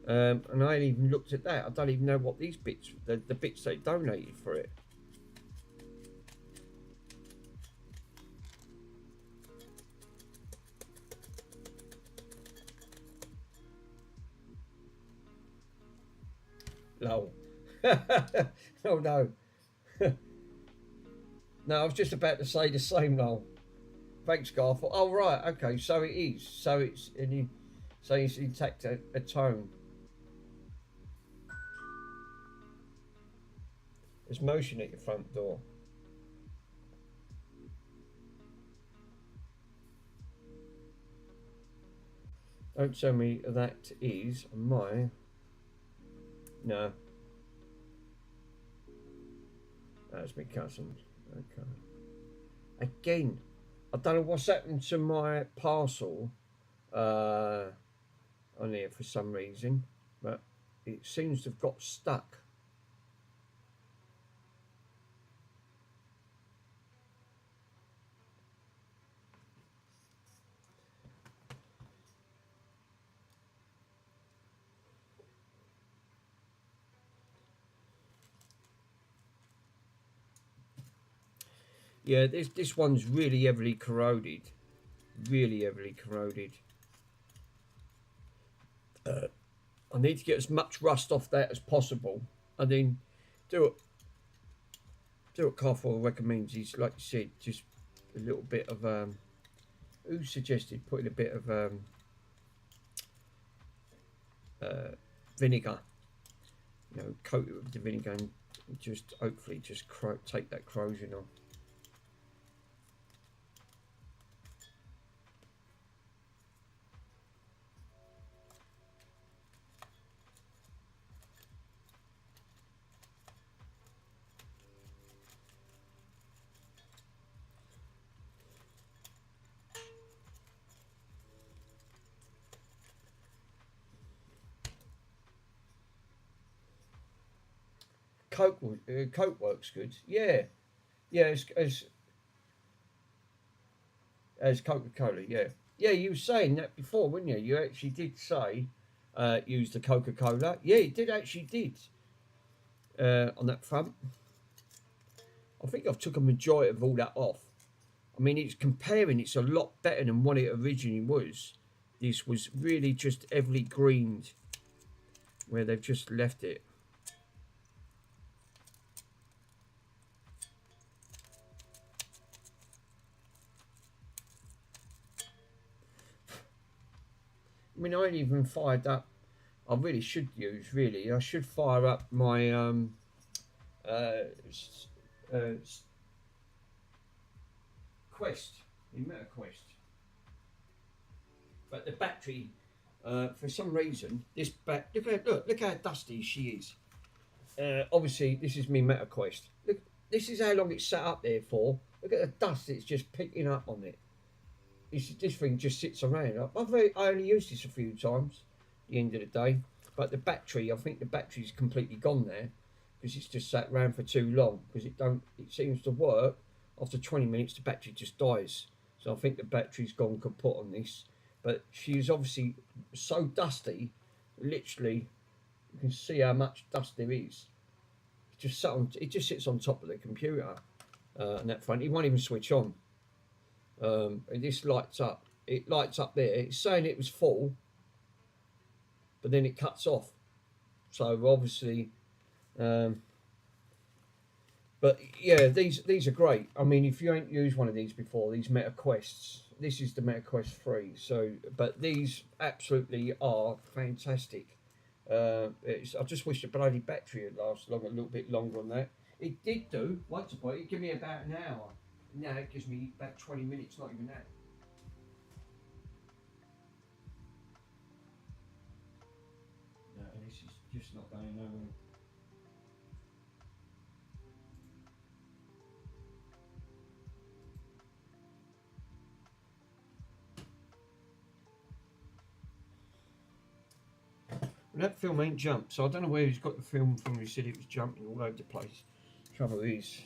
and I ain't even looked at that. I don't even know what these bits, the bits they donated for it. Lol. Oh no. No, I was just about to say the same, lol. Thanks, Garth. Oh right, okay, so it is. So it's intact a tone. There's motion at your front door. Don't tell me that is my. No. That's my cousin. Okay. Again, I don't know what's happened to my parcel on here for some reason, but it seems to have got stuck. Yeah, this one's really heavily corroded. Really heavily corroded. I need to get as much rust off that as possible And then do what Carfor recommends is, like you said, just a little bit of who suggested putting a bit of vinegar, you know, coat it with the vinegar and just hopefully just take that corrosion off. Coke works good. Yeah, yeah, as Coca-Cola. Yeah, yeah. You were saying that before, weren't you? You actually did say use the Coca-Cola. Yeah, you did actually did on that front. I think I've took a majority of all that off. I mean, it's comparing. It's a lot better than what it originally was. This was really just heavily greened, where they've just left it. I mean, I ain't even fired up. I really should use. Really, I should fire up my uh, Quest, the Meta Quest. But the battery, for some reason, look how dusty she is. Obviously, this is me Meta Quest. Look, this is how long it's sat up there for. Look at the dust it's just picking up on it. This thing just sits around. I only used this a few times at the end of the day. But the battery, I think the battery's completely gone there because it's just sat around for too long. Because it seems to work. After 20 minutes, the battery just dies. So I think the battery's gone kaput on this. But she's obviously so dusty, literally, you can see how much dust there is. It just sits on top of the computer, and that front. It won't even switch on. This lights up. It lights up there. It's saying it was full, but then it cuts off. So obviously, but yeah, these are great. I mean, if you ain't used one of these before, these Meta Quests, this is the Meta Quest 3. So, but these absolutely are fantastic. I just wish the bloody battery would last a little bit longer on that. It did do once upon. It gave me about an hour. Now it gives me about 20 minutes, not even that. No, this is just not going nowhere. That film ain't jumped, so I don't know where he's got the film from. He said it was jumping all over the place. Trouble is,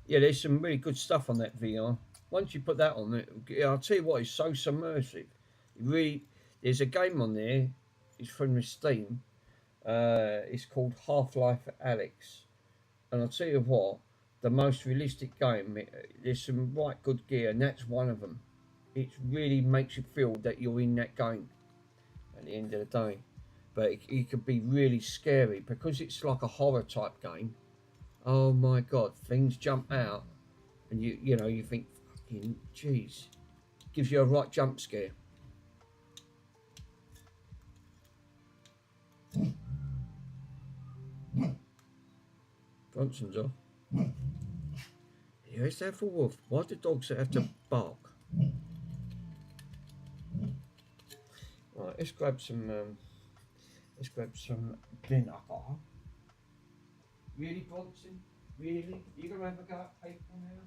yeah, there's some really good stuff on that VR. Once you put that on, I'll tell you what, it's so submersive. There's a game on there. It's from Steam. It's called Half-Life Alyx, and I'll tell you what, the most realistic game. There's some right good gear, and that's one of them. It really makes you feel that you're in that game at the end of the day. But it could be really scary because it's like a horror type game. Oh my god, things jump out, and you think, fucking jeez, gives you a right jump scare. Bronson's off. Yeah, is that for wolf? Why do dogs have to bark? Right, let's grab some dinner. Really, Bronson? Really? You gonna have a go at people now?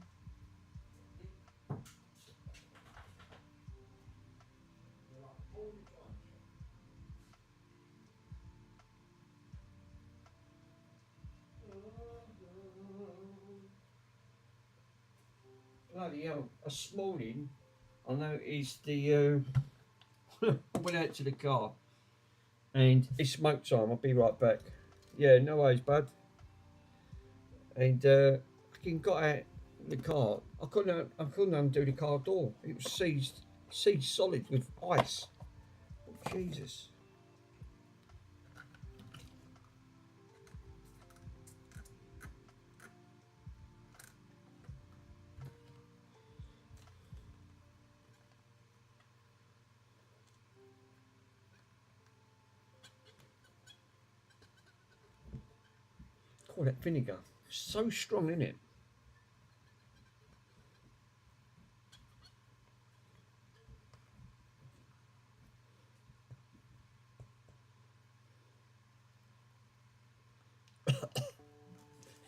Bloody bloody hell. This morning, I noticed the. I went out to the car and it's smoke time. I'll be right back. Yeah, no worries, bud. And fucking got out the car. I couldn't undo the car door. It was seized solid with ice. Oh, Jesus. Oh, that vinegar. So strong, isn't it?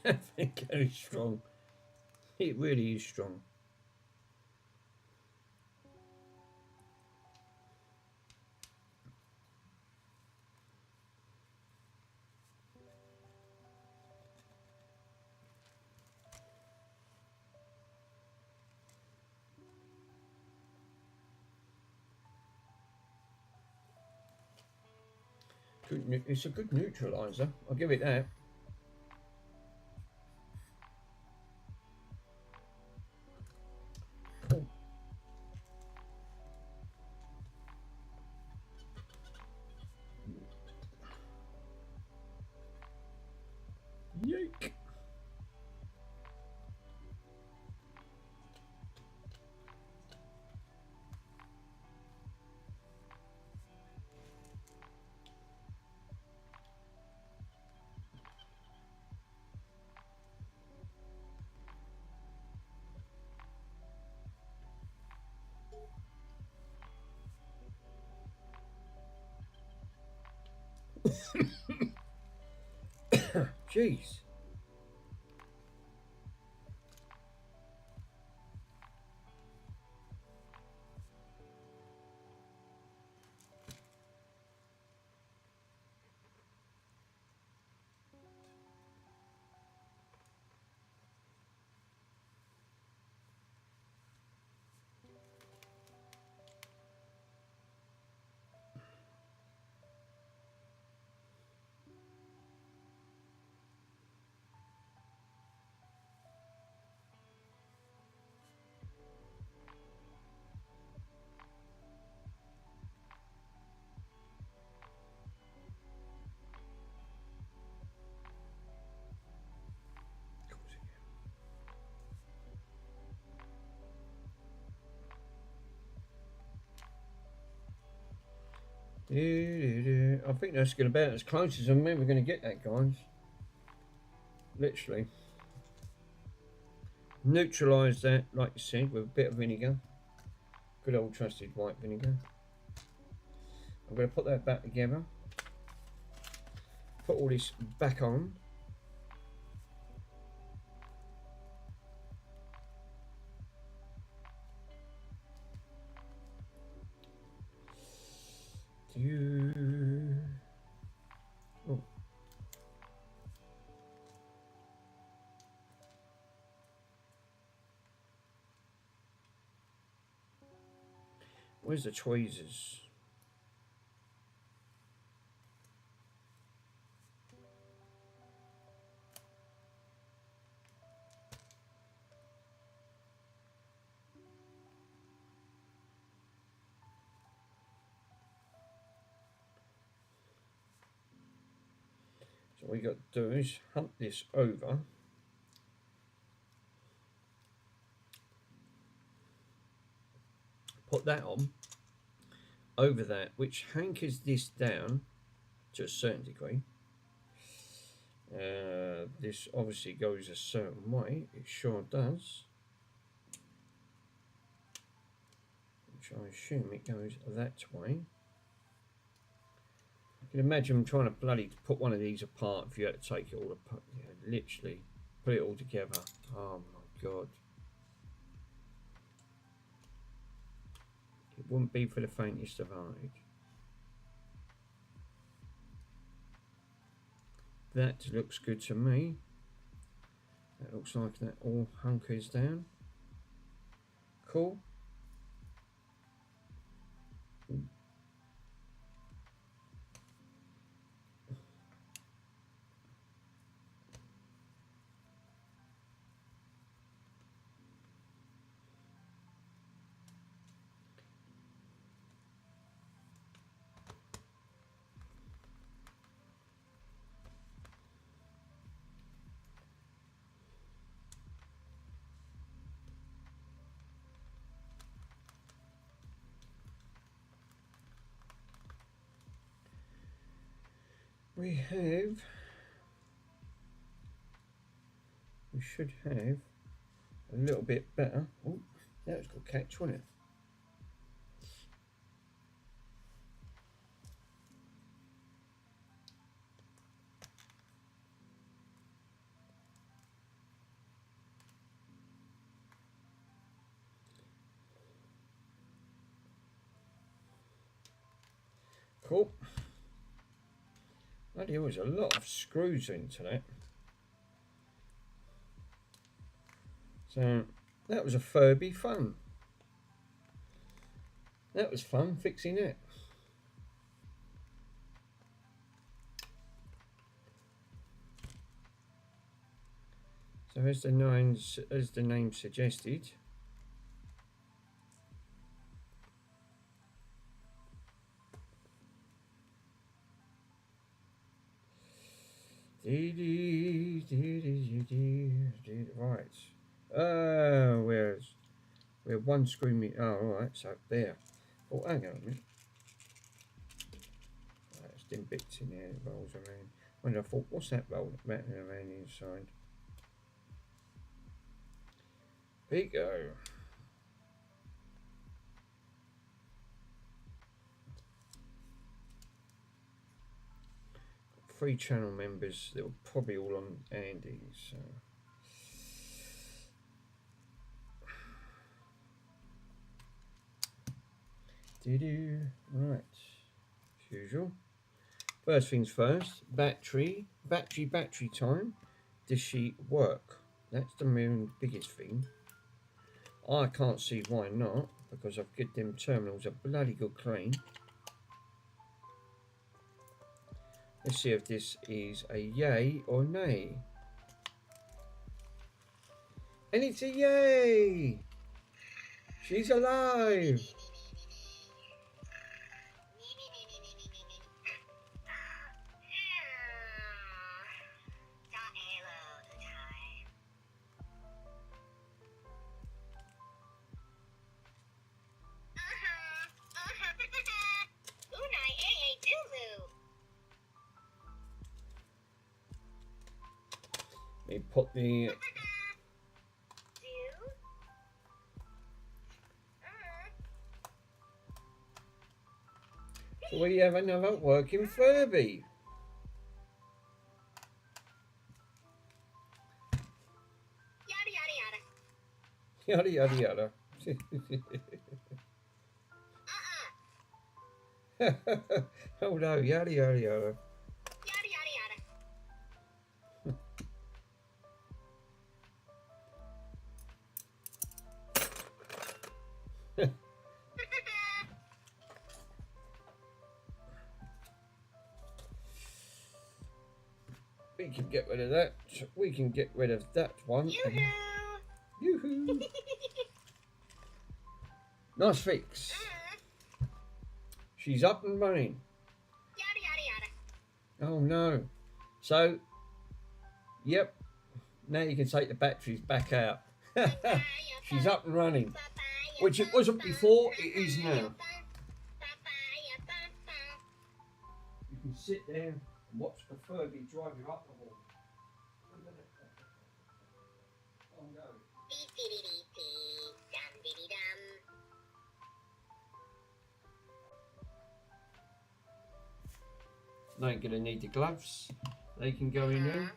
That vinegar is strong. It really is strong. It's a good neutraliser. I'll give it that. Oh. Yike. Jeez. I think that's going to be as close as I'm ever going to get that, guys. Literally. Neutralise that, like you said, with a bit of vinegar. Good old trusted white vinegar. I'm going to put that back together. Put all this back on. Oh. Where's the tweezers? So what we got to do is hump this over. Put that on over that, which hankers this down to a certain degree. This obviously goes a certain way, it sure does, which I assume it goes that way. I can imagine trying to bloody put one of these apart if you had to take it all apart, literally put it all together. Oh my god, it wouldn't be for the faintest of heart. That looks good to me. That looks like that all hunkers down. Cool. We should have a little bit better. Oh, that was got catch, wasn't it? Cool. Bloody hell, there's a lot of screws into that. So that was a Furby fun. That was fun fixing it. So as the name suggested, right. Where one screw me? Oh, all right. So there. Oh, hang on a minute. That's them bits in there that rolls around. When I thought, what's that rolling around the inside? There you go. 3 channel members. They were probably all on Andy. So. Right, as usual. First things first, battery time. Does she work? That's the main biggest thing. I can't see why not, because I've got them terminals are bloody good clean. Let's see if this is a yay or nay. And it's a yay! She's alive! Let me put the so we have another working Furby. Yada yada yada. Oh no, yada yada yada. We can get rid of that. We can get rid of that one. Yoo-hoo! Nice fix. She's up and running. Oh no. So, yep. Now you can take the batteries back out. She's up and running. Which it wasn't before, it is now. You can sit there and watch the Furby drive you up the wall. Oh no. They ain't gonna need the gloves. They can go in there.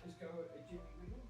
Let's go a jimmy wiggle.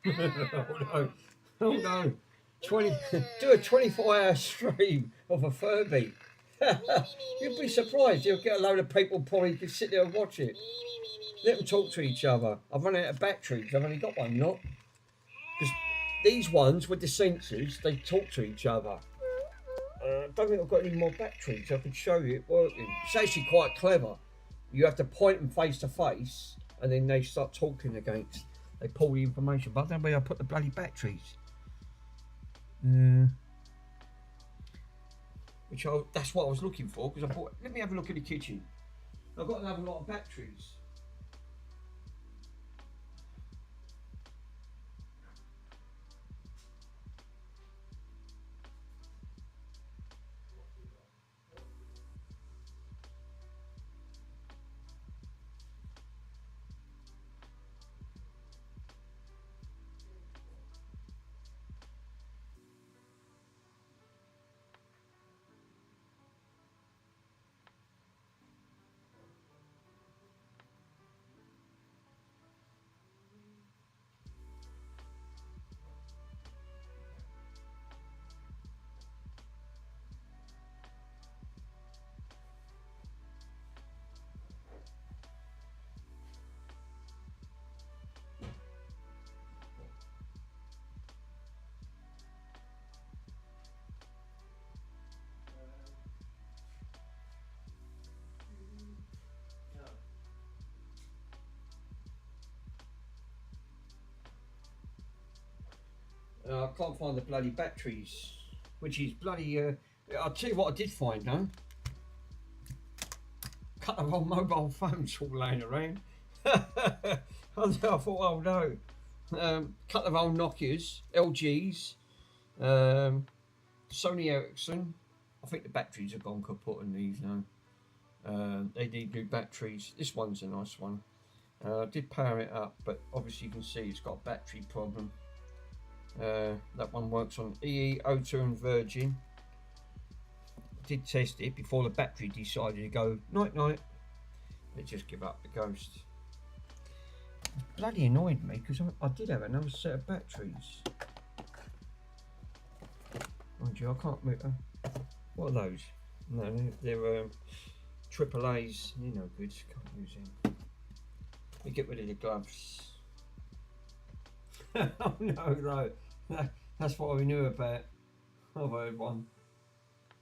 Oh no. Oh no. 20, do a 24-hour stream of a Furby. You'd be surprised. You'll get a load of people probably just sit there and watch it. Let them talk to each other. I've run out of batteries. I've only got one, not. Because these ones with the sensors, they talk to each other. I don't think I've got any more batteries. I could show you it working. It's actually quite clever. You have to point them face to face, and then they start talking against. They pull the information. But I don't know where I put the bloody batteries. That's what I was looking for, because I thought, let me have a look at the kitchen. I've got another lot of batteries. I can't find the bloody batteries, which is bloody. I'll tell you what I did find though. Couple of old mobile phones all laying around. I thought, oh no. Couple of old Nokias, LGs, Sony Ericsson. I think the batteries are gone kaput on these now. They need new batteries. This one's a nice one. I did power it up, but obviously you can see it's got a battery problem. That one works on EE, O2 and Virgin. I did test it before the battery decided to go night night. It just give up the ghost. It bloody annoyed me because I did have another set of batteries. Mind you, I can't move. What are those? No, they're AAA's. They're no good. Can't use them. We get rid of the gloves. Oh no, that's what we knew about. I've heard one.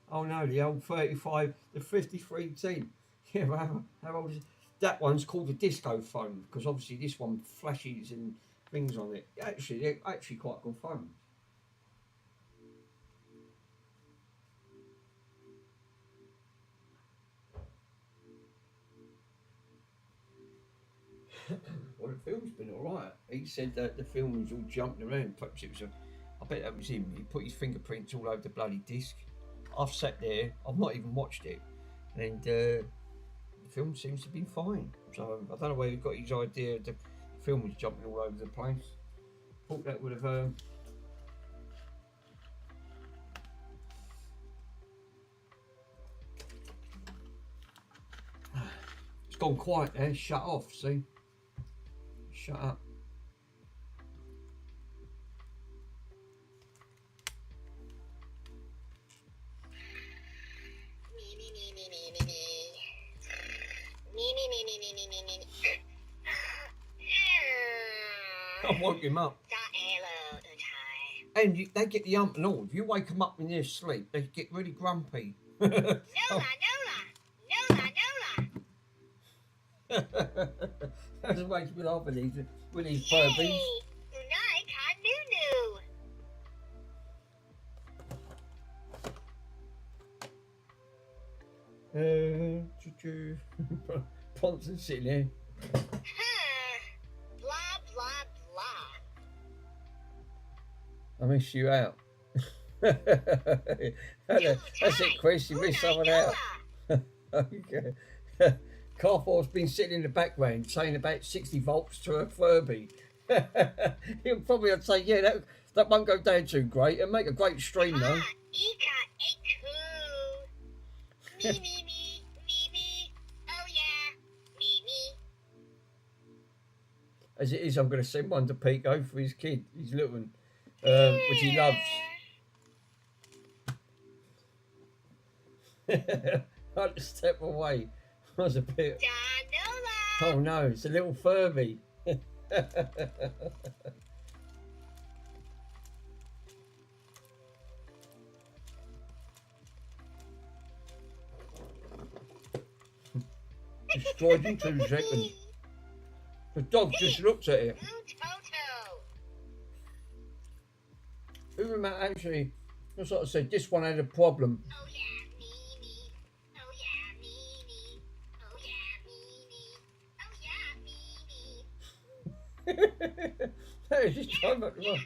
Oh no, the old 35, the 5310. Yeah, how old is it? That one's called a disco phone because obviously this one flashes and things on it. Actually, they're actually quite good phones. Well, the film's been alright. He said that the film was all jumping around. Perhaps it was I bet that was him. He put his fingerprints all over the bloody disc. I've sat there, I've not even watched it, and the film seems to be fine. So I don't know where he got his idea the film was jumping all over the place. Thought that would have it's gone quiet there, shut off, see? Shut up. I woke him up. And they get the ump and all. If you wake them up in their sleep, they get really grumpy. Nola. That's what makes me laugh with these Furbies. Ponson sitting there. Blah, blah, blah. I miss you out. That's it, Chris. You missed someone out. Okay. Carfor's been sitting in the background saying about 60 volts to a Furby. He'll probably say, yeah, that won't go down too great. It'll make a great stream though. as it is, I'm going to send one to Pico for his kid, his little one, which he loves. I had to step away. I was a bit. Oh no, it's a little furby. Destroyed in 2 seconds. The dog just looks at it. Who remember actually? That's what I said. This one had a problem. Oh yeah, Mimi. Oh yeah, Mimi. Oh yeah, Mimi. Oh yeah, Mimi. Hey, just trying back to run.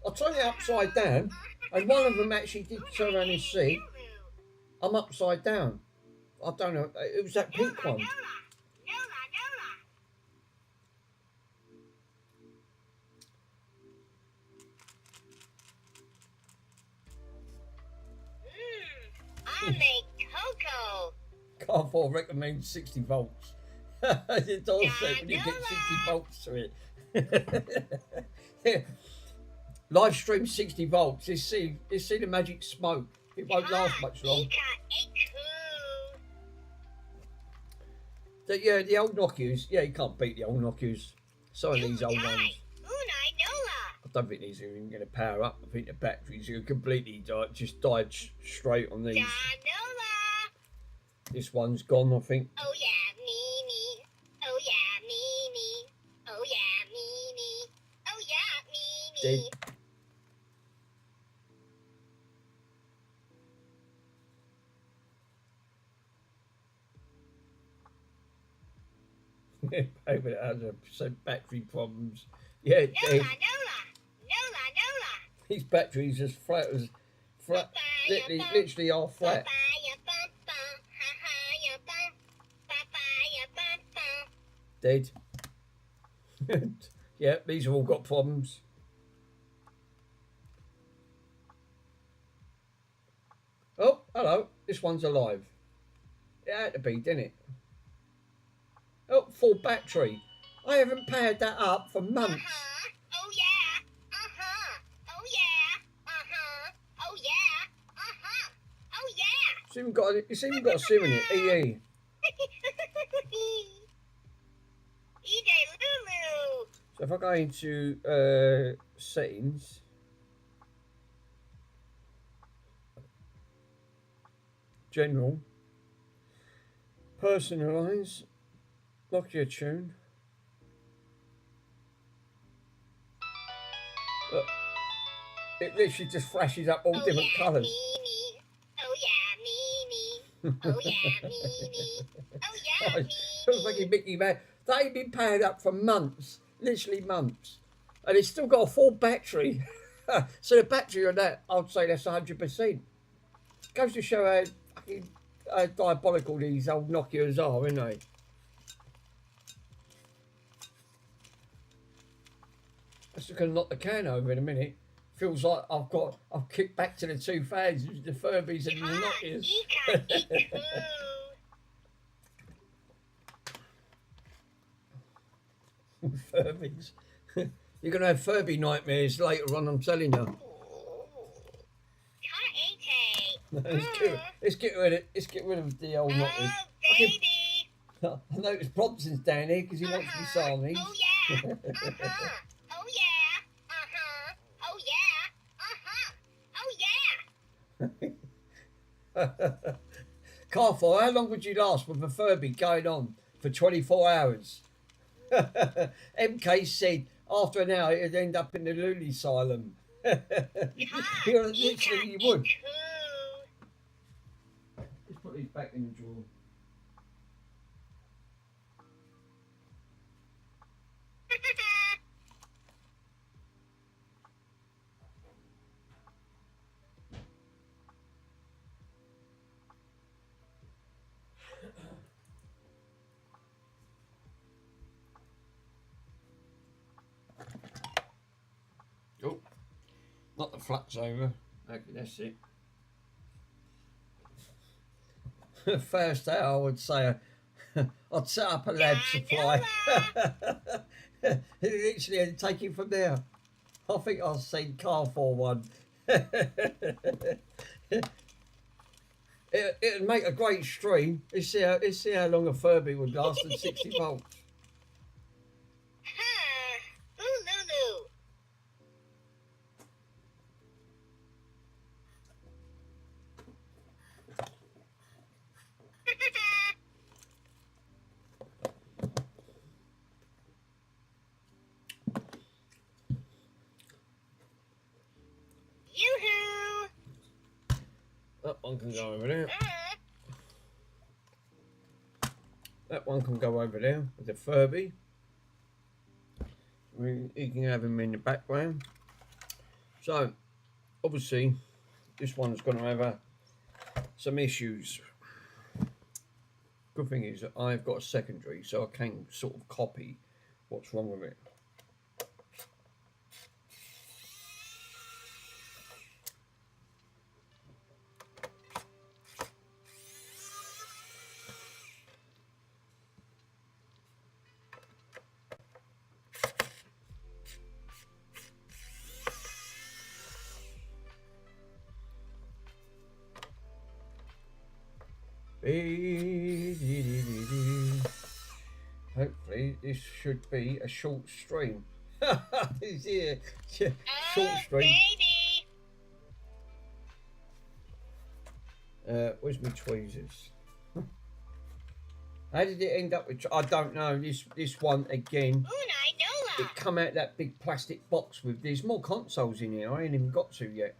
I turned it upside down, and one of them actually did turn around and see. I'm upside down. I don't know. It was that pink one. I make cocoa. Car 4 recommends 60 volts. It's all set when you get 60 volts to it. Live stream 60 volts. Let's see the magic smoke. It won't last much long. Yeah, the old Nokias. Yeah, you can't beat the old Nokias. Some of these old ones. I don't think these are even going to power up. I think the batteries are completely just died straight on these. This one's gone, I think. Oh yeah, Mimi. Oh yeah, Mimi. Oh yeah, Mimi. Oh yeah, Mimi. Dead. Over 100% battery problems. Yeah, dead. Nola. These batteries as flat as literally are flat. Dead. Yeah, these have all got problems. Oh, hello. This one's alive. It had to be, didn't it? Oh, full battery. I haven't powered that up for months. Oh yeah. Oh yeah. Oh yeah. Oh yeah. It's even got a sim in it. EE. Lulu. So if I go into settings, general, personalise, Nokia tune. Look, it literally just flashes up all different colours. Mimi. Oh yeah, Mimi. Oh yeah, Mimi. Oh yeah, Mimi. Looks like Mickey Mouse. They've been powered up for months, literally months, and it's still got a full battery. So the battery on that, I'd say that's 100%. Goes to show how fucking diabolical these old Nokias are, aren't they? That's just going to knock the can over in a minute. Feels like I've kicked back to the 2000s, the Furbies and the Nokias. Furbies. You're going to have Furby nightmares later on, I'm telling you. Let's get rid of the old Nokias. Baby. I noticed Brobson's down here because he wants to be Siamese. Oh yeah. Oh yeah. Oh yeah. Oh yeah. Carfor, how long would you last with a Furby going on for 24 hours? MK said after an hour it'd end up in the Lulu asylum. Literally you would. Let's put these back in the drawer. Oh, not the flux over. Okay, that's it. First out, I would say I'd set up a lab supply. Literally, take it from there. I think I've seen car for one. It'd make a great stream. Let's see how long a Furby would last at 60 volts. Huh. Ooh, Lulu. Yoo-hoo. That one can go over there. That one can go over there with the Furby. You can have him in the background. So, obviously, this one's going to have some issues. Good thing is that I've got a secondary, so I can sort of copy what's wrong with it. Hopefully this should be a short stream. Yeah, short stream. Where's my tweezers? How did it end up with? I don't know. This one again. It come out that big plastic box with. There's more consoles in here. I ain't even got to yet.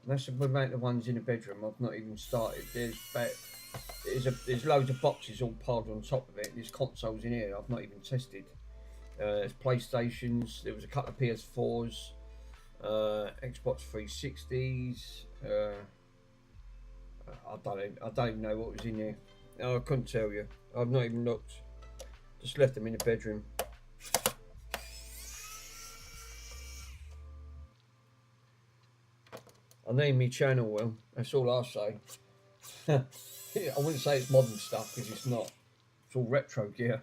That's about the ones in the bedroom. I've not even started. There's loads of boxes all piled on top of it. There's consoles in here I've not even tested. There's PlayStations. There was a couple of PS4s, Xbox 360s. I don't even know what was in there. I couldn't tell you. I've not even looked. Just left them in the bedroom. I name me channel well. That's all I say. I wouldn't say it's modern stuff because it's not. It's all retro gear.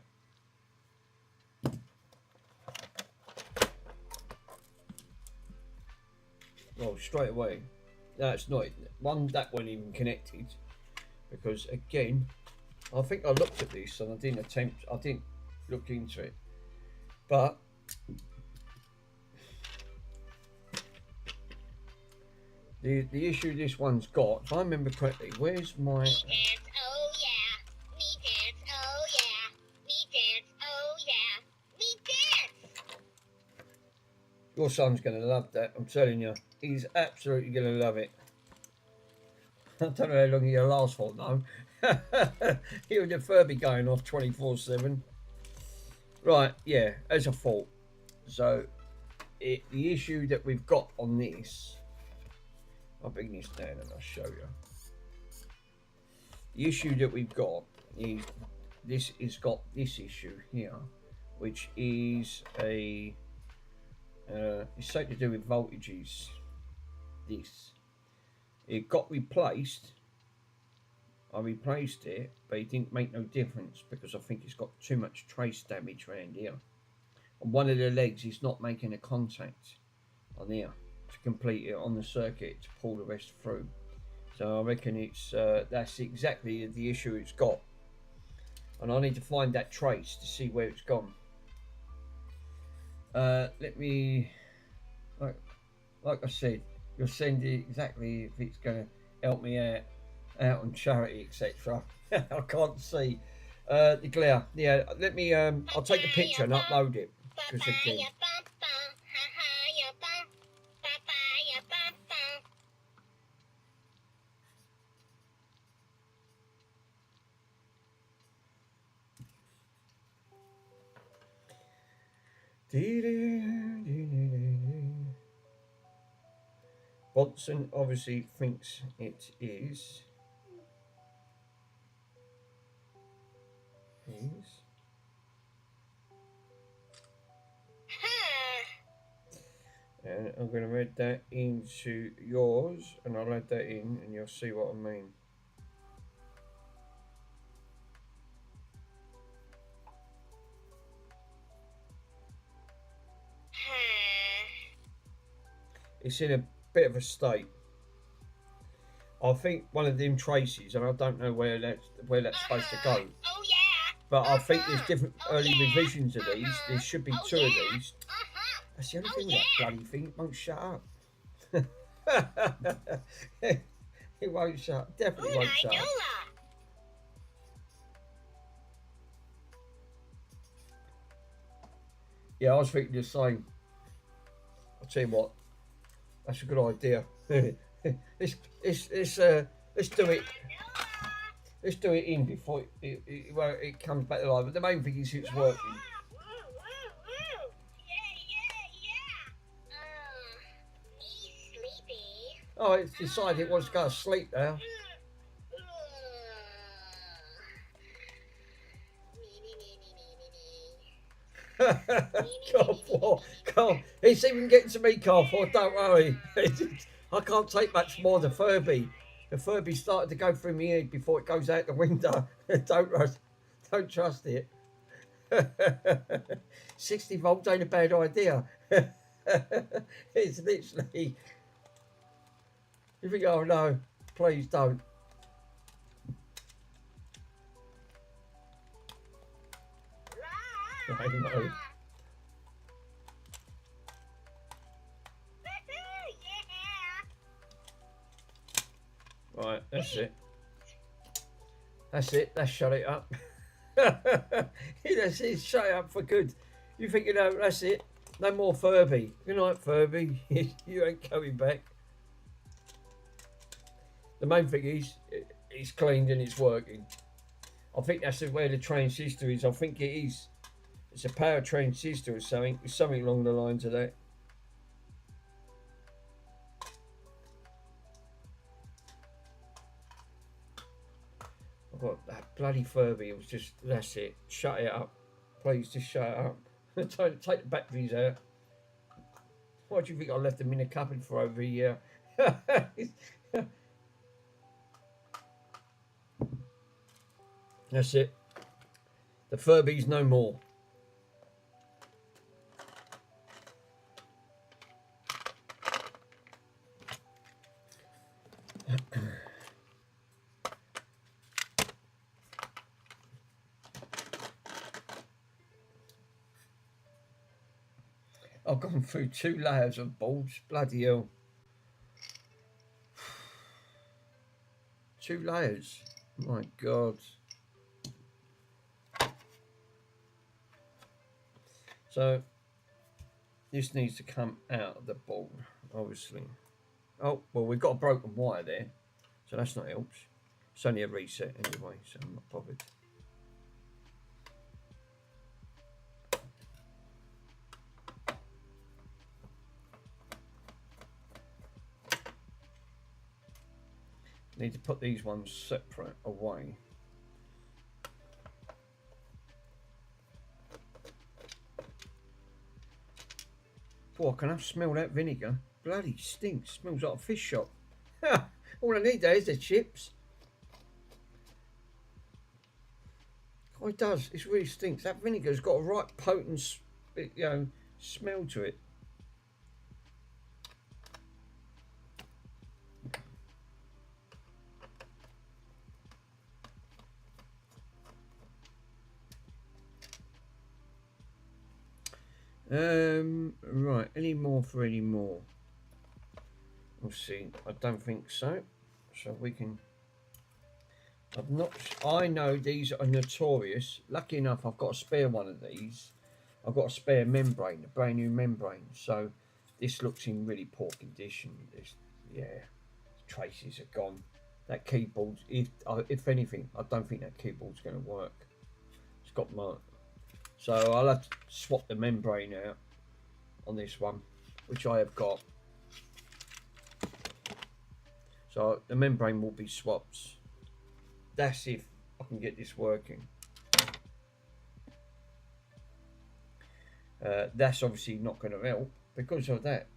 Well, straight away, that's not one that wasn't even connected because again, I think I looked at this and I didn't look into it, but. The issue this one's got, if I remember correctly, where's my... Me dance, oh yeah. Me dance, oh yeah. Me dance, oh yeah. Me dance. Your son's going to love that, I'm telling you. He's absolutely going to love it. I don't know how long he'll last for, though. He'll the Furby going off 24/7. Right, yeah, as I thought. So, the issue that we've got on this... I'll bring this down and I'll show you. The issue that we've got is this has got this issue here, which is a it's something to do with voltages. It got replaced. I replaced it, but it didn't make no difference because I think it's got too much trace damage around here. And one of the legs is not making a contact on here to complete it on the circuit to pull the rest through. So I reckon it's that's exactly the issue it's got, and I need to find that trace to see where it's gone. Let me, like I said, you'll send it exactly if it's going to help me out on charity, etc. I can't see the glare. Yeah, let me. I'll take a picture and upload it because again. Watson obviously thinks it is. And I'm going to add that into yours, and I'll add that in, and you'll see what I mean. It's in a bit of a state. I think one of them traces, and I don't know where that's supposed to go. Oh yeah. But I think there's different early revisions of these. There should be 2 of these. That's the only thing with that bloody thing. It won't shut up. It won't shut up. Definitely won't shut up. Yeah, I was thinking the same. I'll tell you what. That's a good idea. let's do it. Let's do it in before it comes back to life. But the main thing is it's working. Me sleepy. Oh, it's decided it wants to go to sleep now. Carl, it's even getting to me, Carl. Don't worry. I can't take much more of the Furby. The Furby started to go through my head before it goes out the window. Don't trust it. 60 volts ain't a bad idea. It's literally. You think, oh no, please don't. I know. Right, that's it. That's it. Let's shut it up. That's it. Shut it up for good. You think, you know, that's it. No more Furby. Good night, Furby. You ain't coming back. The main thing is, it's cleaned and it's working. I think that's where the transistor is. I think it is. It's a power transistor or something. It's something along the lines of that. I've got that bloody Furby. It was just, that's it. Shut it up. Please, just shut it up. Don't take the batteries out. Why do you think I left them in a cupboard for over a year? That's it. The Furby's no more. I've gone through 2 layers of bulbs. Bloody hell. 2 layers. My God. So this needs to come out of the board, obviously. Oh, well, we've got a broken wire there, so that's not helps. It's only a reset anyway, so I'm not bothered. Need to put these ones separate away. Boy, can I smell that vinegar? Bloody stinks. Smells like a fish shop. All I need there is the chips. Oh, it does. It really stinks. That vinegar's got a right potent, smell to it. Right, any more for any more? We'll see. I don't think so. So we can. I know these are notorious. Lucky enough, I've got a spare one of these. I've got a spare membrane, a brand new membrane. So this looks in really poor condition. Traces are gone. That keyboard, if anything, I don't think that keyboard's going to work. It's got my. So I'll have to swap the membrane out on this one, which I have got. So the membrane will be swapped. That's if I can get this working. That's obviously not going to help because of that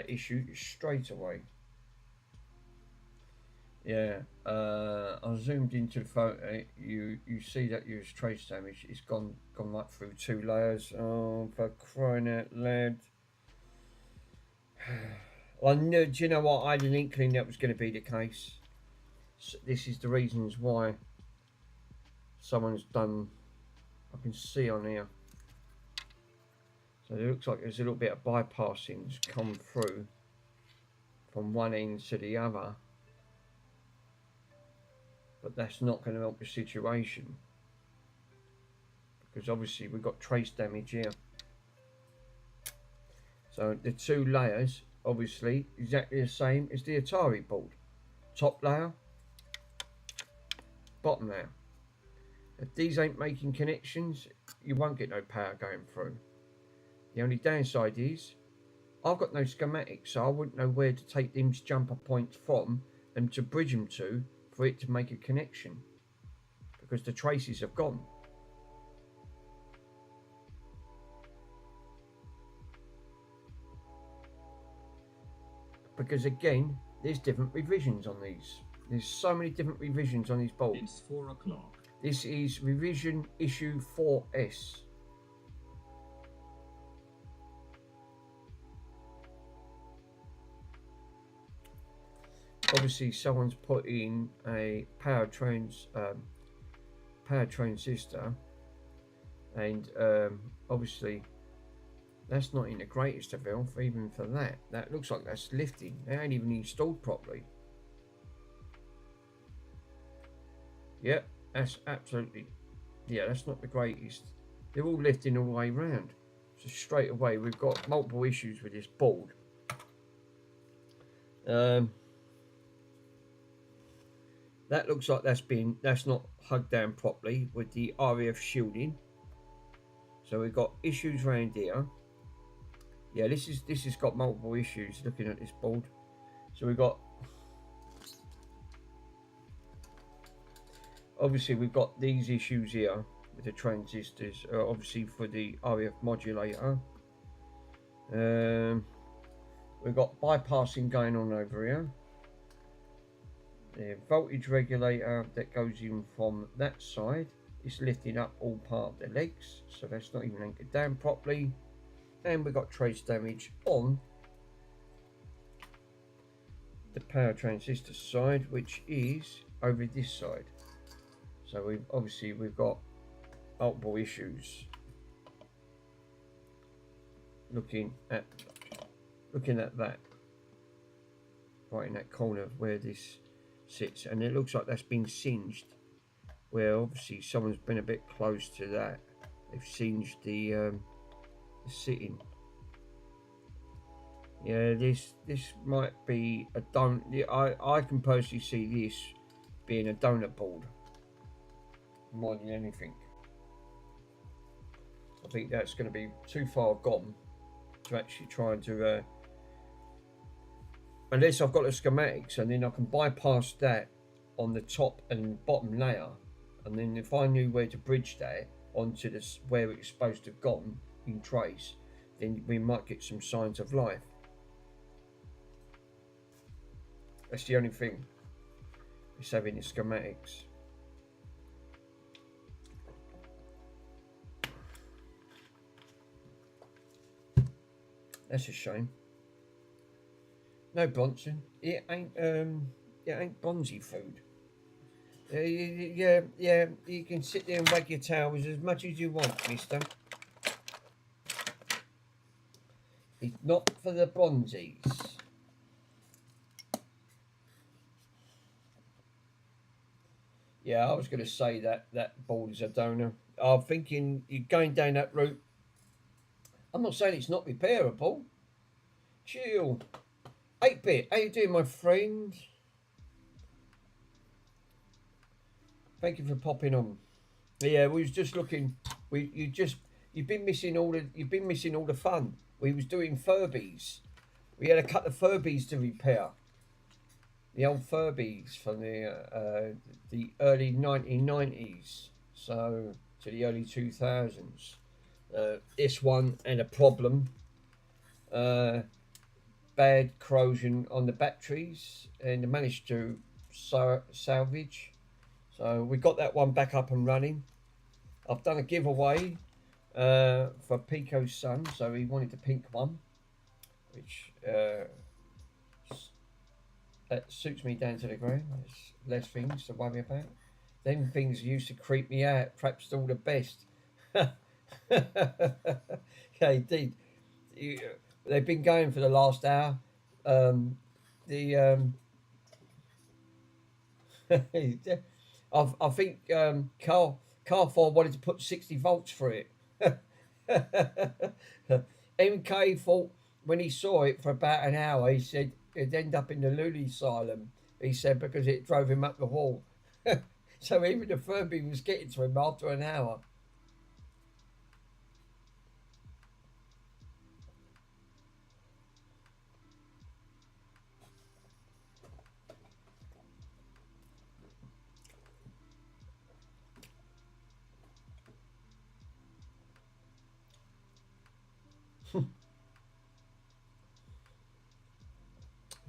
issue straight away. Yeah, I zoomed into the photo. You see that there's trace damage. It's gone like through 2 layers. Oh, for crying out loud! I knew, do you know what? I had an inkling that was going to be the case. So this is the reasons why someone's done, I can see on here. So it looks like there's a little bit of bypassing that's come through from one end to the other. But that's not going to help the situation. Because obviously we've got trace damage here. So the two layers, obviously, exactly the same as the Atari board. Top layer, bottom layer. If these ain't making connections, you won't get no power going through. The only downside is, I've got no schematics, so I wouldn't know where to take these jumper points from and to bridge them to for it to make a connection. Because the traces have gone. Because again, there's different revisions on these. There's so many different revisions on these bolts. It's 4 o'clock. This is revision issue 4S. Obviously, someone's put in a power transistor, and obviously that's not in the greatest of health even for that. That looks like that's lifting. They ain't even installed properly. Yep, that's absolutely, yeah, that's not the greatest. They're all lifting all the way around. So straight away we've got multiple issues with this board. That looks like that's not hugged down properly with the RF shielding. So we've got issues around here. Yeah, this has got multiple issues looking at this board. So we've got, obviously we've got these issues here with the transistors, obviously for the RF modulator. We've got bypassing going on over here. The voltage regulator that goes in from that side is lifting up all part of the legs, so that's not even anchored down properly. And we've got trace damage on the power transistor side, which is over this side. So we've got multiple issues looking at that right in that corner where this sits, and it looks like that's been singed, where obviously someone's been a bit close to that. They've singed the sitting. Yeah, this might be a donut. I can personally see this being a donut board more than anything. I think that's going to be too far gone to actually try and do unless I've got the schematics, and then I can bypass that on the top and bottom layer, and then if I knew where to bridge that onto this where it's supposed to have gone in trace, then we might get some signs of life. That's the only thing, is having the schematics. That's a shame. No Bronson, it ain't Bonzi food. Yeah, you can sit there and wag your tails as much as you want, mister. It's not for the Bonzies. Yeah, I was going to say that board is a donor. I'm thinking you're going down that route. I'm not saying it's not repairable. Chill. 8-bit, how you doing, my friend? Thank you for popping on. Yeah, we was just looking. You've been missing all the fun. We was doing Furbies. We had a couple of Furbies to repair. The old Furbies from the early 1990s, so to the early 2000s. This one had a problem. Bad corrosion on the batteries, and managed to salvage. So we got that one back up and running. I've done a giveaway for Pico's son, so he wanted the pink one, which That suits me down to the ground. There's less things to worry about. Them things used to creep me out. Perhaps still the best. Yeah, indeed. You, they've been going for the last hour. The I think Car 4 wanted to put 60 volts for it. MK thought when he saw it for about an hour, he said it'd end up in the Lulu Asylum. He said because it drove him up the wall. So even the Furby was getting to him after an hour.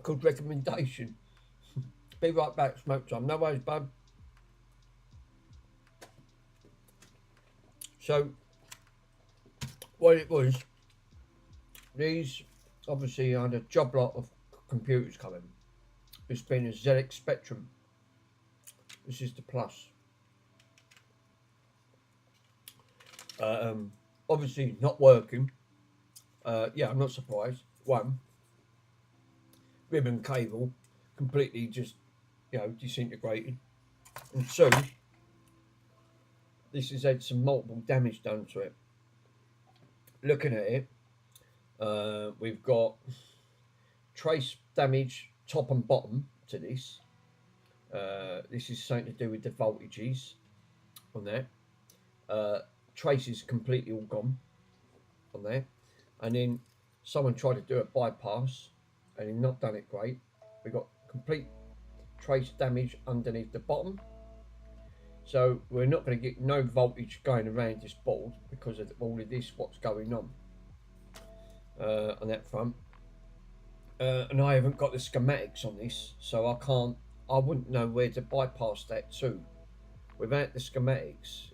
Good recommendation. Be right back, smoke time. No worries, bud. So, what it was, these obviously had a job lot of computers coming. It's been a ZX Spectrum. This is the Plus. Obviously not working. Yeah, I'm not surprised. One, ribbon cable completely just, disintegrated. And two, this has had some multiple damage done to it. Looking at it, we've got trace damage top and bottom to this. This is something to do with the voltages on that. Trace is completely all gone on there. And then someone tried to do a bypass and he's not done it great. We've got complete trace damage underneath the bottom. So we're not going to get no voltage going around this board because of all of this, what's going on that front. And I haven't got the schematics on this, so I wouldn't know where to bypass that to. Without the schematics,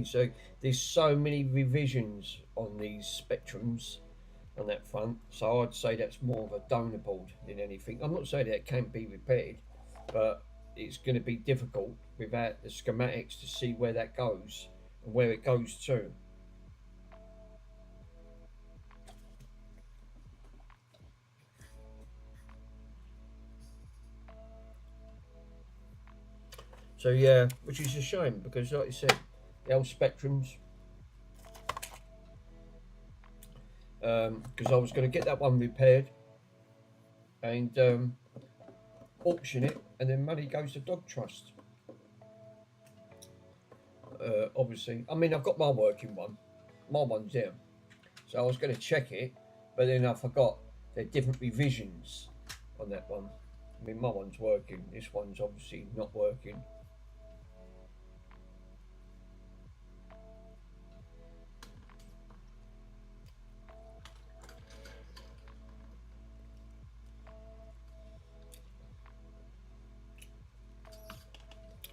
so there's so many revisions on these Spectrums on that front, so I'd say that's more of a donor board than anything. I'm not saying that it can't be repaired, but it's going to be difficult without the schematics to see where that goes and where it goes to. So yeah, which is a shame because like I said, the old Spectrums, because I was going to get that one repaired and auction it, and then money goes to Dog Trust. Obviously, I mean I've got my working one, my one's there, so I was going to check it, but then I forgot there are different revisions on that one. I mean my one's working, this one's obviously not working.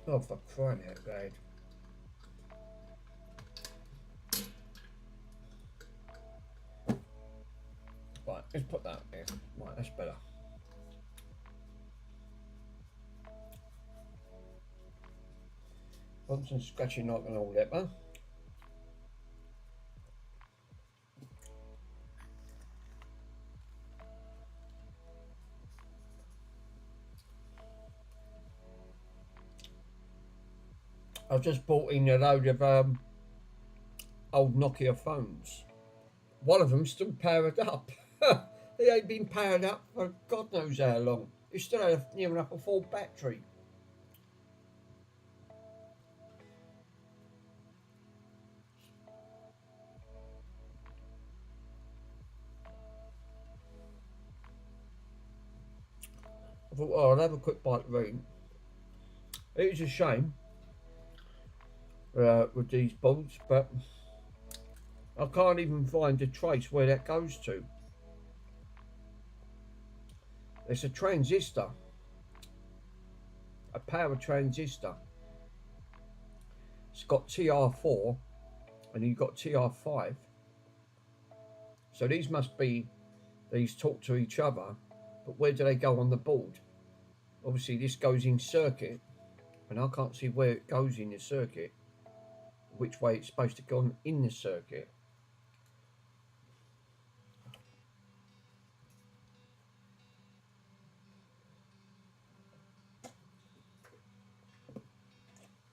Oh, for crying out loud. Right, let's put that in. Right, that's better. Bumps and scratching like an old leper. I've just bought in a load of old Nokia phones. One of them's still powered up. They ain't been powered up for God knows how long. It still had near enough a full battery. I thought, oh, I'll have a quick bite to eat. It is a shame with these boards, but I can't even find a trace where that goes to. It's a transistor, a power transistor. It's got TR4 and you've got TR5. So these must be, these talk to each other but where do they go on the board? Obviously this goes in circuit, and I can't see where it goes in the circuit, which way it's supposed to go in the circuit.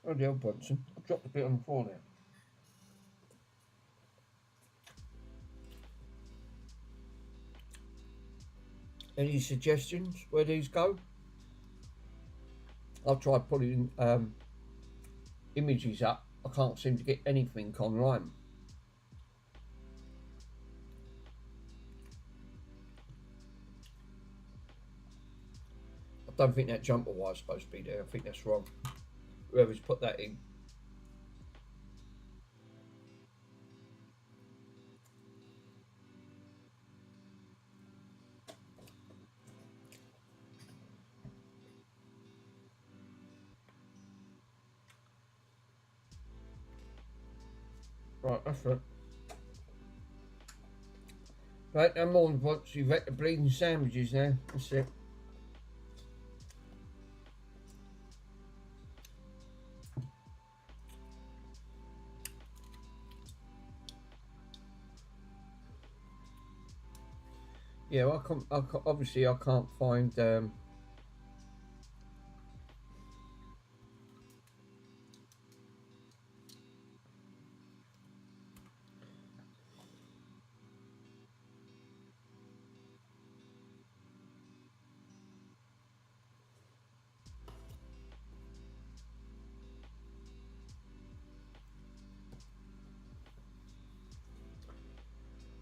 Oh, the old Bronson. I dropped a bit on the floor there. Any suggestions where these go? I've tried putting images up. I can't seem to get anything online. I don't think that jumper wire is supposed to be there. I think that's wrong. Whoever's put that in. Right, that's it. Right, no more than once. You've had the bleeding sandwiches now. That's it. Yeah, well, obviously I can't find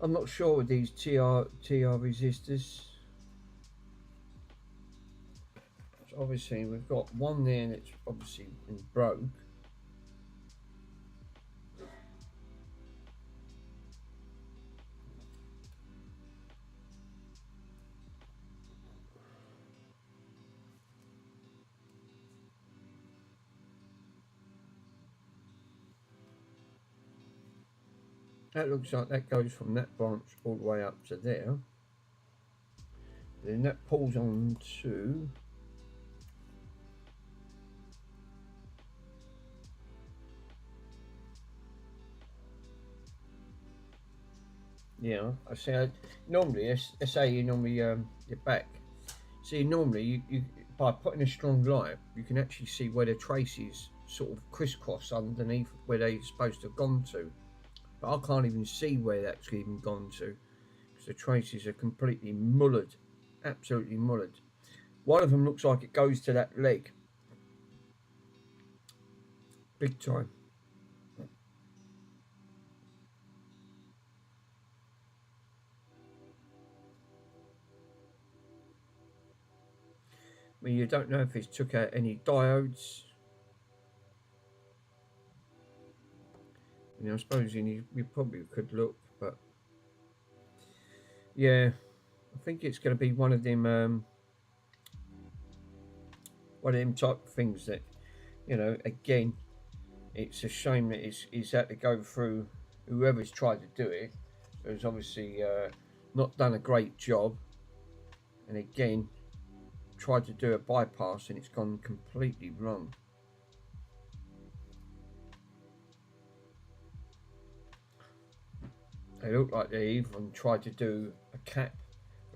I'm not sure with these TR resistors. So obviously we've got one there that's obviously been broke. That looks like that goes from that branch all the way up to there. Then that pulls on to I say normally say you normally your back. See, normally you by putting a strong light you can actually see where the traces sort of crisscross underneath where they're supposed to have gone to. But I can't even see where that's even gone to because the traces are completely mullered, absolutely mullered. One of them looks like it goes to that leg, big time. I mean, you don't know if it's took out any diodes. I suppose you probably could look, but yeah, I think it's going to be one of them type of things that, again, it's a shame that it's had to go through. Whoever's tried to do it has obviously not done a great job, and again tried to do a bypass and it's gone completely wrong. They look like they even tried to do a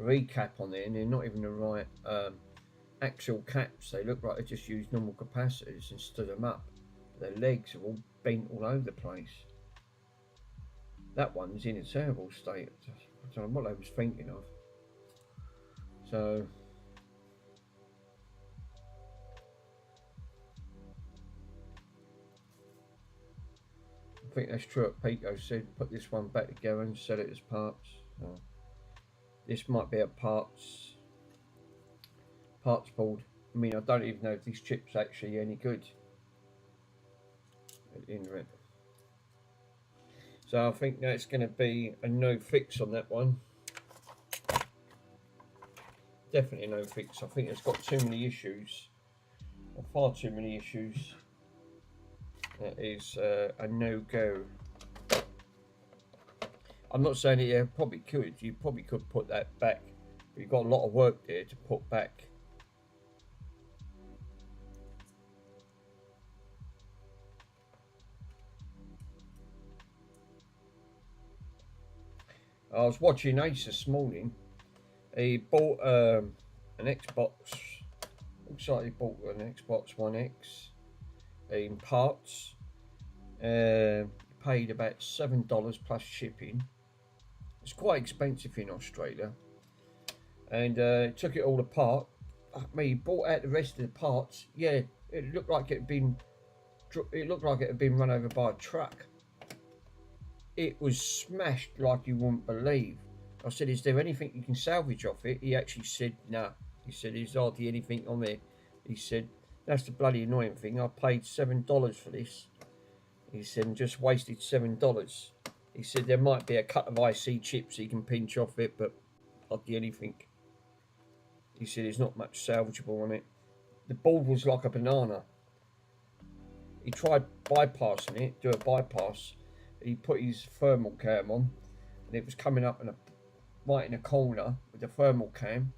recap on there, and they're not even the right actual caps. They look like they just used normal capacitors and stood them up. Their legs are all bent all over the place. That one's in a terrible state. I don't know what they was thinking of. So I think that's true. At Pico said put this one back together and sell it as parts. So this might be a parts board. I mean, I don't even know if this chip's actually any good at the end of it. So I think that's going to be a no fix on that one. Definitely no fix. I think it's got too many issues, or far too many issues. That is a no-go. I'm not saying that you probably could. You probably could put that back But you've got a lot of work there to put back. I was watching Ace this morning. He bought an Xbox. Looks like he bought an Xbox One X in parts. Paid about $7 plus shipping. It's quite expensive in Australia. And took it all apart. He bought out the rest of the parts. Yeah, it looked like it had been. It looked like it had been run over by a truck. It was smashed like you wouldn't believe. I said, is there anything you can salvage off it? He actually said, no. He said, there's hardly anything on there. He said, that's the bloody annoying thing. I paid $7 for this. He said, and just wasted $7. He said, there might be a cut of IC chips he can pinch off it, but hardly anything. He said, there's not much salvageable on it. The board was like a banana. He tried bypassing it, do a bypass. He put his thermal cam on, and it was coming up right in a corner with the thermal cam.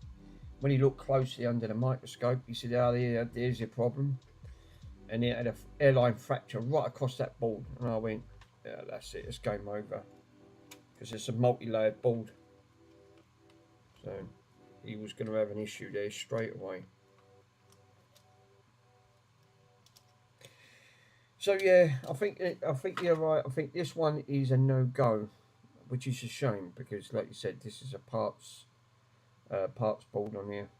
When he looked closely under the microscope, he said, oh, there's your problem. And it had an airline fracture right across that board. And I went, yeah, that's it, it's game over. Because it's a multi-layered board. So he was going to have an issue there straight away. So yeah, I think you're right. I think this one is a no-go, which is a shame because, like you said, this is a parts board on here.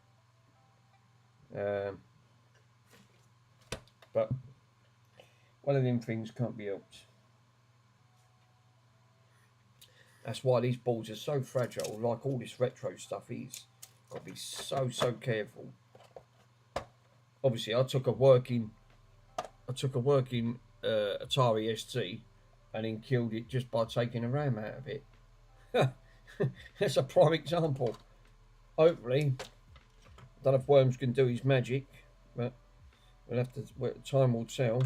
But one of them things can't be helped. That's why these boards are so fragile. Like all this retro stuff is. Got to be so careful. Obviously, I took a working Atari ST and then killed it just by taking a RAM out of it. That's a prime example. Hopefully, I don't know if Worms can do his magic, but we'll have to. Time will tell.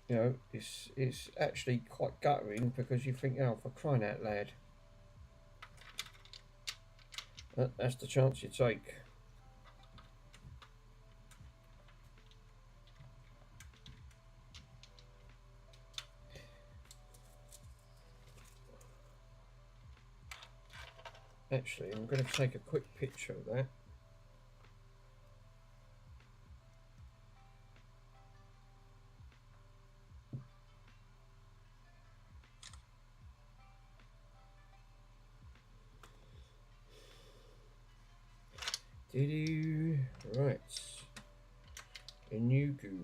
You know, it's actually quite guttering because you think, oh, for crying out loud. That's the chance you take. Actually, I'm going to take a quick picture of that. Right. Inugu.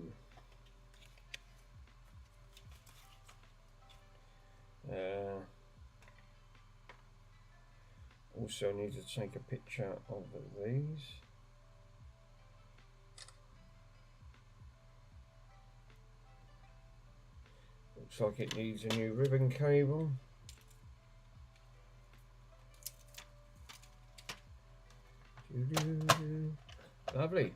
Also need to take a picture of these. Looks like it needs a new ribbon cable. Lovely.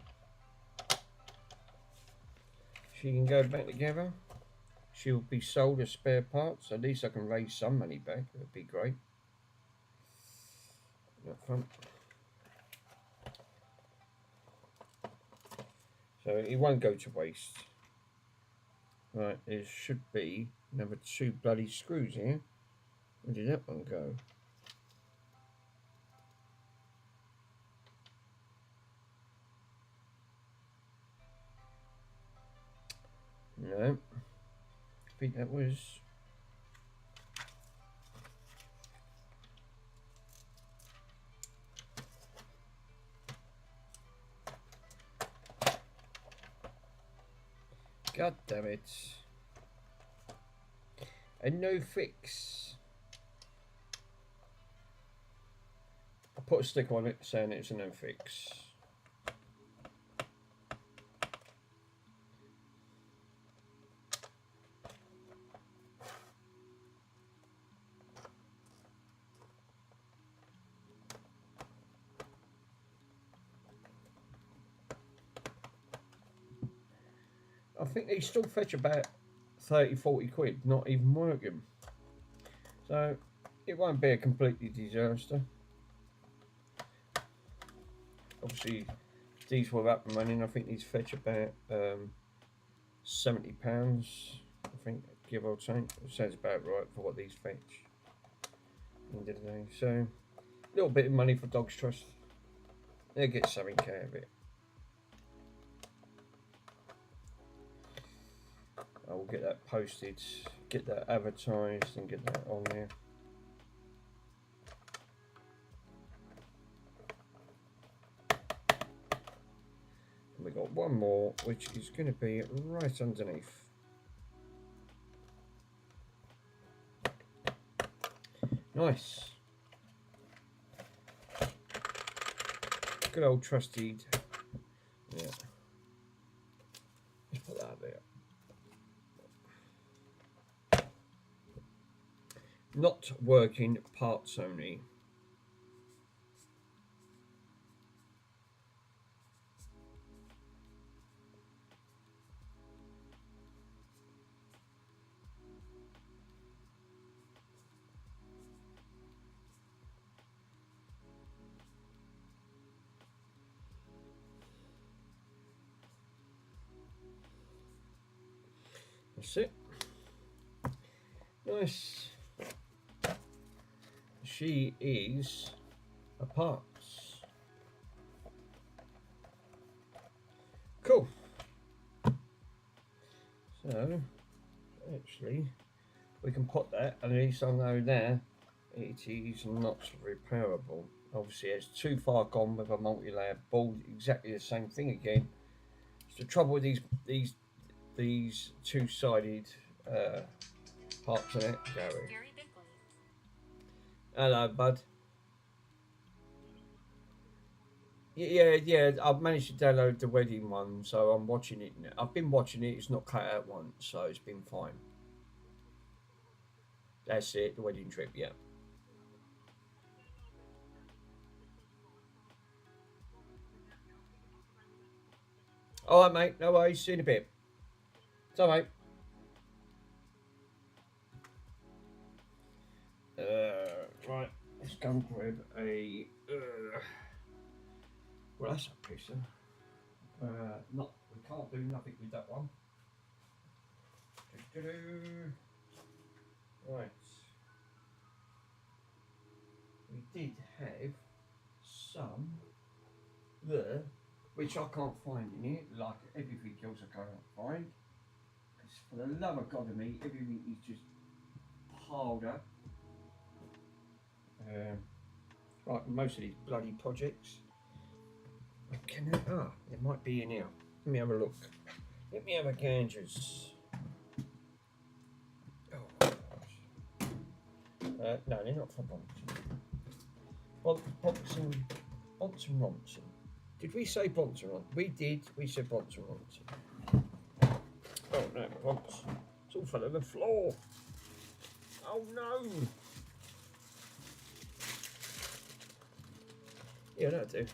She can go back together. She'll be sold as spare parts. At least I can raise some money back. That'd be great. Up front. So it won't go to waste. Right, there should be another 2 bloody screws here. Where did that one go? No, I think that was. God damn it. And no fix. I put a sticker on it saying it's a no fix. I think they still fetch about 30-40 quid, not even working. So it won't be a completely disaster. Obviously, these were up and running. I think these fetch about £70. I think, give or take. It sounds about right for what these fetch. End of the day. So a little bit of money for Dogs Trust. They'll get something out of it. I will get that posted, get that advertised, and get that on there. And we got one more, which is going to be right underneath. Nice. Good old trusted. Yeah. Let's put that there. Not working parts only. That's it. Nice. She is a parts. Cool. So, actually, we can put that, at least I know there it is not repairable. Obviously, it's too far gone with a multi-layer board. Exactly the same thing again. It's the trouble with these two-sided parts on it. Gary. Hello, bud. Yeah. I've managed to download the wedding one, so I'm watching it now. I've been watching it. It's not cut out once, so it's been fine. That's it. The wedding trip. Yeah. All right, mate. No worries. See you in a bit. So, mate. Right. Let's go and grab a. Well, that's a piece of. Not. We can't do nothing with that one. Right. We did have some there, which I can't find in here, like everything else I can't find. Because for the love of God of me, everything is just piled up. Like most of these bloody projects. Can it? Ah, it might be in here. Let me have a look. Let me have a gangers. Oh, no, they're not for Bronson. Bronson Ronson. Did we say Bronson Ronson? We did. We said Bronson Ronson. Oh no, Bronson. It's all fell on the floor. Oh no. Yeah, that'll do.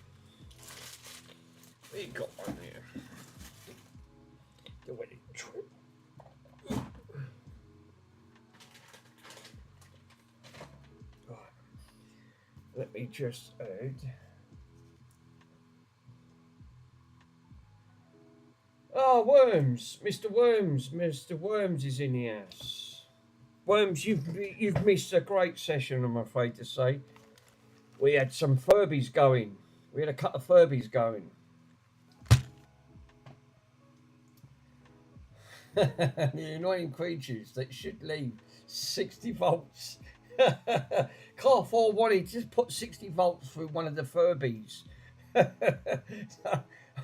We got one here. The wedding trip. Right. Let me just add. Oh, Worms, Mr. Worms, Mr. Worms is in the house. Worms, you've missed a great session, I'm afraid to say. We had some furbies going. We had a couple of furbies going. The annoying creatures that should leave 60 volts. Car 4 wanted to just put 60 volts through one of the furbies. I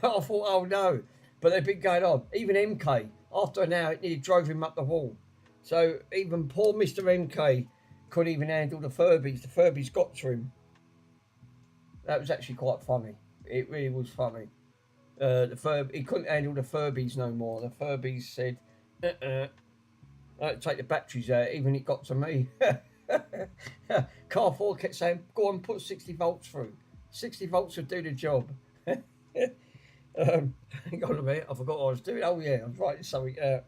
thought, oh no. But they've been going on. Even MK, after an hour, it nearly drove him up the wall. So even poor Mr. MK couldn't even handle the Furbies. The Furbies got to him. That was actually quite funny. It really was funny. He couldn't handle the Furbies no more. The Furbies said, I had to take the batteries out. Even it got to me. Car 4 kept saying, go on, put 60 volts through. 60 volts would do the job. Hang on a minute, I forgot what I was doing. Oh yeah, I was writing something out.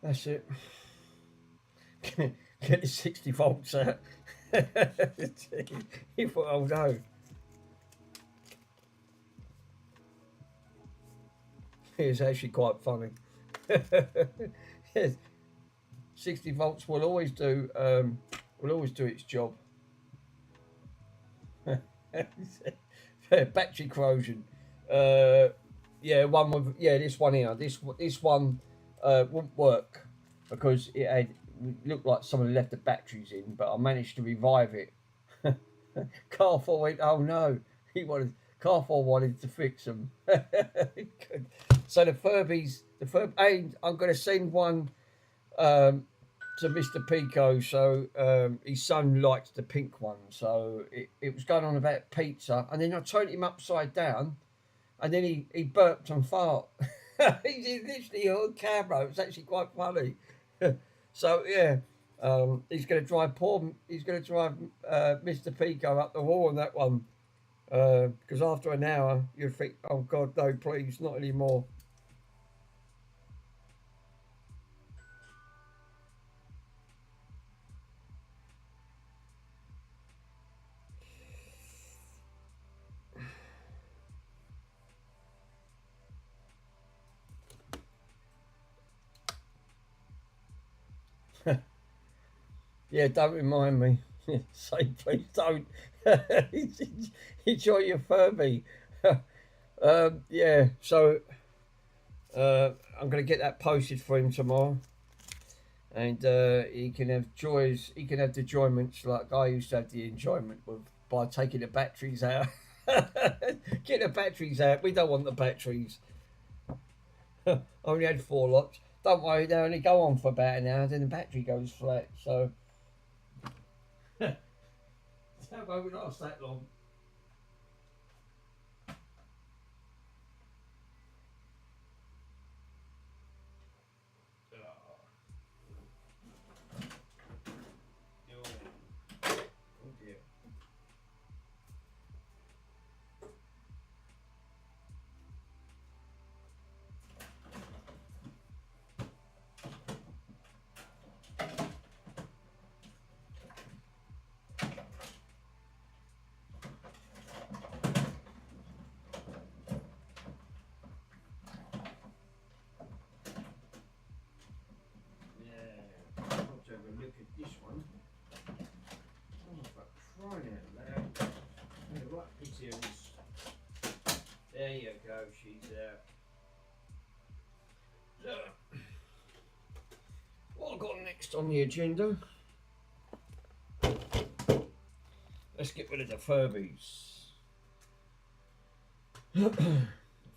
That's it. Get the 60 volts out. He thought, oh no. It's actually quite funny. Yes, 60 volts will always do its job. Battery corrosion. Yeah, this one here. This one wouldn't work because it looked like someone left the batteries in, but I managed to revive it. Carfor went, oh no, Carfor wanted to fix them. So the Furbies, I'm going to send one to Mr. Pico. So his son likes the pink one. So it was going on about pizza, and then I turned him upside down, and then he burped and fart. He's literally on camera. It's actually quite funny. So yeah, he's going to drive Mr. Pico up the wall on that one. Because after an hour, you'd think, oh God, no, please, not anymore. Yeah, don't remind me. Say, please don't. Enjoy your Furby. Yeah, so I'm going to get that posted for him tomorrow. And he can have joys, he can have the enjoyments like I used to have the enjoyment with by taking the batteries out. Get the batteries out. We don't want the batteries. I only had 4 lots. Don't worry, they only go on for about an hour, then the battery goes flat. So that won't last that long. Have a look at this one. Oh, for crying out loud. The right picture is. There you go, she's out. So, what I've got next on the agenda? Let's get rid of the Furbies.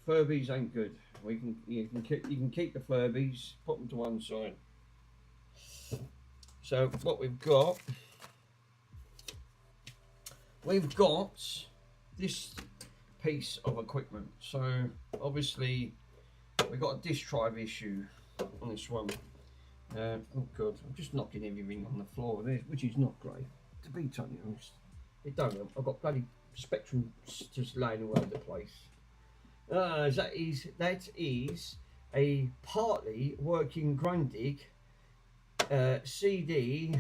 Furbies ain't good. You can keep the Furbies, put them to one side. So what we've got this piece of equipment. So obviously we've got a disk drive issue on this one. Oh God, I'm just knocking everything on the floor there, which is not great, to be totally honest. It don't help. I've got bloody Spectrum just laying all over the place. That is a partly working Grundig CD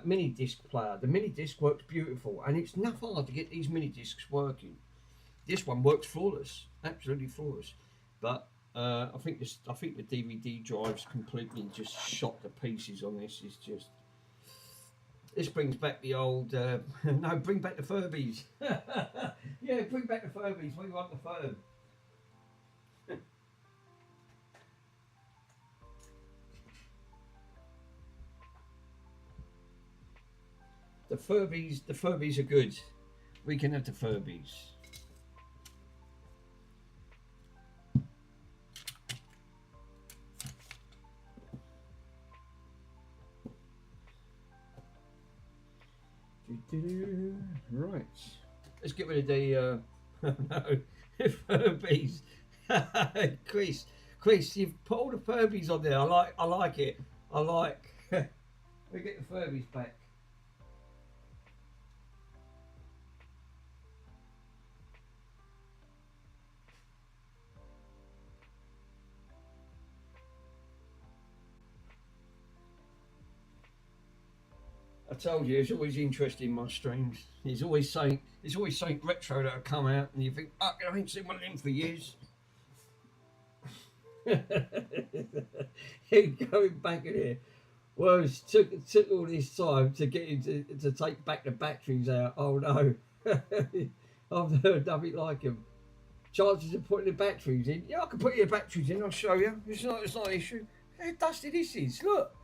mini disc player. The mini disc works beautiful, and it's not hard to get these mini discs working. This one works flawless, absolutely flawless. But I think the DVD drive's completely just shot to pieces on this. It's just. This brings back the old. No, bring back the Furbies. Yeah, bring back the Furbies. We want the Furb. The Furbies are good. We can have the Furbies. Right. Let's get rid of the no, Furbies. Chris, you've put all the Furbies on there. I like it. I like. We get the Furbies back. told you, it's always interesting, my streams. There's always something retro that'll come out, and you think, oh, I ain't seen one of them for years. Going back in here. Well, it took all this time to get him to take back the batteries out. Oh no, I've heard nothing like him. Chances of putting the batteries in. Yeah, I can put your batteries in. I'll show you. It's not an issue. How dusty this is. Look,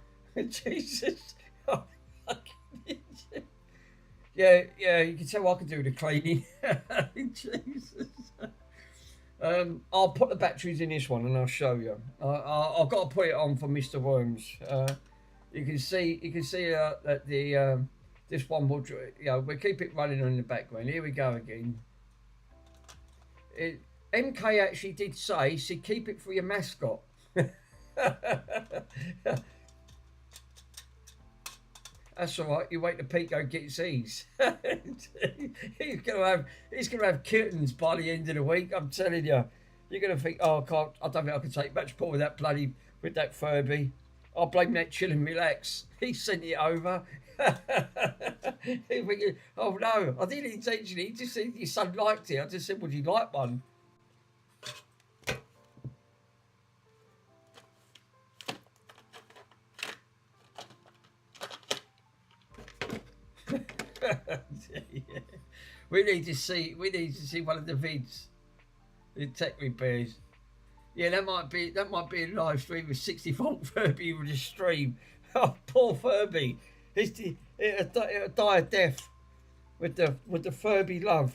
Jesus. Oh, yeah. You can tell I can do the cleaning. Jesus. I'll put the batteries in this one and I'll show you. I've got to put it on for Mr. Worms. You can see that the this one will, we'll keep it running on the background. Here we go again. MK actually did say, keep it for your mascot. That's all right. You wait till Pico gets these. he's gonna have kittens by the end of the week. I'm telling you. You're gonna think, oh, I don't think I can take much more with that Furby. I'll blame that chill and relax. He sent it over. Thinking, oh no, I didn't intentionally. He just said your son liked it. I just said, would you like one? Yeah. We need to see one of the vids. The tech repairs. Yeah, that might be a live stream with 60-volt Furby with a stream. Oh, poor Furby. It'll die a death with the Furby love.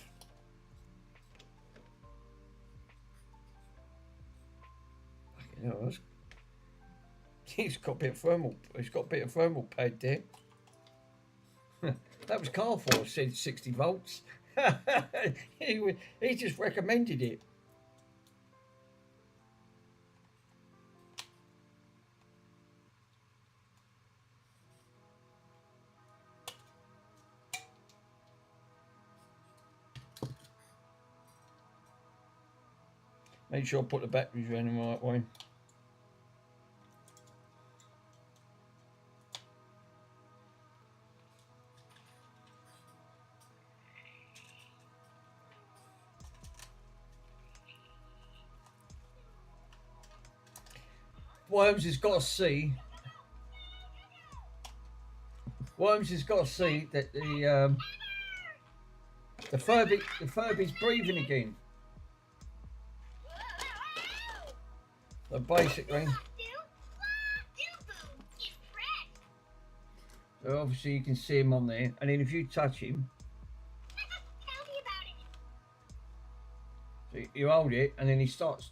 You know, he's got a bit of thermal pad there. That was Carfor said 60 volts. he just recommended it. Make sure I put the batteries in the right way. Worms has got to see. Worms has got to see that the Furby's breathing again. So basically, so obviously you can see him on there, and then if you touch him, so you hold it, and then he starts.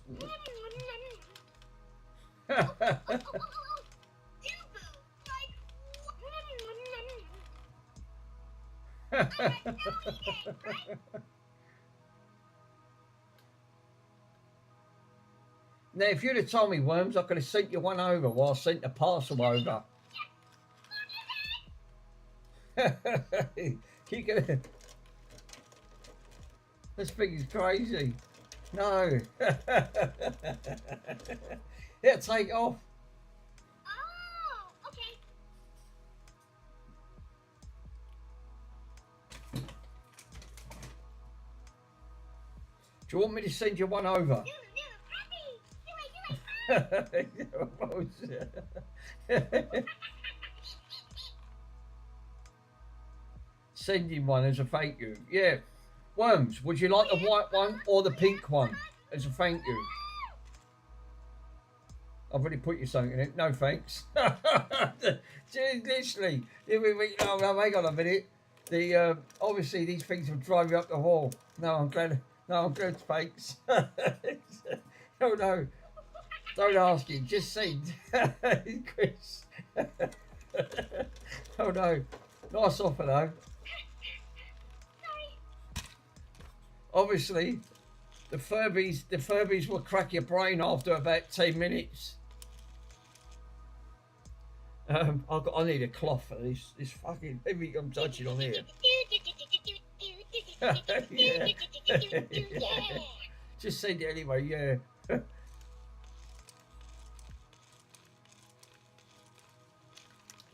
Now, if you'd have told me, Worms, I could have sent you one over while I sent the parcel over. You gonna... This thing is crazy. No. It'll take off. Oh, okay. Do you want me to send you one over? Send him one as a thank you. Yeah. Worms, would you like the white one or the pink one as a thank you? I've already put you something in it. No thanks. Literally. Oh, hang on a minute. Obviously these things will drive you up the wall. No, I'm glad. No, I'm good. Thanks. Oh no. Don't ask him. Just send. Chris. Oh no. Nice offer though. Obviously, the Furbies will crack your brain after about 10 minutes. I need a cloth for this. This fucking everything I'm touching on here. Yeah. Just send it anyway. Yeah.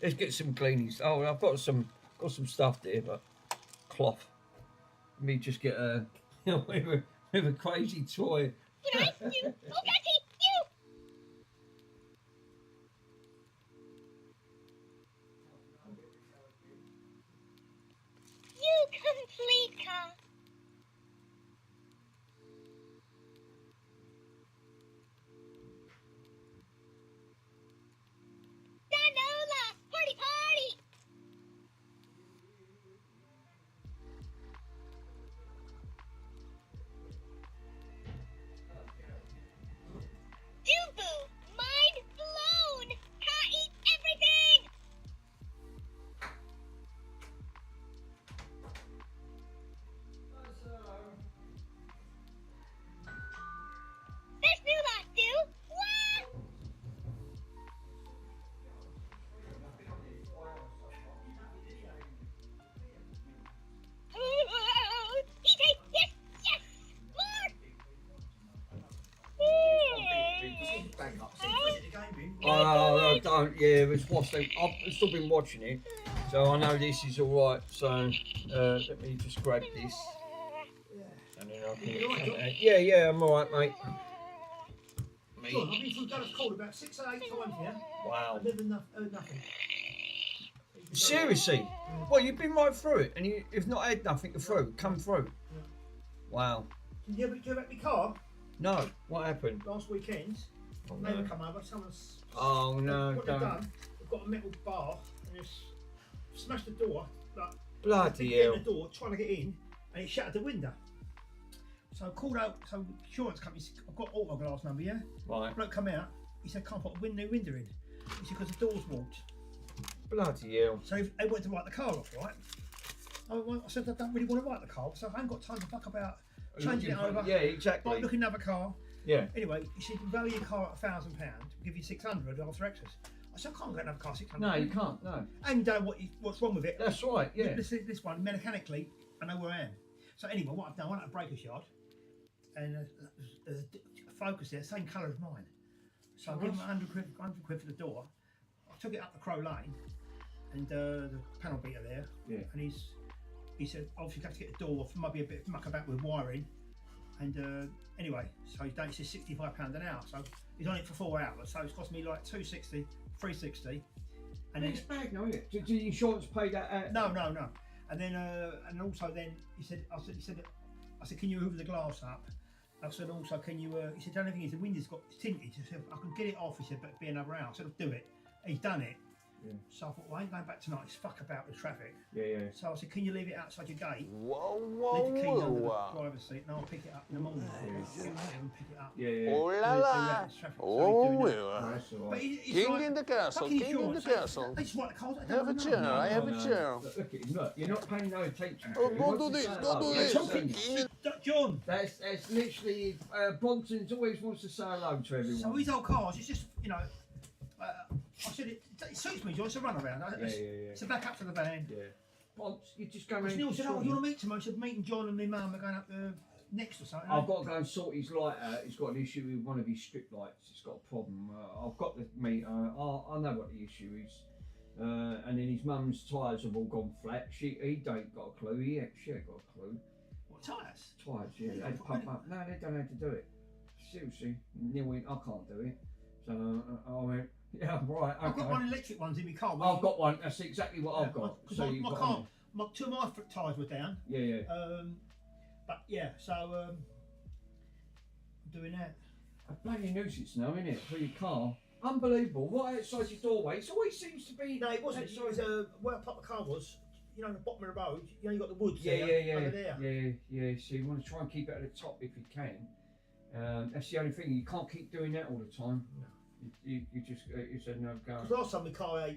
Let's get some cleanings. Oh, I've got some got some stuff there, but cloth. Let me just get a with a crazy toy. Nice, you. Oh, Betty, you. You complete car. Danola, party, party. Dubu, mind blown. Car eats everything. There's Nula, do. What? Eat, yes, yes, more. Oh, no, don't. Yeah, it's watching. I've still been watching it, so I know this is all right. So let me just grab this, and then I can. Yeah, I'm all right, mate. John, I've been through Dallas Cold about 6 or 8 times here. Wow. I've never heard nothing. Seriously? Well, you've been right through it, and you've not had nothing through. Come through. Yeah. Wow. Did you ever do my car No. What happened? last weekend? Oh, Neighbour no. come over, someone's. Oh no! What they've Don't. done, they've got a metal bar and just smashed the door. Like, Bloody get in hell! the door, trying to get in, and it shattered the window. So I called out, so insurance company, I've got auto glass number, yeah? Right. Bloke come out, he said, can't put a new window in. He said, because the door's warped. Bloody hell! So they wanted to write the car off, right? I said, I don't really want to write the car, so I haven't got time to fuck about changing it over. Yeah, exactly. Like looking at another car. Yeah. Anyway, he said, value your car at £1,000, we'll give you 600 after excess. I said, I can't get another car 600. No, you can't. No. And you don't know what's wrong with it. That's right. Yeah. This one, mechanically, I know where I am. So anyway, what I've done, I went out to Breaker's Yard, and there's a Focus there, same colour as mine. So I gave him 100 quid for the door. I took it up the Crow Lane, and the panel beater there. Yeah. And he said, obviously you have to get the door off. There might be a bit of muck about with wiring. And anyway, so he's done. He says £65 an hour. So he's on it for 4 hours. So it's cost me like $260, $360. And then It's bad, no, isn't it? Did the insurance pay that out? no. And then and also then he said, I said, can you hoover the glass up? I said, also, can you? He said, the only thing is the window's got tinted. He said, I can get it off. He said, but it'd be another hour. I said, I'll do it. He's done it. Yeah. So I thought, well, I ain't going back tonight. It's fuck about with traffic. Yeah. So I said, can you leave it outside your gate? Whoa, Leave the keys under the whoa. driver's seat, and I'll pick it up in the morning. Get there and pick it up. Yeah. Oh la Do la. that, it's traffic, so Oh, he's doing that. well. That's all But right. it's King like in the castle, fucking king in the insurance. castle. They just write the cars. I Have a don't chair, know. I have a chair. Look at him. Look, you're not paying no attention. Oh, to him. go What's do he this, saying? go do Oh, this. yeah, talking. King- John. That's literally Bronton's always wants to say hello to everyone. So these old cars, it's just, you know, I said it suits me, John. It's a runaround. Yeah. It's a back up to the van. Yeah. Bonds, you just go Because around. Neil said, oh, you want to meet tomorrow? He said, meeting John and my mum are going up next or something. I've got to go and sort his light out. He's got an issue with one of his strip lights. It's got a problem. I've got the meter. I know what the issue is. And then his mum's tyres have all gone flat. He don't got a clue. She ain't got a clue. What, tyres? Tyres, yeah. They pump up. No, they don't know how to do it. Seriously. Neil went, I can't do it. So I went, yeah, right. Okay. I've got one electric ones in my car. I've got one. That's exactly what I've got. Because So you've my got car, one. two of my tyres were down. Yeah. But yeah, so I'm doing that. A bloody nuisance now, isn't it? For your car. Unbelievable. Right outside your doorway. It always seems to be. No, it wasn't. It was where I parked the car was. You know, the bottom of the road. You know, you got the woods. Yeah. Over there. Yeah. So you want to try and keep it at the top if you can. That's the only thing. You can't keep doing that all the time. No. You just you said no go. Because last time the car I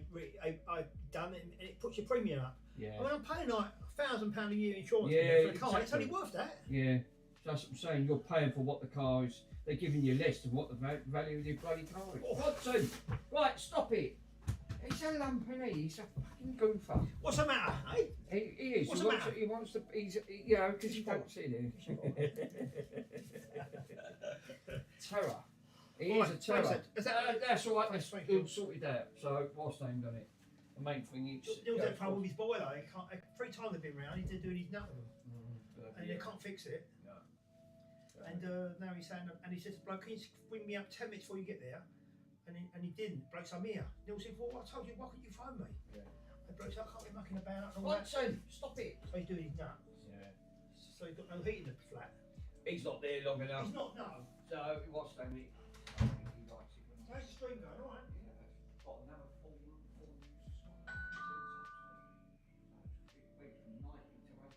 done it, and it puts your premium up. Yeah. I mean, I'm paying like £1,000 a year insurance Yeah, for the car. It's exactly. only worth that. Yeah. That's what I'm saying. You're paying for what the car is. They're giving you a list of what the value of your bloody car is. Oh. Watson, right, stop it. He's a lump, isn't he? He's a fucking goofer. What's the matter, eh? He is. What's he, the wants to, matter? he wants to. He's, you know, because you don't see him. Terror. He is a terror. Is that That's all right. That's Thank you. all sorted out. So whilst I ain't done it. The main thing is. Neil's had trouble with his boiler. He can't, 3 times they've been round, he's doing his nut with them. And they can't fix it. No. And now he's saying, and he says, bloke, can you ring me up 10 minutes before you get there? And he didn't. Bloke's, I'm here. Neil said, well, I told you, why couldn't you phone me? Yeah. And bloke's, I can't be mucking about. And all Right, that. so stop it. So he's doing his nut. Yeah. So he's got no heat in the flat. He's not there long enough. He's not, no. So what's that mean? I think he likes it when How's the stream going, alright? yeah, got another full news this morning. Wait from 90 to 8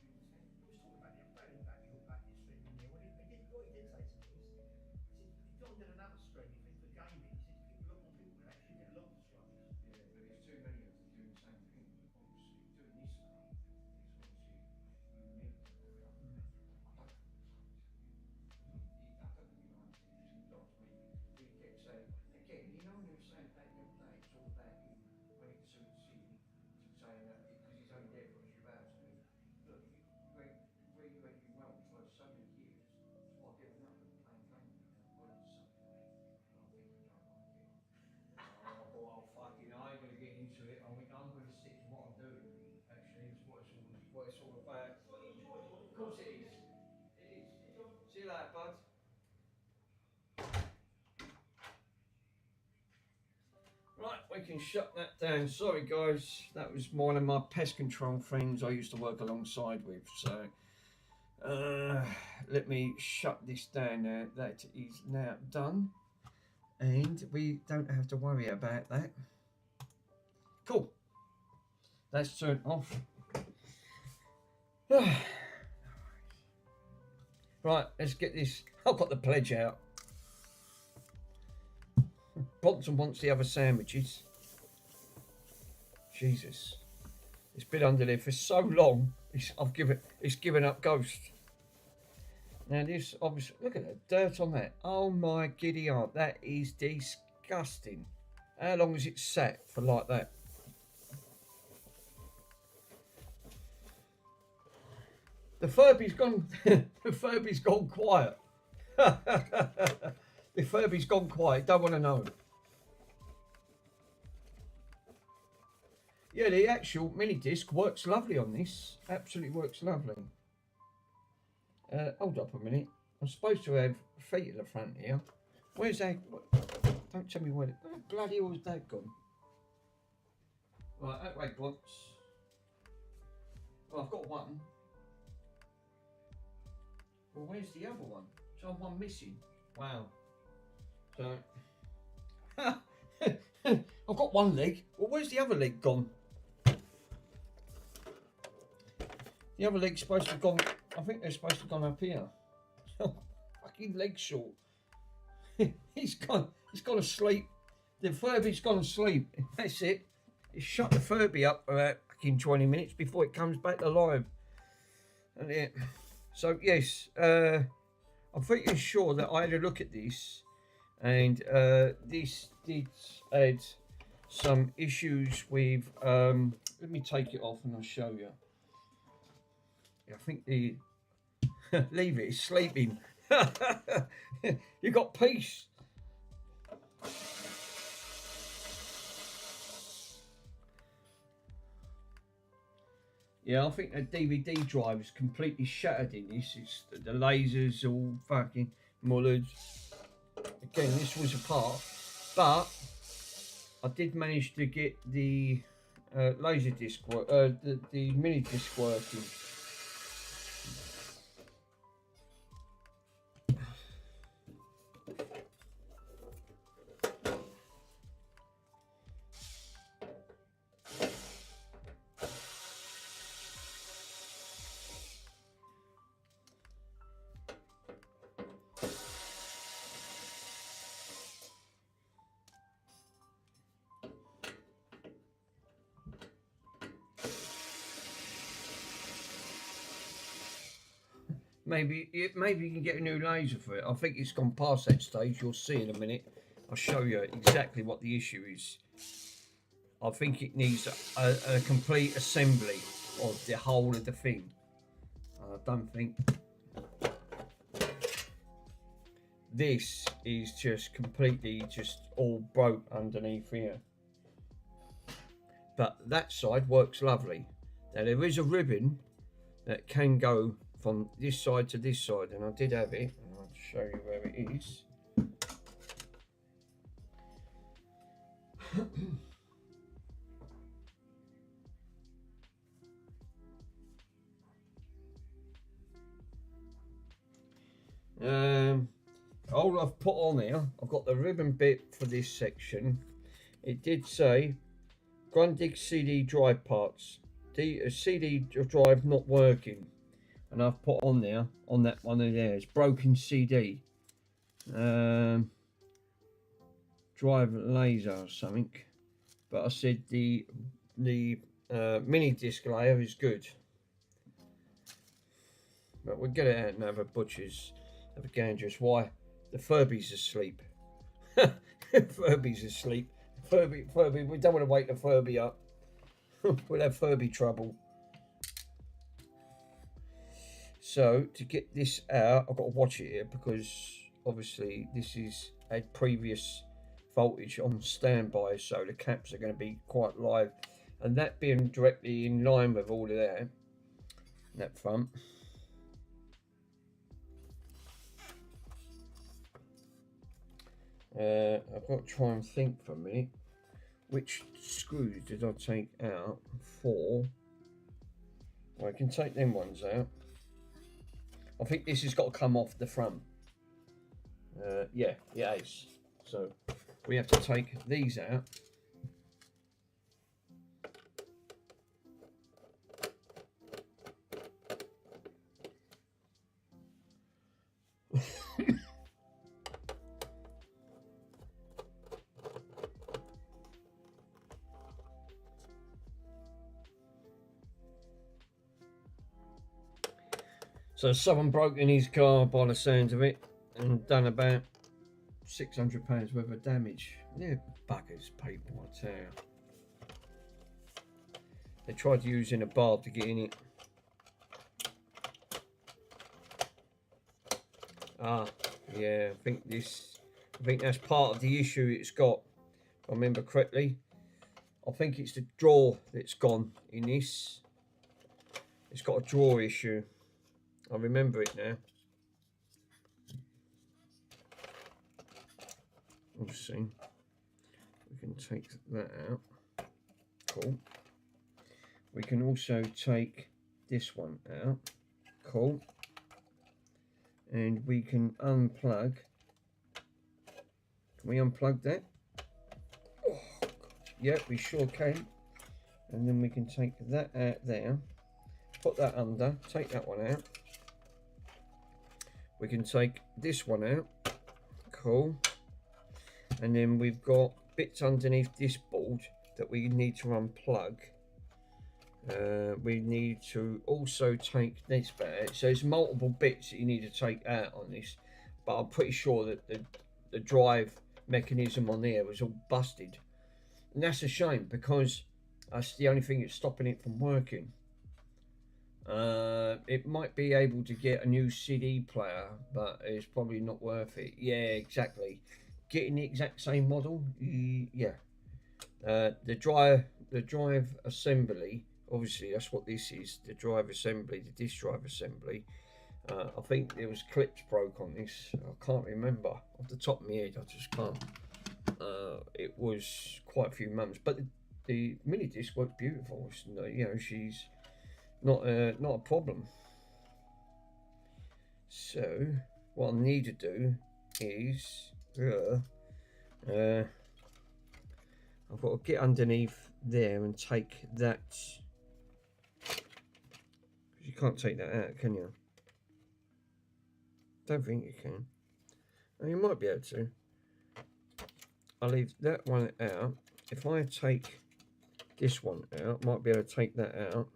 He was talking about the back this stream in there. What he didn't say to me is, he said, John did another stream, he thinks for gaming. He said, if you look on people, they actually get a lot of subscribers. Yeah, but there's too many of them doing the same thing. Obviously, doing this now is obviously unique. I don't think you understand last week. He kept saying, again, you know when he was saying back the other day, it's all about him when it suits him, to saying that because he's only there for a few hours. Look, where you went well for so many years, so I'll get enough of playing games now, well, something. And I think I don't like it. Oh, fucking, I ain't gonna get into it. I'm gonna stick to what I'm doing. Actually, it's what it's all about. Of course it is. It is. See you later, bud. Right, we can shut that down. Sorry, guys. That was one of my pest control friends I used to work alongside with. So, let me shut this down now. That is now done. And we don't have to worry about that. Cool. That's turned off. Right, let's get this. I've got the pledge out. Bronson wants the other sandwiches. Jesus. It's been under there for so long. It's given up ghost. Now this obviously, look at that dirt on that. Oh my giddy aunt, that is disgusting. How long has it sat for like that? The Furby's gone. The Furby's gone quiet. The Furby's gone quiet. Don't want to know. Yeah, the actual mini disc works lovely on this. Absolutely works lovely. Hold up a minute. I'm supposed to have feet in the front here. Where's that? Don't tell me where the bloody hell's that gone? Right, that way once. Well, I've got one. Well, where's the other one? So I'm one missing. Wow. So I've got one leg. Well, where's the other leg gone? The other leg's supposed to have gone. I think they're supposed to have gone up here. Fucking leg short. He's gone to sleep. The Furby's gone to sleep. That's it. He shut the Furby up for about fucking 20 minutes before it comes back to life. And it. So yes, I'm pretty sure that I had a look at this, and this did add some issues with. Let me take it off and I'll show you. I think the leave it. It's sleeping. You got peace. Yeah, I think the DVD drive is completely shattered in this. It's the lasers all fucking mullered. Again, this was a part, but I did manage to get the laser disc work, the mini disc working. Maybe you can get a new laser for it. I think it's gone past that stage. You'll see in a minute. I'll show you exactly what the issue is. I think it needs a complete assembly of the whole of the thing. I don't think this is just completely all broke underneath here. but that side works lovely. Now there is a ribbon that can go from this side to this side, and I did have it, and I'll show you where it is. All I've put on here, I've got the ribbon bit for this section. It did say Grundig CD drive parts. The CD drive not working, and I've put on there, on that one of there, it's broken CD. Drive laser or something. But I said the mini disc layer is good. But we'll get it out and have a butcher's, have a gangers. Why? The Furby's asleep. Furby's asleep. Furby, we don't want to wake the Furby up. We'll have Furby trouble. So, to get this out, I've got to watch it here because obviously this is a previous voltage on standby, so the caps are going to be quite live. And that being directly in line with all of that front. I've got to try and think for a minute. Which screws did I take out for? Well, I can take them ones out. I think this has got to come off the front. Yeah, it is. So we have to take these out. So someone broke in his car by the sounds of it and done about £600 worth of damage. They're buggers, people, I tell you. They tried using a barb to get in it. Ah, yeah, I think that's part of the issue it's got, if I remember correctly. I think it's the drawer that's gone in this. It's got a drawer issue. I remember it now. Let's see. We can take that out. Cool. We can also take this one out. Cool. And we can unplug. Can we unplug that? Oh, God. Yep, we sure can. And then we can take that out there. Put that under. Take that one out. We can take this one out. Cool. And then we've got bits underneath this board that we need to unplug. We need to also take this bit out. So there's multiple bits that you need to take out on this, but I'm pretty sure that the drive mechanism on there was all busted, and that's a shame because that's the only thing that's stopping it from working. It might be able to get a new CD player, but it's probably not worth it. Yeah, exactly. Getting the exact same model, yeah. The drive assembly, obviously that's what this is. The drive assembly, the disc drive assembly. I think there was clips broke on this. I can't remember off the top of my head. I just can't. It was quite a few months, but the mini disc worked beautiful. You know, she's not a problem. So what I need to do is I've got to get underneath there and take that. You can't take that out, can you? Don't think you can. Oh, you might be able to. I'll leave that one out. If I take this one out, I might be able to take that out.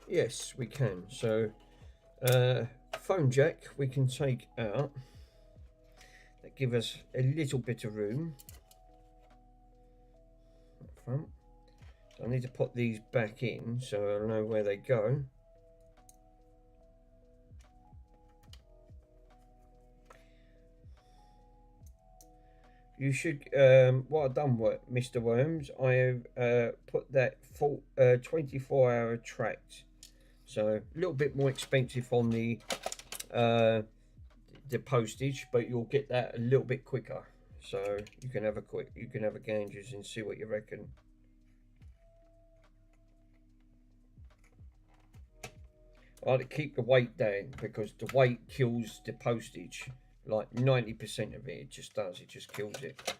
Yes, we can. So, phone jack we can take out. That give us a little bit of room. Up front. So I need to put these back in so I know where they go. You should, what I've done, Mr. Worms, I have put that full 24-hour tracked. So a little bit more expensive on the postage, but you'll get that a little bit quicker. So you can have a gauges and see what you reckon. I like to keep the weight down because the weight kills the postage. Like 90% of it just does. It just kills it.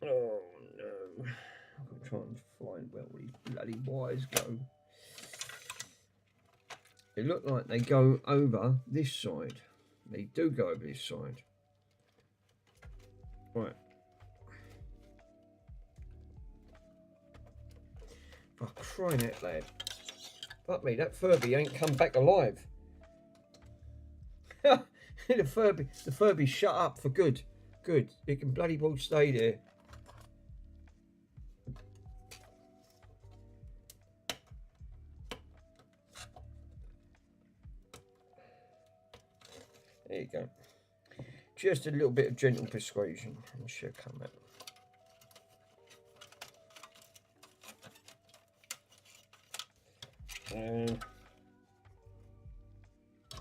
Oh no! I'm trying to find where all these bloody wires go. They look like they go over this side. They do go over this side. Right. For crying out loud. Fuck me, that Furby ain't come back alive. the Furby shut up for good. Good. It can bloody well stay there. There you go. Just a little bit of gentle persuasion and she'll come out.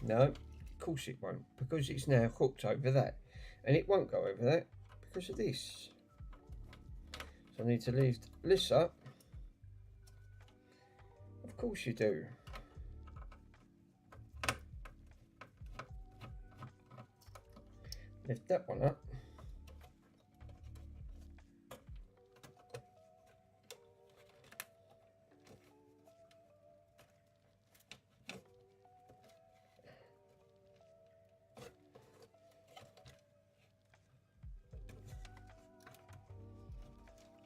No, of course it won't, because it's now hooked over that, and it won't go over that because of this. So I need to lift this up. Of course you do. Lift that one up.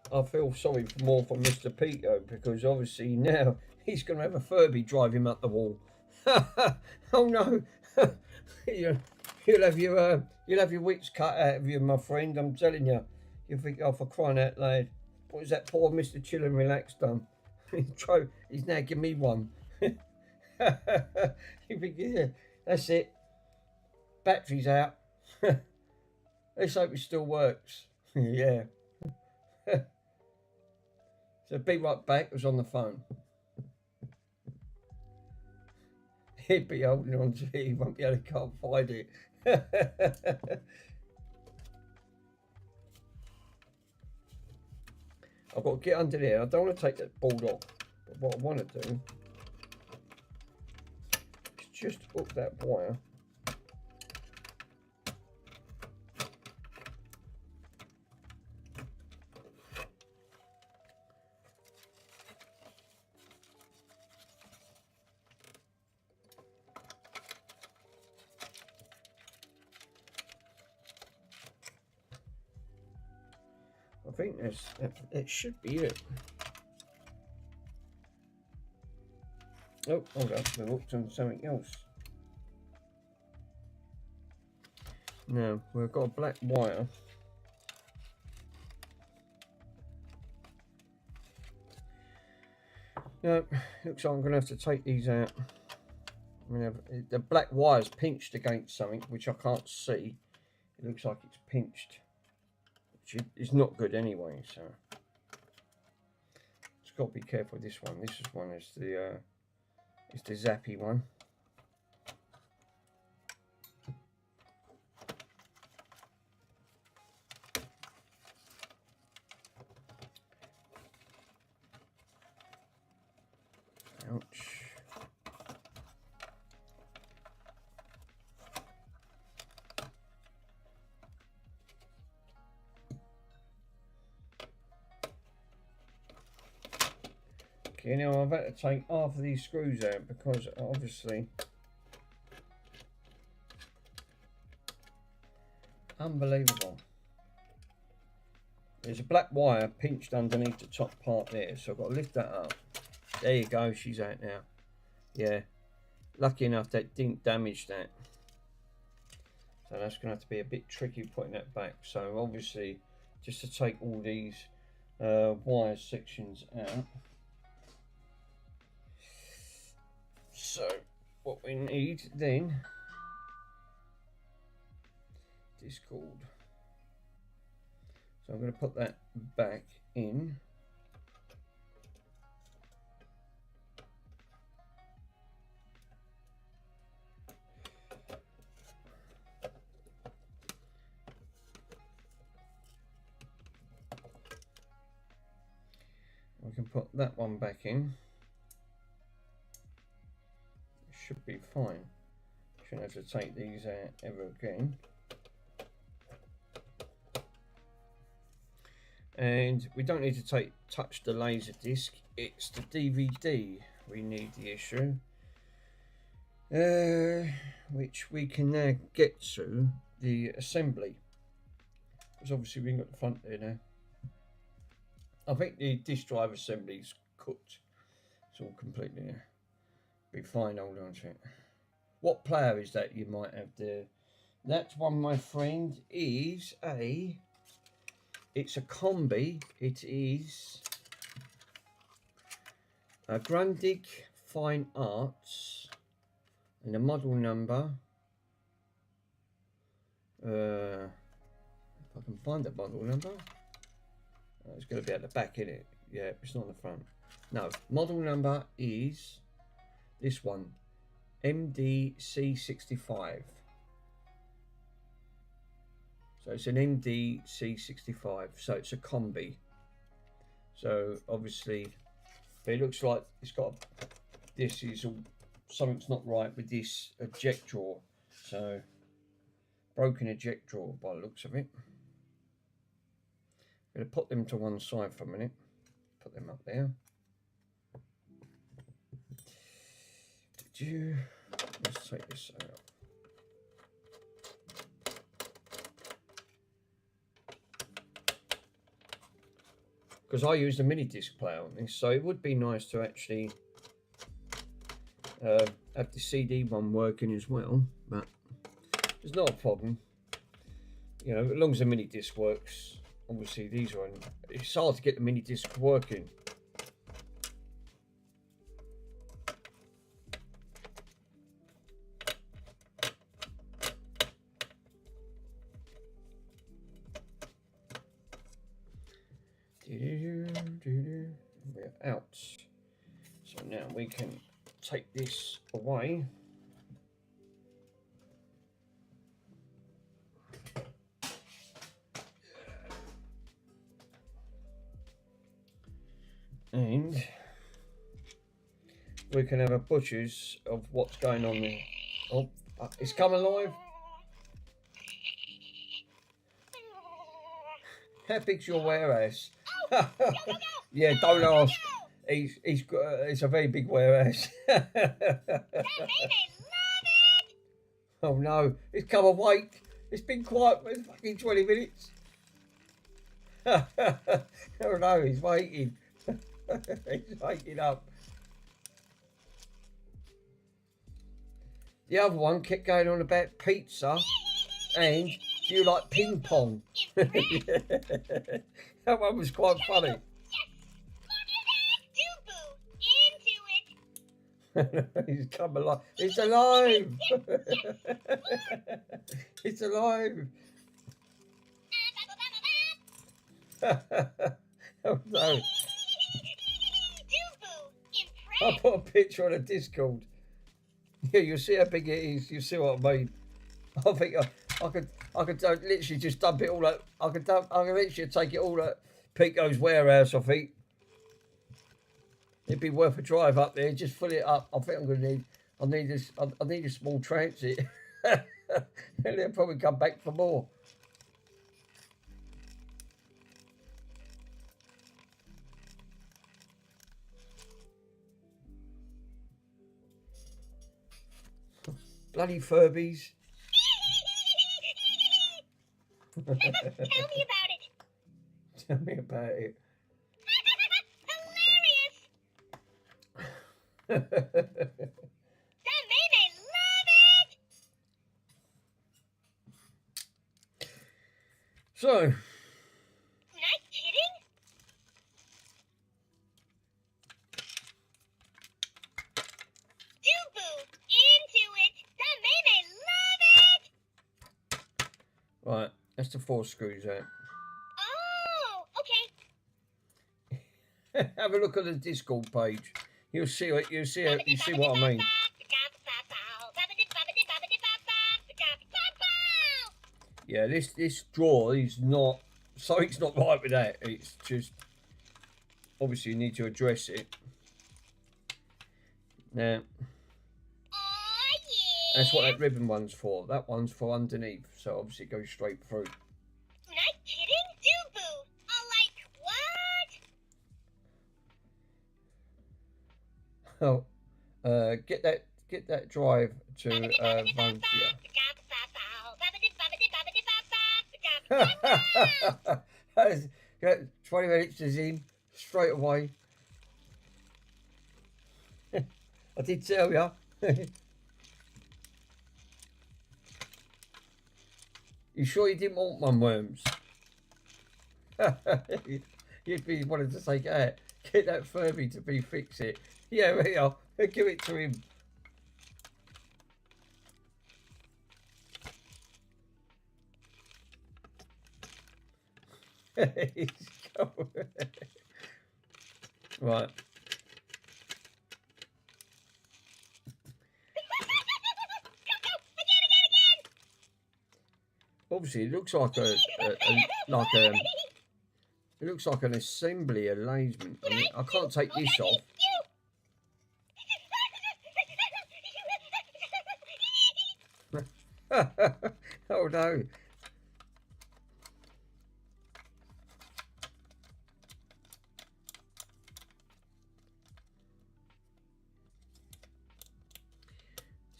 I feel sorry more for Mr. Peter because obviously now he's going to have a Furby drive him up the wall. Oh no! You'll have your wits cut out of you, my friend. I'm telling you. You think, oh, for crying out loud, what is that poor Mr. Chill and Relax done? He's now giving me one. You think, yeah, that's it. Battery's out. Let's hope it still works. Yeah. So be right back. I was on the phone. He'd be holding on to it. He won't be able to can't find it. I've got to get under there. I don't want to take that board off. But what I want to do is just hook that wire. I think it should be it. Oh, hold on, we looked on something else. No, we've got a black wire. No, looks like I'm going to have to take these out. The black wire's pinched against something, which I can't see. It looks like it's pinched. It's not good anyway, so just got to be careful with this one. This one is the zappy one. Ouch. Okay, now I've had to take half of these screws out because obviously, unbelievable. There's a black wire pinched underneath the top part there, so I've got to lift that up. There you go, she's out now. Yeah, lucky enough that didn't damage that. So that's going to have to be a bit tricky putting that back. So obviously, just to take all these wire sections out. So what we need then, Discord. So I'm going to put that back in. We can put that one back in. Should be fine. Shouldn't have to take these out ever again. And we don't need to touch the laser disc. It's the DVD we need the issue, which we can now get to the assembly, because obviously we haven't got the front there now. I think the disc drive assembly's cooked. It's all completely there. Be fine. Hold on to it. What player is that you might have there? That one, my friend, is a... It's a combi. It is a Grundig Fine Arts, and the model number. If I can find the model number, it's going to be at the back, isn't it? Yeah, it's not on the front. No, model number is this one, MDC65. So it's an MDC65, so it's a combi. So obviously, but it looks like it's got, this is all, something's not right with this eject drawer. So, broken eject drawer by the looks of it. I'm going to put them to one side for a minute. Put them up there. Let's take this out. Because I use a mini disc player on this, so it would be nice to actually have the CD one working as well, but it's not a problem. You know, as long as the mini disc works. Obviously these are, it's hard to get the mini disc working. We're out. So now we can take this away. And we can have a butcher's of what's going on there. Oh, it's come alive. How big's your warehouse? Yeah, don't ask. He's got. It's a very big warehouse. Oh no, it's come awake. It's been quiet for fucking 20 minutes. Oh no, he's waiting. He's waking up. The other one kept going on about pizza and do you like ping pong? That one was quite funny. He's come alive. It's alive. It's alive. Oh no. I put a picture on a Discord. Yeah, you'll see how big it is. You see what I mean. I think I could literally just dump it all at. I could literally take it all at Pico's warehouse. I think it'd be worth a drive up there. Just fill it up. I think I'm gonna need. I need a small transit, and they'll probably come back for more. Bloody Furbies. Tell me about it. Tell me about it. Hilarious. That made me love it. So. Nice kidding. Right, that's the 4 screws out. Oh, okay. Have a look at the Discord page. You'll see what you see what I mean. Yeah, this drawer is not something's not right with that. It's just obviously you need to address it. Now that's what that ribbon one's for. That one's for underneath, so obviously it goes straight through. Not kidding, Doo-boo. Like what? Oh, get that drive to Vancia. 20 minutes is in straight away. I did tell you. You sure you didn't want one, Worms? You'd be wanting to say, get that Furby to fix it. Yeah, we are. Give it to him. Right. Obviously, it looks like it looks like an assembly arrangement. I mean, I can't take this off. Oh no.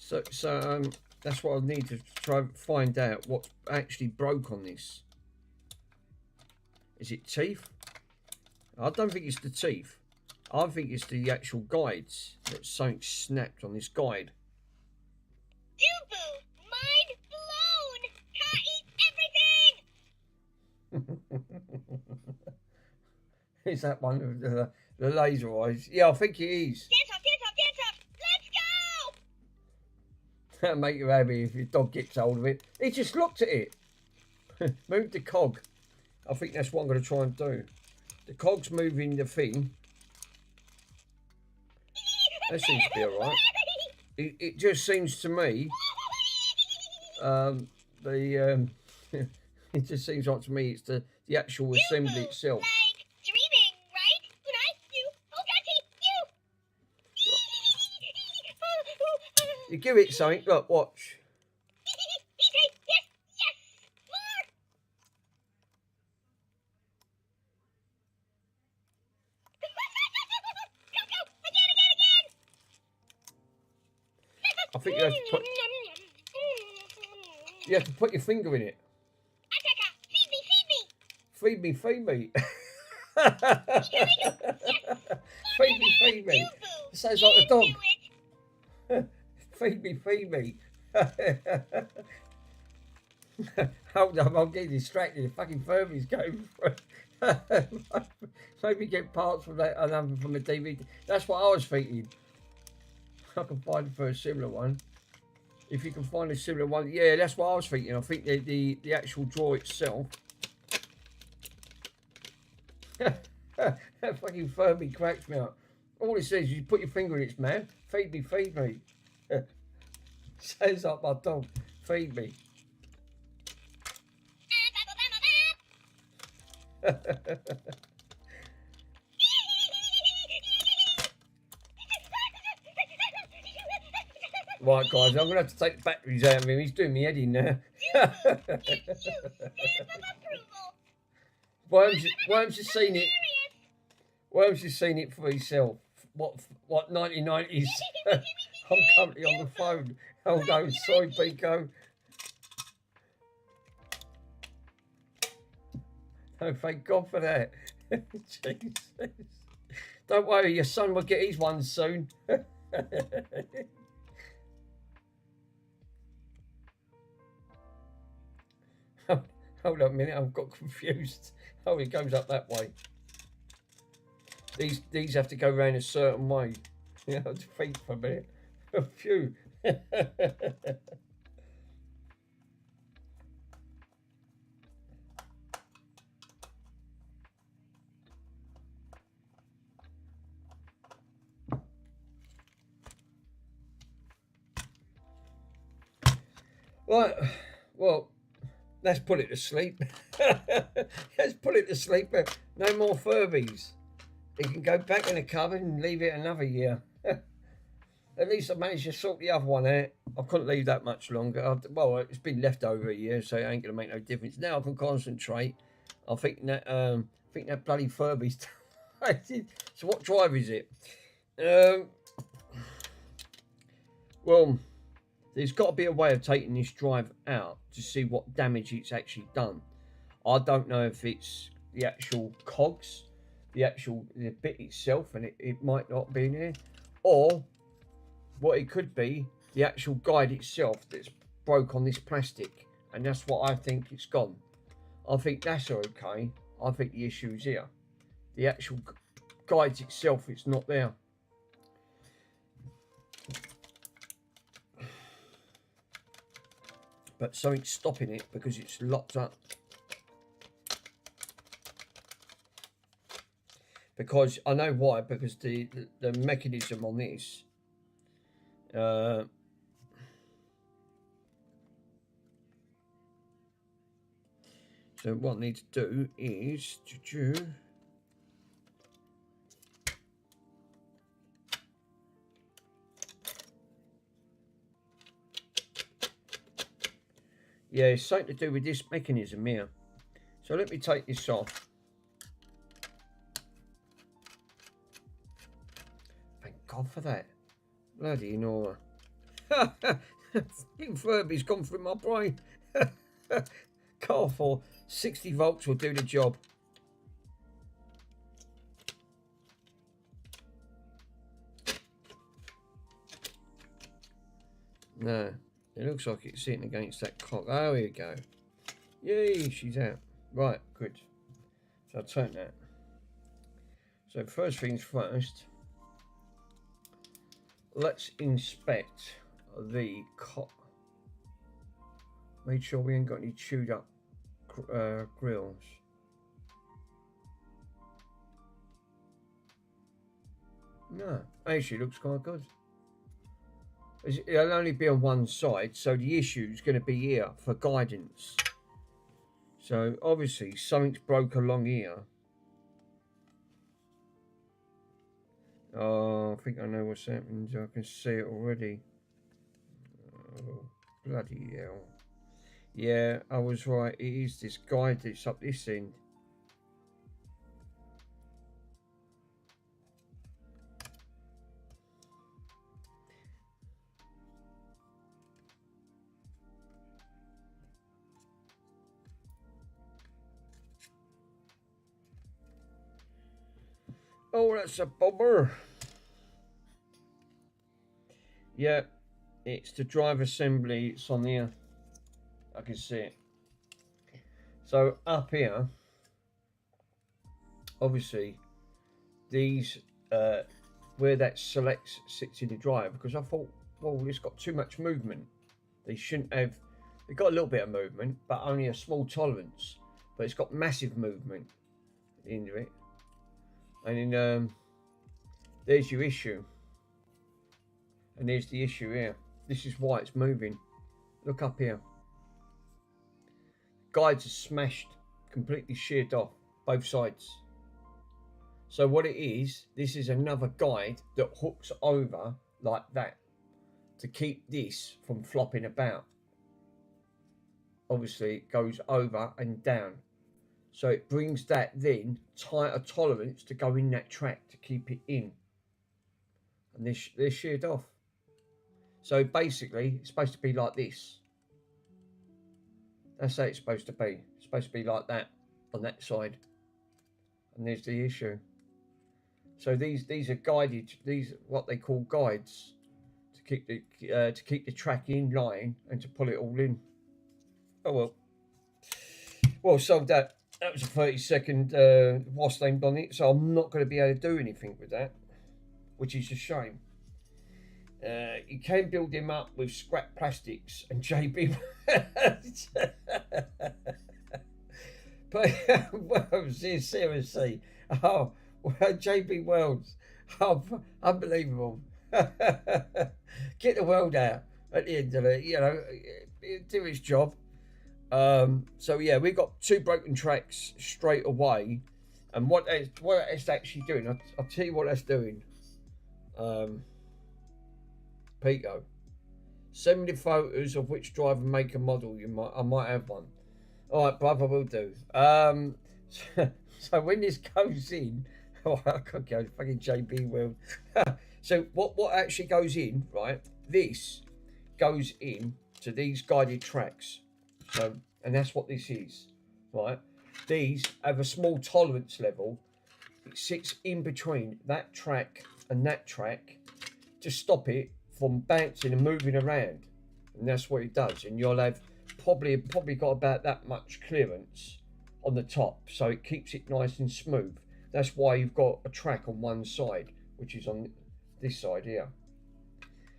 So that's what I need to try and find out what's actually broke on this. Is it teeth? I don't think it's the teeth. I think it's the actual guides. That something snapped on this guide. Doo-boo, mind blown. Cat eats everything. Is that one of the laser eyes? Yeah, I think it is. Dance off, dance off, dance off. Let's go. That'll make you happy if your dog gets hold of it. He just looked at it. Move the cog. I think that's what I'm going to try and do. The cog's moving the thing. That seems to be alright. It just seems to me, it just seems like to me it's the actual assembly itself. Like dreaming, right? When I do, oh God, You give it something. Look, watch. I think you have to put your finger in it. Feed me. Feed me. It sounds like a dog. Feed me. Hold up, I'm getting distracted. The fucking Furby's going for it. Maybe get parts from that from the DVD. That's what I was thinking. I can find it for a similar one. If you can find a similar one, yeah, that's what I was thinking. I think the actual drawer itself. That fucking Furby cracks me up. All it says is you put your finger in its mouth. Feed me. Sounds like my dog. Feed me. Right, guys, I'm going to have to take the batteries out of him. He's doing me head in now. Worms has seen it. Worms has seen it for himself. What 1990s? I'm currently on the phone. Oh no, sorry, Pico. Oh, thank God for that. Jesus. Don't worry, your son will get his one soon. Hold on a minute, I've got confused. Oh, it goes up that way. These have to go around a certain way. You know, to think for a minute. A few. Right, well, let's put it to sleep. Let's put it to sleep. No more Furbies. You can go back in the cupboard and leave it another year. At least I managed to sort the other one out. I couldn't leave that much longer. Well, it's been left over a year, so it ain't gonna make no difference. Now I can concentrate. I think that bloody Furby's. So what drive is it? Well, there's got to be a way of taking this drive out to see what damage it's actually done. I don't know if it's the actual cogs, the bit itself, and it might not be there, or what it could be, the actual guide itself that's broke on this plastic, and that's what I think it's gone. I think that's okay. I think the issue's here. The actual guide itself, it's not there. But something's stopping it because it's locked up. Because I know why, because the mechanism on this so what I need to do is yeah, it's something to do with this mechanism here. So let me take this off. Thank God for that. Bloody Nora. Fucking Furby's gone through my brain. Car for 60 volts will do the job. No, it looks like it's sitting against that cock. Oh, here we go. Yay, she's out. Right, good. So I'll turn that. So first things first, let's inspect the cock. Make sure we ain't got any chewed up grills. No, actually looks quite good. It'll only be on one side, so the issue is going to be here for guidance. So obviously something's broke along here. Oh, I think I know what's happened. I can see it already. Oh, bloody hell. Yeah, I was right. It is this guide that's up this end. Oh, that's a bummer. Yeah, it's the drive assembly. It's on here. I can see it. So up here, obviously, these where that selects sits in the drive, because I thought, well, it's got too much movement. They shouldn't have. They've got a little bit of movement, but only a small tolerance. But it's got massive movement into it. And then there's your issue. And there's the issue here. This is why it's moving. Look up here. Guides are smashed, completely sheared off, both sides. So what it is, this is another guide that hooks over like that to keep this from flopping about. Obviously it goes over and down. So it brings that then tighter tolerance to go in that track to keep it in. And they're sheared off. So basically it's supposed to be like this. That's how it's supposed to be. It's supposed to be like that on that side. And there's the issue. So these are guided. These are what they call guides to keep the track in line and to pull it all in. Oh well. Well, solved that. That was a 30-second wasp named on it, so I'm not going to be able to do anything with that, which is a shame. You can build him up with scrap plastics and JB. But well, seriously, oh, well, JB Wells, oh, unbelievable. Get the world out. at the end of it, you know, it do its job. So yeah, we got 2 broken tracks straight away, and what it's actually doing, I'll tell you what that's doing. Pico, send me the photos of which driver, make and model I might have one. All right, brother, will do. So when this goes in, oh, I can't go fucking JB World. So what actually goes in, right? This goes in to these guided tracks. So, and that's what this is, right? These have a small tolerance level. It sits in between that track and that track to stop it from bouncing and moving around, and that's what it does. And you'll have probably got about that much clearance on the top, so it keeps it nice and smooth. That's why you've got a track on one side, which is on this side here.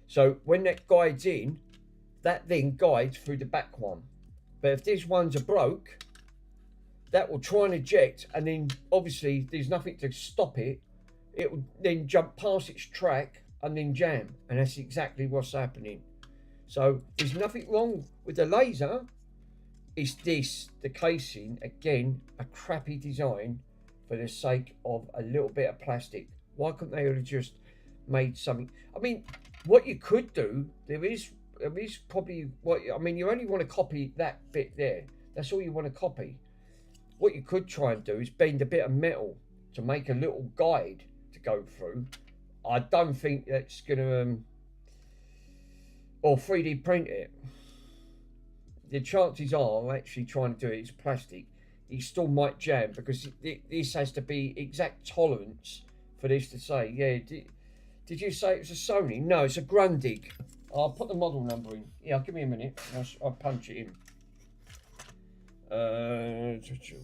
So when that guides in, that then guides through the back one. But if these ones are broke, that will try and eject, and then obviously there's nothing to stop it. It will then jump past its track and then jam, and that's exactly what's happening. So there's nothing wrong with the laser. It's this, the casing, again, a crappy design for the sake of a little bit of plastic. Why couldn't they have just made something? I mean, what you could do, there is probably what I mean. You only want to copy that bit there. That's all you want to copy. What you could try and do is bend a bit of metal to make a little guide to go through. I don't think that's gonna or 3D print it. The chances are actually trying to do it is plastic. It still might jam because this has to be exact tolerance for this to say. Yeah, did you say it was a Sony? No, it's a Grundig. I'll put the model number in. Yeah, give me a minute. I'll punch it in.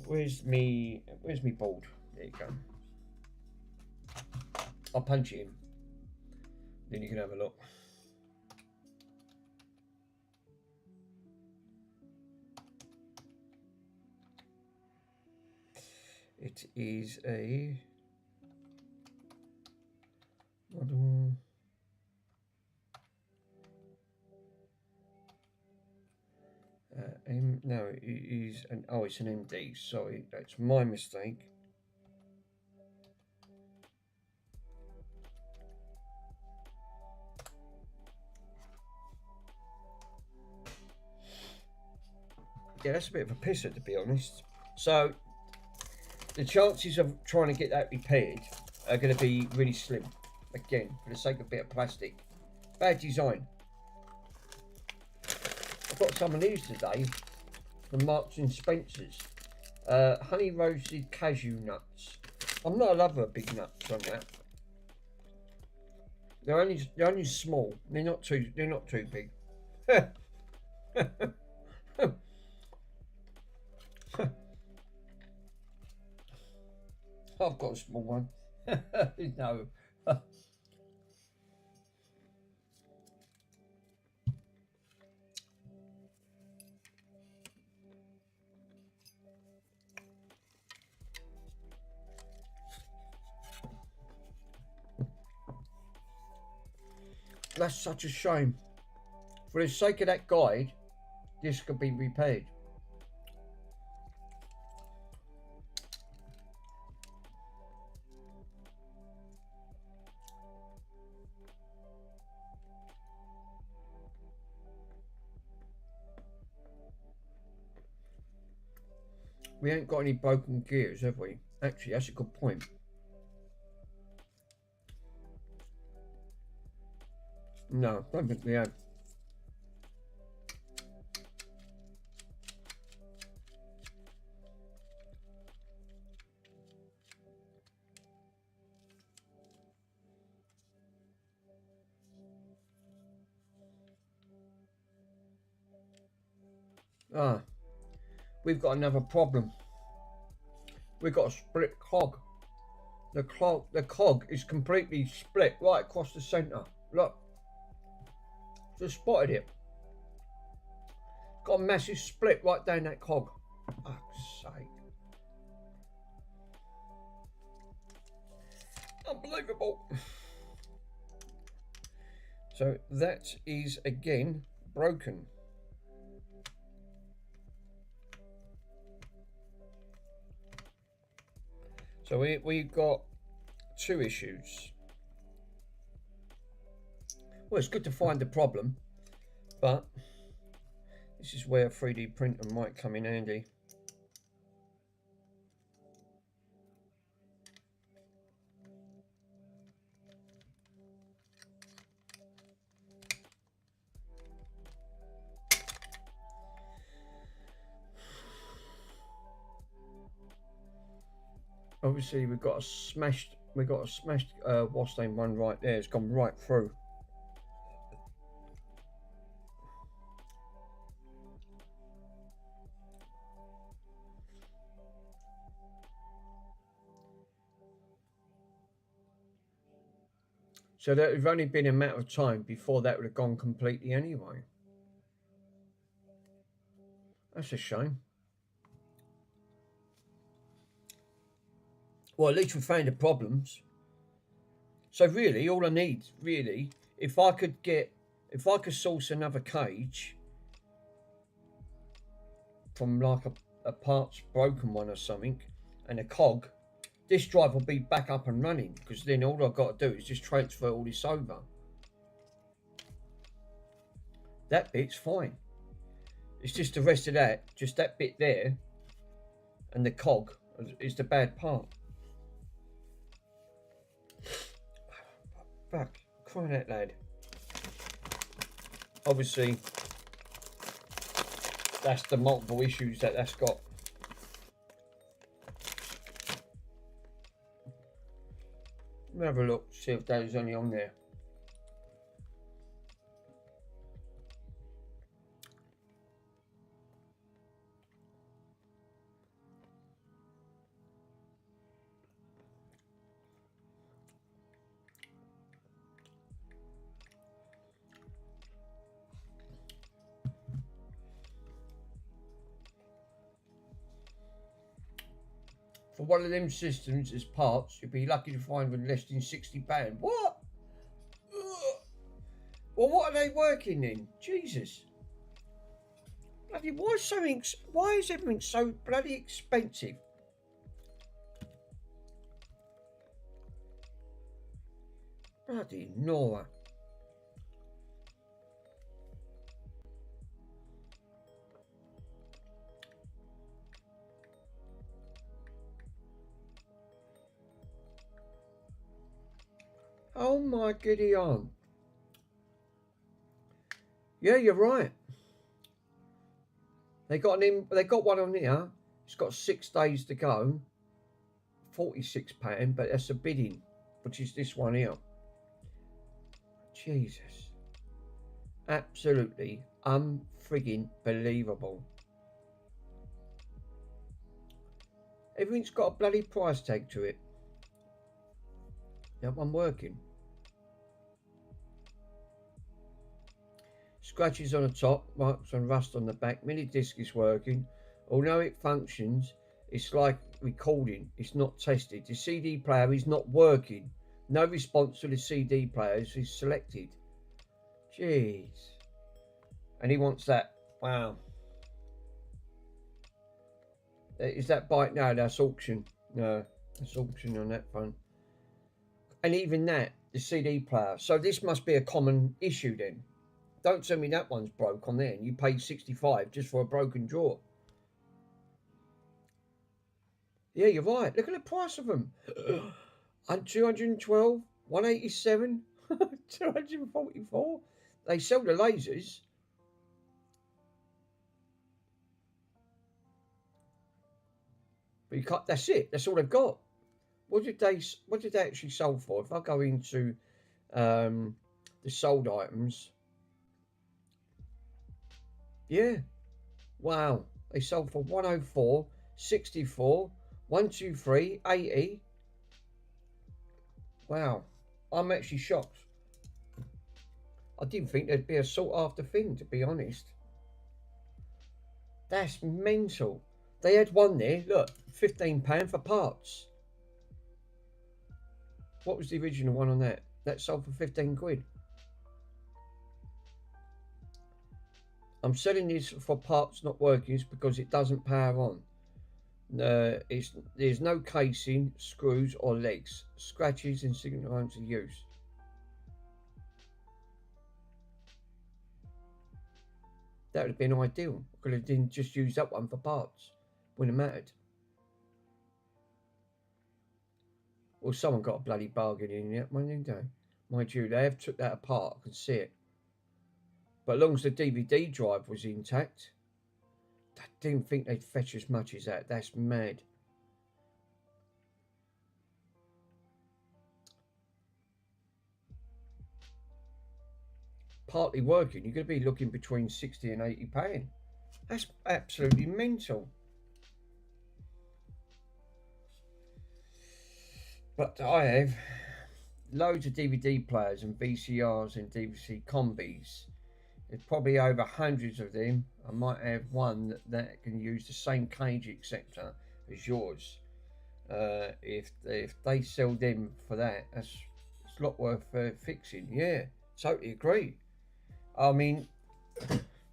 Where's me board? There you go. I'll punch it in. Then you can have a look. It is a model. No, it is an it's an MD. Sorry, that's my mistake. Yeah, that's a bit of a pisser, to be honest. So the chances of trying to get that repaired are going to be really slim. Again, for the sake of a bit of plastic. Bad design. I've got some of these today from Marks and Spencer's. Honey roasted cashew nuts. I'm not a lover of big nuts on that. They're only small. They're not too big. I've got a small one. No. That's such a shame. For the sake of that guide, this could be repaired. We ain't got any broken gears, have we? Actually, that's a good point. No, I don't think we have. We've got another problem. We've got a split cog. The cog is completely split right across the centre. Look. Just spotted it. Got a massive split right down that cog. Fuck's sake. Unbelievable. So that is again broken. So we've got two issues. Well, it's good to find the problem, but this is where a 3D printer might come in handy. Obviously, we've got a smashed Wastane one right there. It's gone right through. So that would only been a matter of time before that would have gone completely anyway. That's a shame. Well, at least we found the problems. So really, all I need, really, if I could source another cage from like a parts broken one or something, and a cog, this drive will be back up and running, because then all I've got to do is just transfer all this over. That bit's fine. It's just the rest of that, just that bit there, and the cog is the bad part. Fuck, crying out loud. Obviously, that's the multiple issues that's got. Let me have a look, see if there's any on there. For one of them systems as parts, you'd be lucky to find with less than £60. What? Ugh. Well, what are they working in? Jesus. Bloody, why is everything so bloody expensive? Bloody Nora. Oh my giddy aunt. Yeah, you're right. They got one on here. It's got 6 days to go. £46, but that's a bidding, which is this one here. Jesus. Absolutely unfriggin' believable. Everything's got a bloody price tag to it. That one working. Scratches on the top, marks and rust on the back. Mini disc is working. Although it functions, it's like recording. It's not tested. The CD player is not working. No response to the CD players is selected. Jeez. And he wants that. Wow. Is that bite? No, that's auction. No, that's auction on that front. And even that, the CD player. So this must be a common issue then. Don't tell me that one's broke on there and you paid 65 just for a broken drawer. Yeah, you're right. Look at the price of them. 212, 187, 244. They sell the lasers. But you can't, that's it. That's all they've got. What did they actually sell for? If I go into the sold items, yeah, wow, they sold for 104, 64, 123, 80. Wow, I'm actually shocked. I didn't think there'd be a sought after thing, to be honest. That's mental. They had one there, look, £15 for parts. What was the original one on that? That sold for 15 quid. I'm selling this for parts not working because it doesn't power on. There's no casing, screws or legs. Scratches and significant of use. That would have been ideal. I could have didn't just use that one for parts. Wouldn't have mattered. Well, someone got a bloody bargain in it, didn't they? Mind you, they have took that apart. I can see it. But as long as the DVD drive was intact, I didn't think they'd fetch as much as that. That's mad. Partly working, you're going to be looking between £60 and £80. That's absolutely mental. But I have loads of DVD players and VCRs and DVD combis. There's probably over hundreds of them. I might have one that can use the same cage acceptor as yours. If they sell them for that, it's a lot worth fixing. Yeah, totally agree. I mean,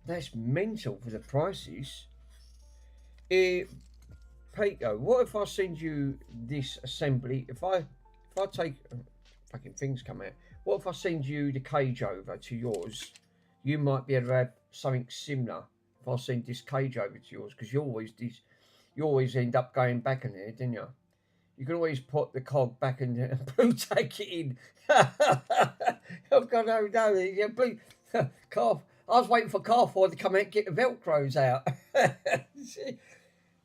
that's mental for the prices. Pico, what if I send you this assembly? If I take fucking things come out. What if I send you the cage over to yours? You might be able to have something similar if I send this cage over to yours, because you always end up going back in there, didn't you? You can always put the cog back in there and blue take it in. I've got no, blue calf. I was waiting for Carfor to come out and get the Velcros out.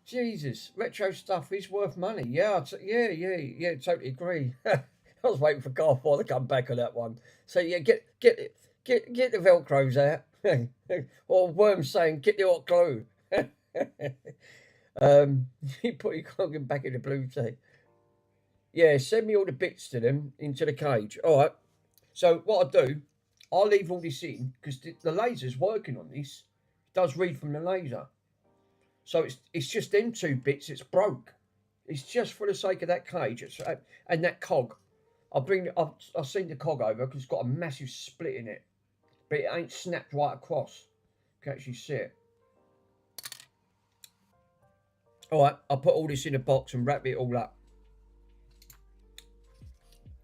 Jesus, retro stuff is worth money. Yeah, totally agree. I was waiting for Carfor to come back on that one. So yeah, get the Velcros out. Or Worm saying, get the hot glue. You put your cog back in the blue tape. Yeah, send me all the bits to them into the cage. All right. So what I do, I'll leave all this in because the laser's working on this. It does read from the laser. So it's just them two bits. It's broke. It's just for the sake of that cage and that cog. I'll send the cog over because it's got a massive split in it, but it ain't snapped right across. You can actually see it. All right, I'll put all this in a box and wrap it all up.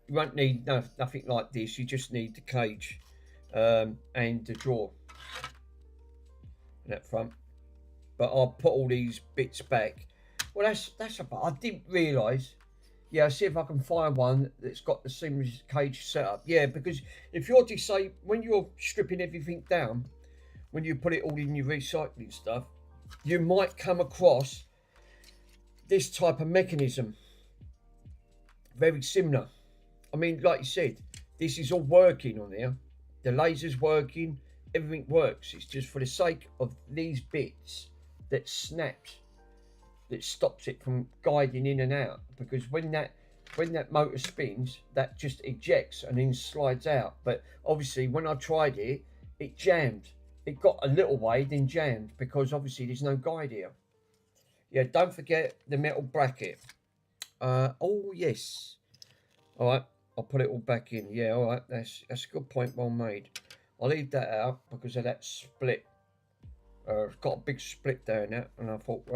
You won't need nothing like this. You just need the cage and the drawer in that front. But I'll put all these bits back. Well, that's about. I didn't realise. Yeah, I'll see if I can find one that's got the seamless cage set up. Yeah, because if you're when you're stripping everything down, when you put it all in your recycling stuff, you might come across this type of mechanism. Very similar. I mean, like you said, this is all working on there. The laser's working, everything works. It's just for the sake of these bits that snaps, that stops it from guiding in and out. Because when that motor spins, that just ejects and then slides out. But obviously, when I tried it, it jammed. It got a little way, then jammed, because obviously there's no guide here. Yeah, don't forget the metal bracket. Oh yes. All right. I'll put it all back in. Yeah, all right. That's a good point. Well made. I'll leave that out because of that split. It's got a big split down there, and I thought,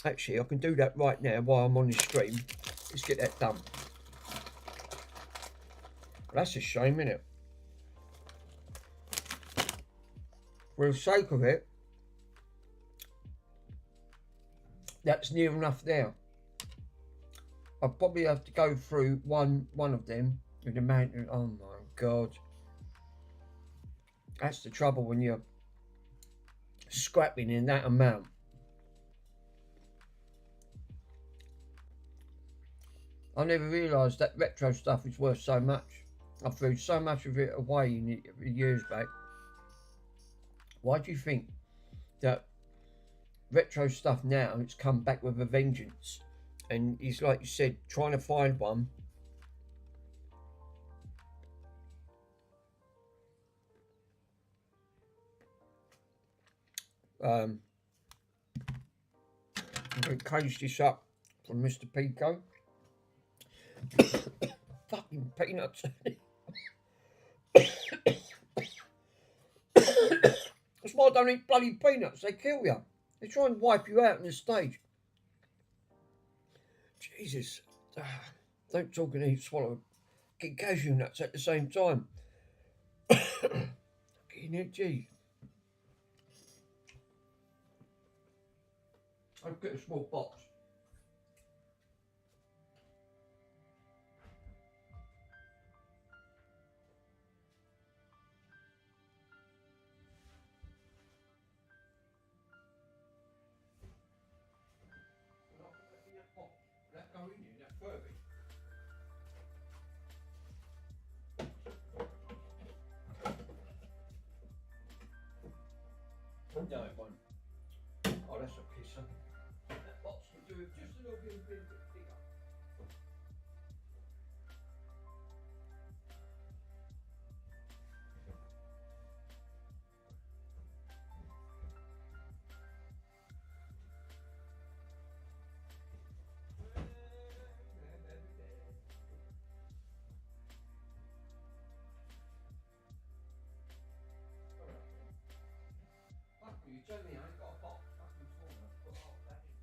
actually, I can do that right now while I'm on the stream. Let's get that done. Well, that's a shame, isn't it? For the sake of it, that's near enough there. I'll probably have to go through one of them with the mountain. Oh my God. That's the trouble when you're scrapping in that amount. I never realised that retro stuff is worth so much. I threw so much of it away in years back. Why do you think that retro stuff now, it's come back with a vengeance? And it's like you said, trying to find one. I'm going to cage this up from Mr. Pico. Fucking peanuts. why I don't eat bloody peanuts. They kill you. They try and wipe you out on the stage. Jesus. Don't talk and eat, swallow. Get cashew nuts at the same time. Gee. I'll get a small box. That go in here, that furby. No, it won't. Oh, that's a pisser. That box would do it just a little bit bigger. You tell me I ain't got a box fucking small enough to put half that in.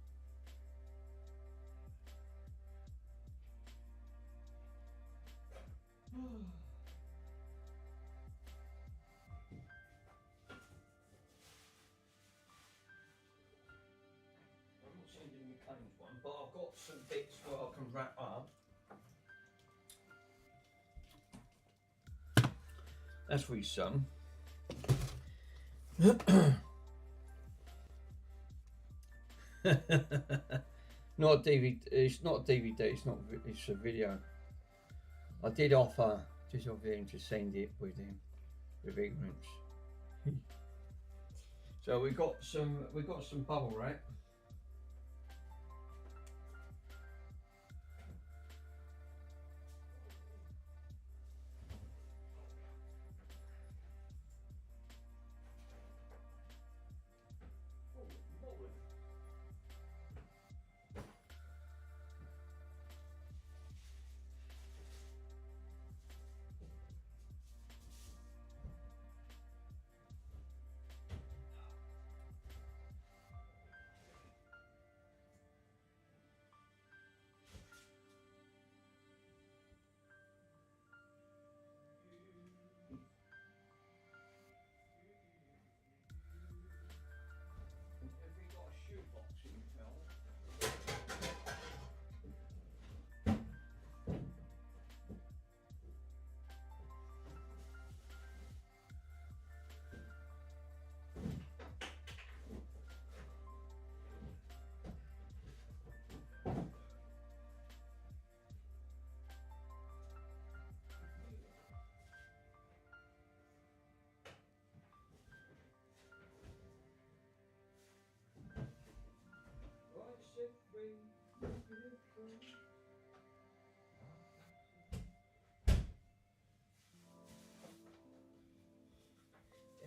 I'm not sending you Kane's one, but I've got some bits where I can wrap up. That's for your son. Not a DVD. It's not a DVD. It's not. It's a video. I did offer just of him to send it with him with ignorance. So we got some bubble wrap.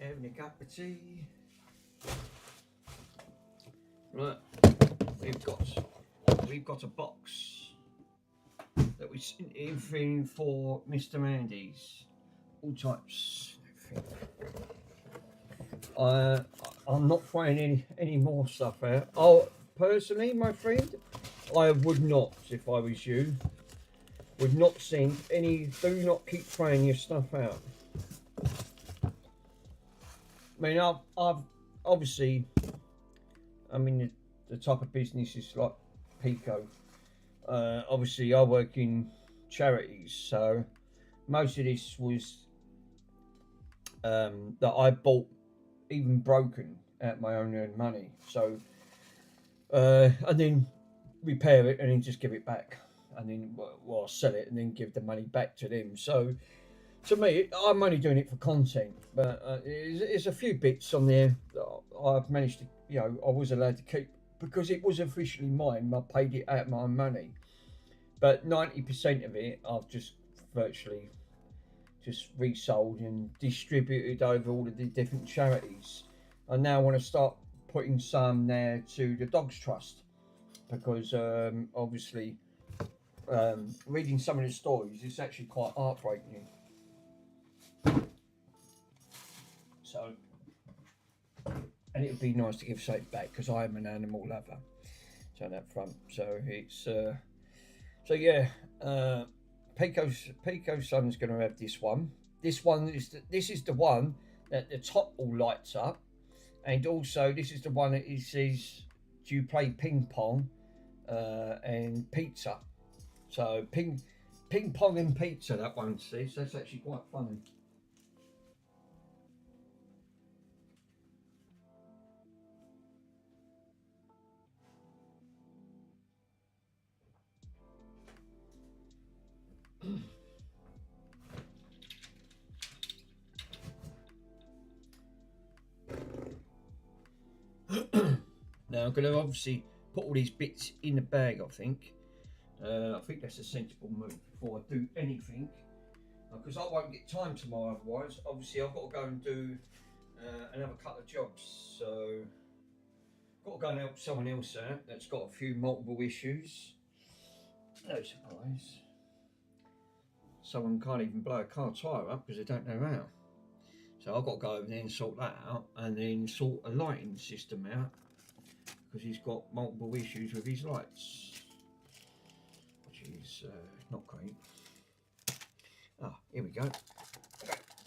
Having a cup of tea. Right, we've got a box that we sent everything for Mr. Andy's, all types. I'm not throwing any more stuff out. Personally, my friend, I would not, if I was you, would not send any. Do not keep throwing your stuff out. I mean, I've obviously, I mean, the type of business is like Pico. Obviously, I work in charities, so most of this was that I bought, even broken, out my own earned money. So, and then repair it and then just give it back, and then well, sell it and then give the money back to them. So, to me, I'm only doing it for content, but there's a few bits on there that I've managed to, I was allowed to keep because it was officially mine. I paid it out of my own money, but 90% of it I've just virtually just resold and distributed over all of the different charities. I now want to start putting some there to the Dogs Trust because obviously reading some of the stories, it's actually quite heartbreaking. So and it would be nice to give something back because I am an animal lover. So on that front, so it's so yeah. Pico's son's going to have this one. This is the one that the top all lights up, and also this is the one that he says, "Do you play ping pong and pizza?" So ping pong and pizza. That one says that's actually quite funny. Now I'm going to obviously put all these bits in the bag. I think that's a sensible move before I do anything, because I won't get time tomorrow otherwise. Obviously I've got to go and do another couple of jobs, so got to go and help someone else out that's got a few multiple issues. No surprise. Someone can't even blow a car tyre up because they don't know how. So I've got to go over there and sort that out, and then sort a lighting system out because he's got multiple issues with his lights, which is not great. Ah, here we go.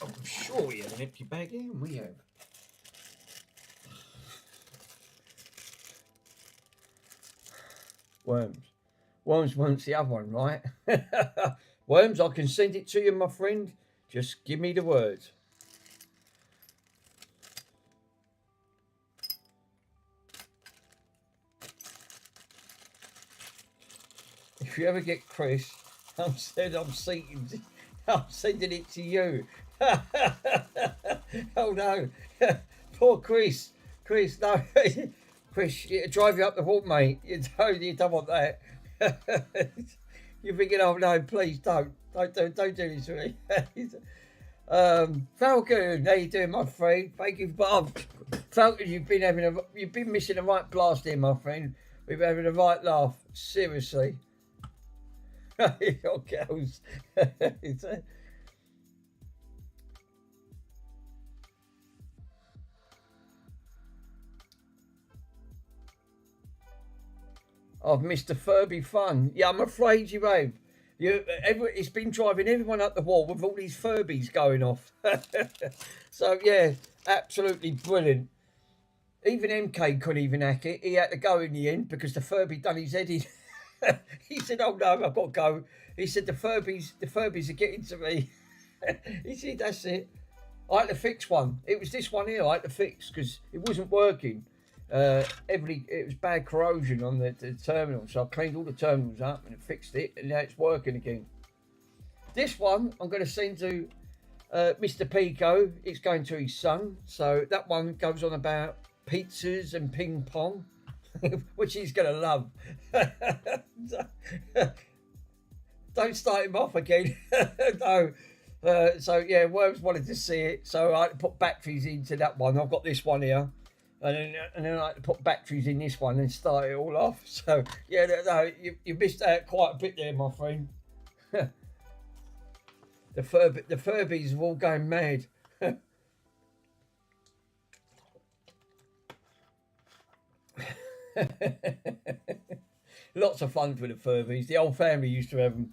I'm sure we have an empty bag here, and we have. Worms wants the other one, right? Worms, I can send it to you, my friend. Just give me the word. If you ever get Chris, I'm sending it to you. Oh no, poor Chris. Chris, no, Chris, it'll drive you up the wall, mate. You don't want that. You're thinking, oh no, please don't do this to me. Falcon, how you doing, my friend? Thank you, Falcon. You've been missing the right blast here, my friend. We've been having a right laugh, seriously. Your girls. I've missed the Furby fun. Yeah, I'm afraid you have. It's been driving everyone up the wall with all these Furbies going off. So yeah, absolutely brilliant. Even MK couldn't even hack it. He had to go in the end because the Furby done his head in. He said, "Oh no, I've got to go." He said, "The Furbies are getting to me." He said, "That's it. I had to fix one. It was this one here I had to fix because it wasn't working. It was bad corrosion on the terminal, so I cleaned all the terminals up and fixed it, and now it's working again." This one I'm going to send to Mr. Pico. It's going to his son, so that one goes on about pizzas and ping pong, which he's going to love. Don't start him off again. No. So yeah, Worms wanted to see it, so I had to put batteries into that one. I've got this one here. And then I had to put batteries in this one and start it all off. So yeah, no, you missed out quite a bit there, my friend. The Furbies are all going mad. Lots of fun for the Furbies. The whole family used to have them.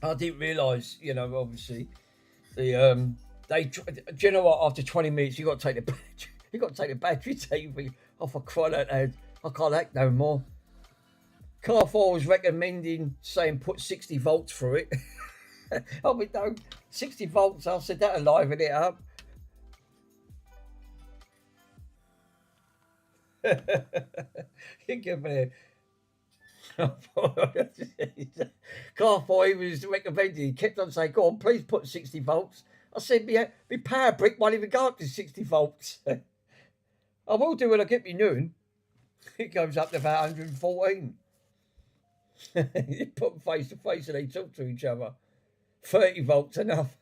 I didn't realise, obviously, do you know what? After 20 minutes, you got to take the battery. You got to take the battery TV off. I cried out loud. I can't act no more. Car 4 was recommending saying put 60 volts through it. I mean, no, 60 volts. I said that'll liven it up. You give me Car 4, he was recommending. He kept on saying, "Go on, please put 60 volts." I said, "My power brick won't even go up to 60 volts." I will do when I get me noon. It goes up to about 114. You put them face to face and they talk to each other. 30 volts enough.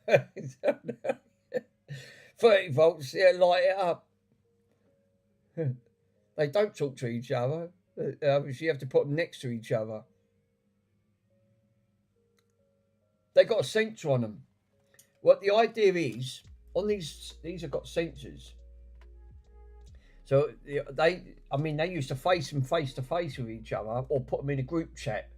30 volts, yeah, light it up. They don't talk to each other. Obviously, you have to put them next to each other. They got a sensor on them. What the idea is, on these have got sensors. So I mean, they used to face them face to face with each other, or put them in a group chat.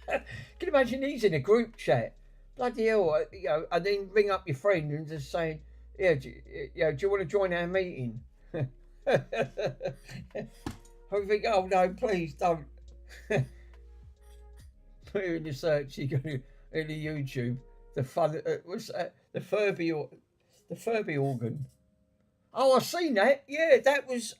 Can you imagine he's in a group chat? Bloody hell, you know, and then ring up your friend and just saying, yeah, do you want to join our meeting? I think, oh no, please don't. Put it in the search, you go in the YouTube. The fun, what's that? The Furby organ. Oh, I've seen that. Yeah, that was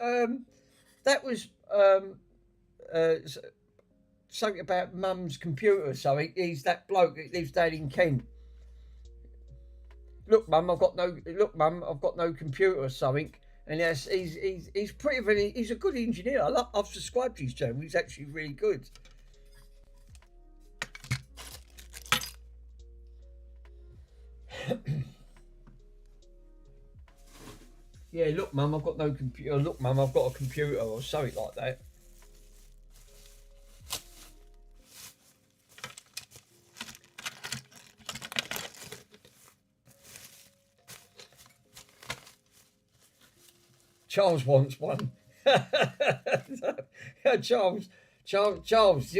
something about Mum's computer. So he's that bloke that lives down in Kent. Look, Mum, I've got no computer or something. And yes, he's pretty. He's a good engineer. I've subscribed to his channel. He's actually really good. Yeah, look, Mum, I've got no computer. Look, Mum, I've got a computer or something like that. Charles wants one. Charles,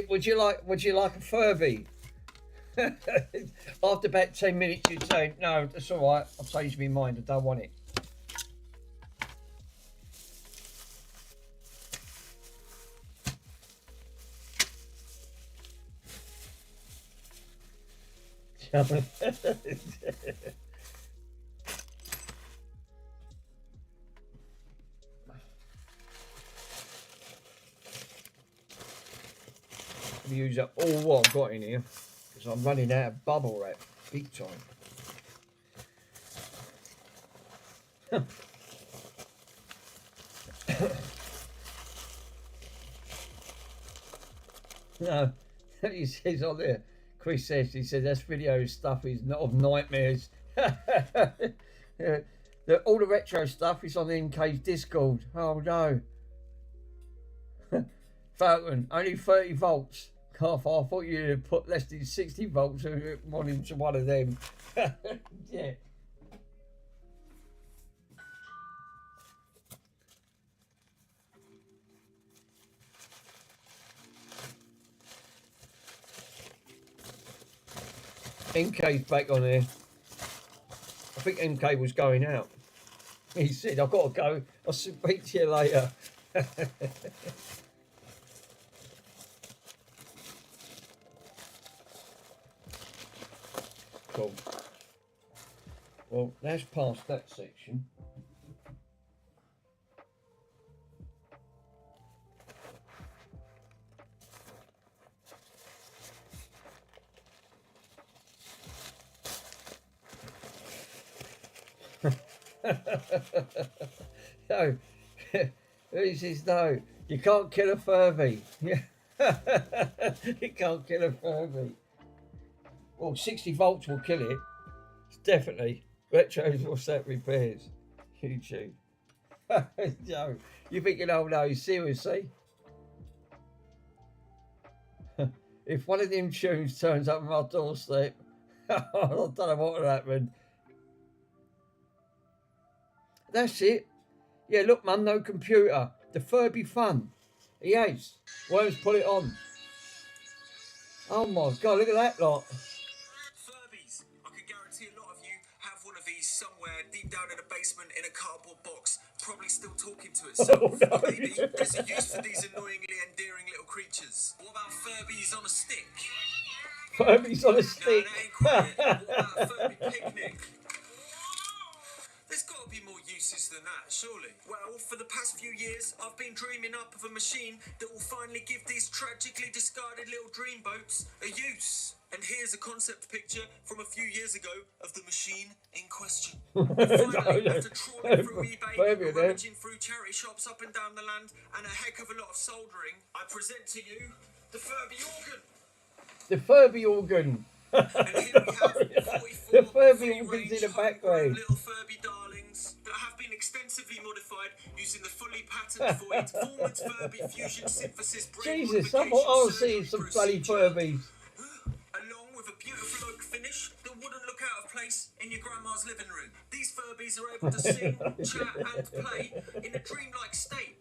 would you like a Furby? After about 10 minutes, you'd say, no, that's all right. I've changed my mind. I don't want it. Use up all what I've got in here because I'm running out of bubble wrap big time. No, he says on there, Chris says, he said this video stuff is not of nightmares. All the retro stuff is on MK's Discord. Oh no. Falcon, only 30 volts. Carf, I thought you'd put less than 60 volts on into one of them. Yeah. MK's back on there. I think MK was going out. He said, I've got to go. I'll speak to you later. Cool. Well, that's past that section. No, he says no. You can't kill a Furby. You can't kill a Furby. Well, 60 volts will kill it. It's definitely. Retros will set repairs. YouTube. No, you're thinking, oh no, seriously? If one of them tunes turns up on my doorstep, I don't know what will happen. That's it. Yeah, look, Mum, no computer. The Furby fun. He has. Worms put it on. Oh my God, look at that lot. Furbies. I can guarantee a lot of you have one of these somewhere deep down in a basement in a cardboard box, probably still talking to itself. Oh, no. Or maybe there's a use for these annoyingly endearing little creatures. What about Furbies on a stick? Furby's on a stick. No, that ain't quite it. What about a Furby picnic? There's got to be more uses than that, surely. Well, for the past few years, I've been dreaming up of a machine that will finally give these tragically discarded little dreamboats a use. And here's a concept picture from a few years ago of the machine in question. Finally, after trawling through eBay, rummaging through charity shops up and down the land, and a heck of a lot of soldering, I present to you the Furby organ. The Furby organ. And here we have 44 The Furby free-range organ's in the homegrown background. little Furby darlings that have been extensively modified using the fully patented for Performance Furby Fusion Synthesis brain Jesus, I thought I was seeing modification some bloody procedure, Furbies. along with a beautiful oak finish that wouldn't look out of place in your grandma's living room. These Furbies are able to sing, chat and play in a dreamlike state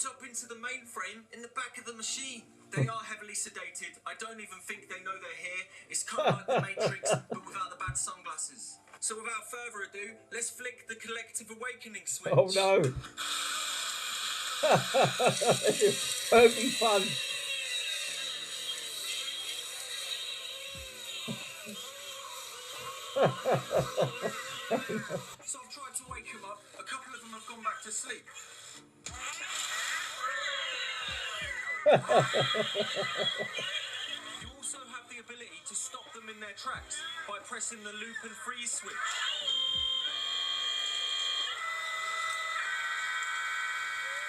hooked up into the mainframe in the back of the machine. They are heavily sedated. I don't even think they know they're here. It's kind of like the Matrix, but without the bad sunglasses. So without further ado, let's flick the collective awakening switch. Oh no. Furby fun. So I've tried to wake them up. A couple of them have gone back to sleep. You also have the ability to stop them in their tracks by pressing the loop and freeze switch.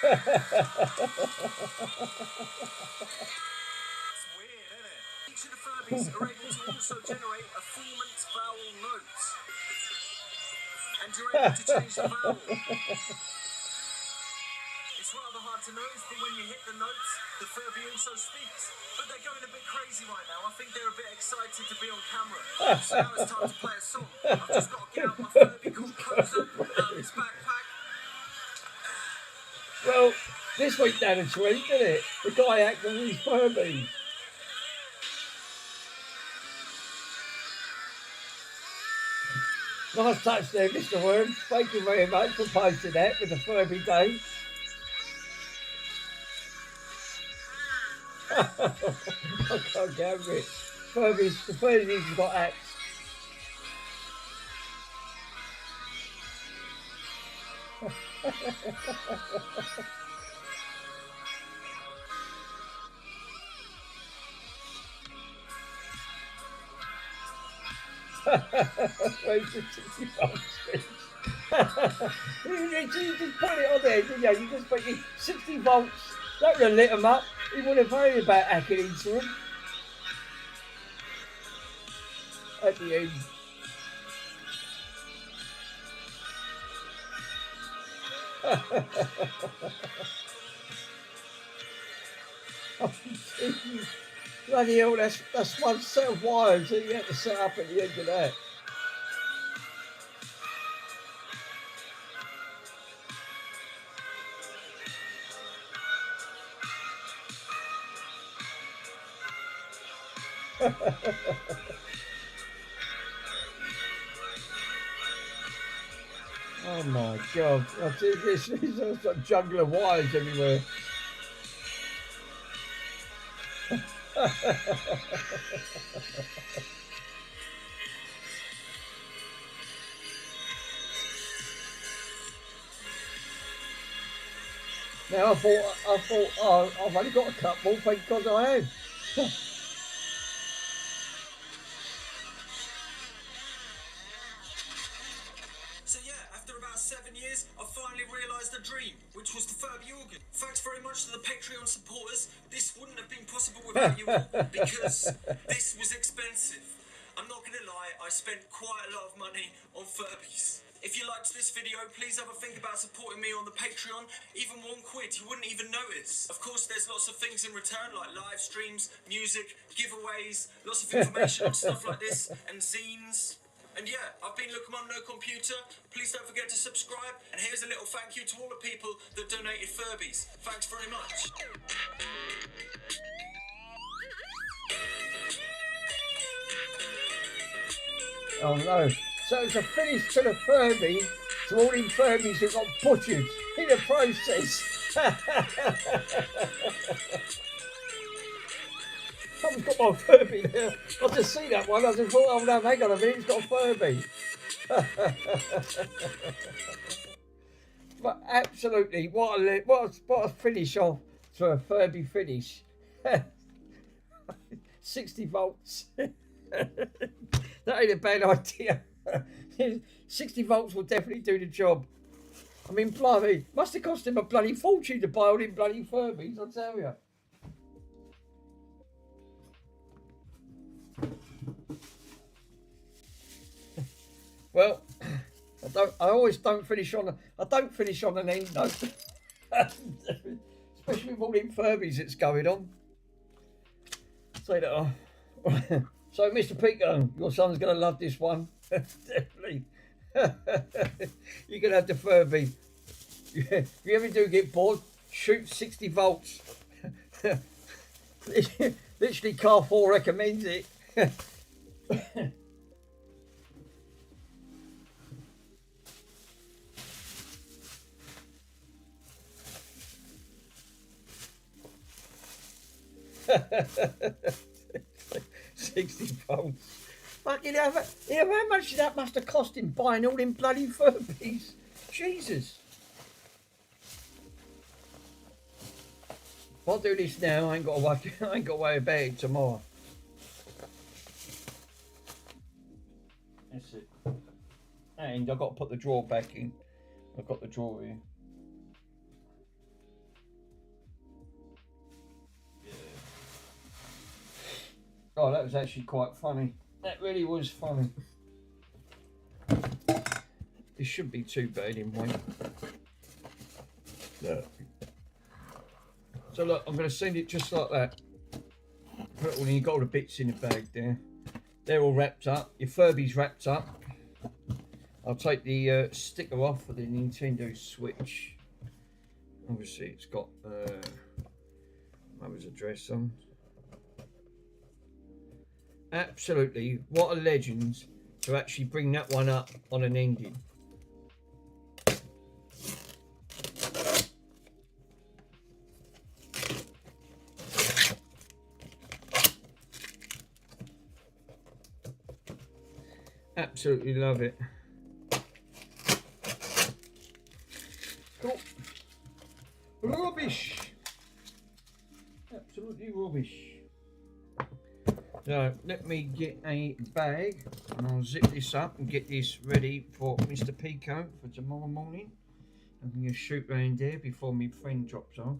It's weird, isn't it? Each of the Furbies are able to also generate a formant vowel note. And you're able to change the vowel. It's rather hard to notice, but when you hit the notes, the Furby also speaks. But they're going a bit crazy right now. I think they're a bit excited to be on camera. So now it's time to play a song. I've just got to get out my Furby called Closer out of his backpack. Well, this went down a treat, didn't it? The guy acting with his Furby. Nice touch there, Mr. Worms. Thank you very much for posting that with the Furby Day. I can't get over it. Furbies, the Furbies have got acts. You just put it on there, didn't you? You just put your 60 volts. That would have lit them up. He would have worried about hacking into them. At the end. Bloody hell, that's one set of wires that you have to set up at the end of that. Oh my God, I think this is a jungle of wires everywhere. Now I thought, oh, I've only got a couple, thank God I have. So yeah, after about 7 years, I finally realised a dream, which was the Furby organ. Thanks very much to the Patreon supporters. This wouldn't have been possible without you all, because this was expensive. I'm not gonna lie, I spent quite a lot of money on Furbies. If you liked this video, please have a think about supporting me on the Patreon. Even £1, you wouldn't even notice. Of course, there's lots of things in return, like live streams, music, giveaways, lots of information on stuff like this, and zines. And yeah, I've been Look Mum No Computer. Please don't forget to subscribe. And here's a little thank you to all the people that donated Furbies. Thanks very much. Oh no. So it's a finish to the Furby, to all them Furbies that got butchered in the process. Someone's got my Furby there. I just see that one. I just thought, oh no, hang on a minute, it's got a Furby. But absolutely, what a finish off to a Furby finish. 60 volts. That ain't a bad idea. 60 volts will definitely do the job. I mean, blimey, must have cost him a bloody fortune to buy all them bloody Furbies, I'll tell you. Well, I always don't finish on an end note. Especially with all them Furbies that's going on. Say that. So, Mr. Pico, your son's going to love this one. Definitely. You can have the Furby. If you ever do get bored, Shoot 60 volts. Literally car 4 recommends it. £60. Fucking hell, how much that must have cost him buying all them bloody Furbies? Jesus. If I do this now, I ain't got to worry about it tomorrow. That's it. And I've got to put the drawer back in. I've got the drawer here. Oh, that was actually quite funny. That really was funny. This shouldn't be too bad in weight. Look. So look, I'm going to send it just like that. Put it all in. You've got all the bits in the bag there. They're all wrapped up. Your Furby's wrapped up. I'll take the sticker off for the Nintendo Switch. Obviously, it's got Mother's address on. Absolutely, what a legend to actually bring that one up on an ending. Absolutely love it. Cool. Rubbish. Absolutely rubbish. So let me get a bag and I'll zip this up and get this ready for Mr. Pico for tomorrow morning. I'm going to shoot round there before my friend drops off.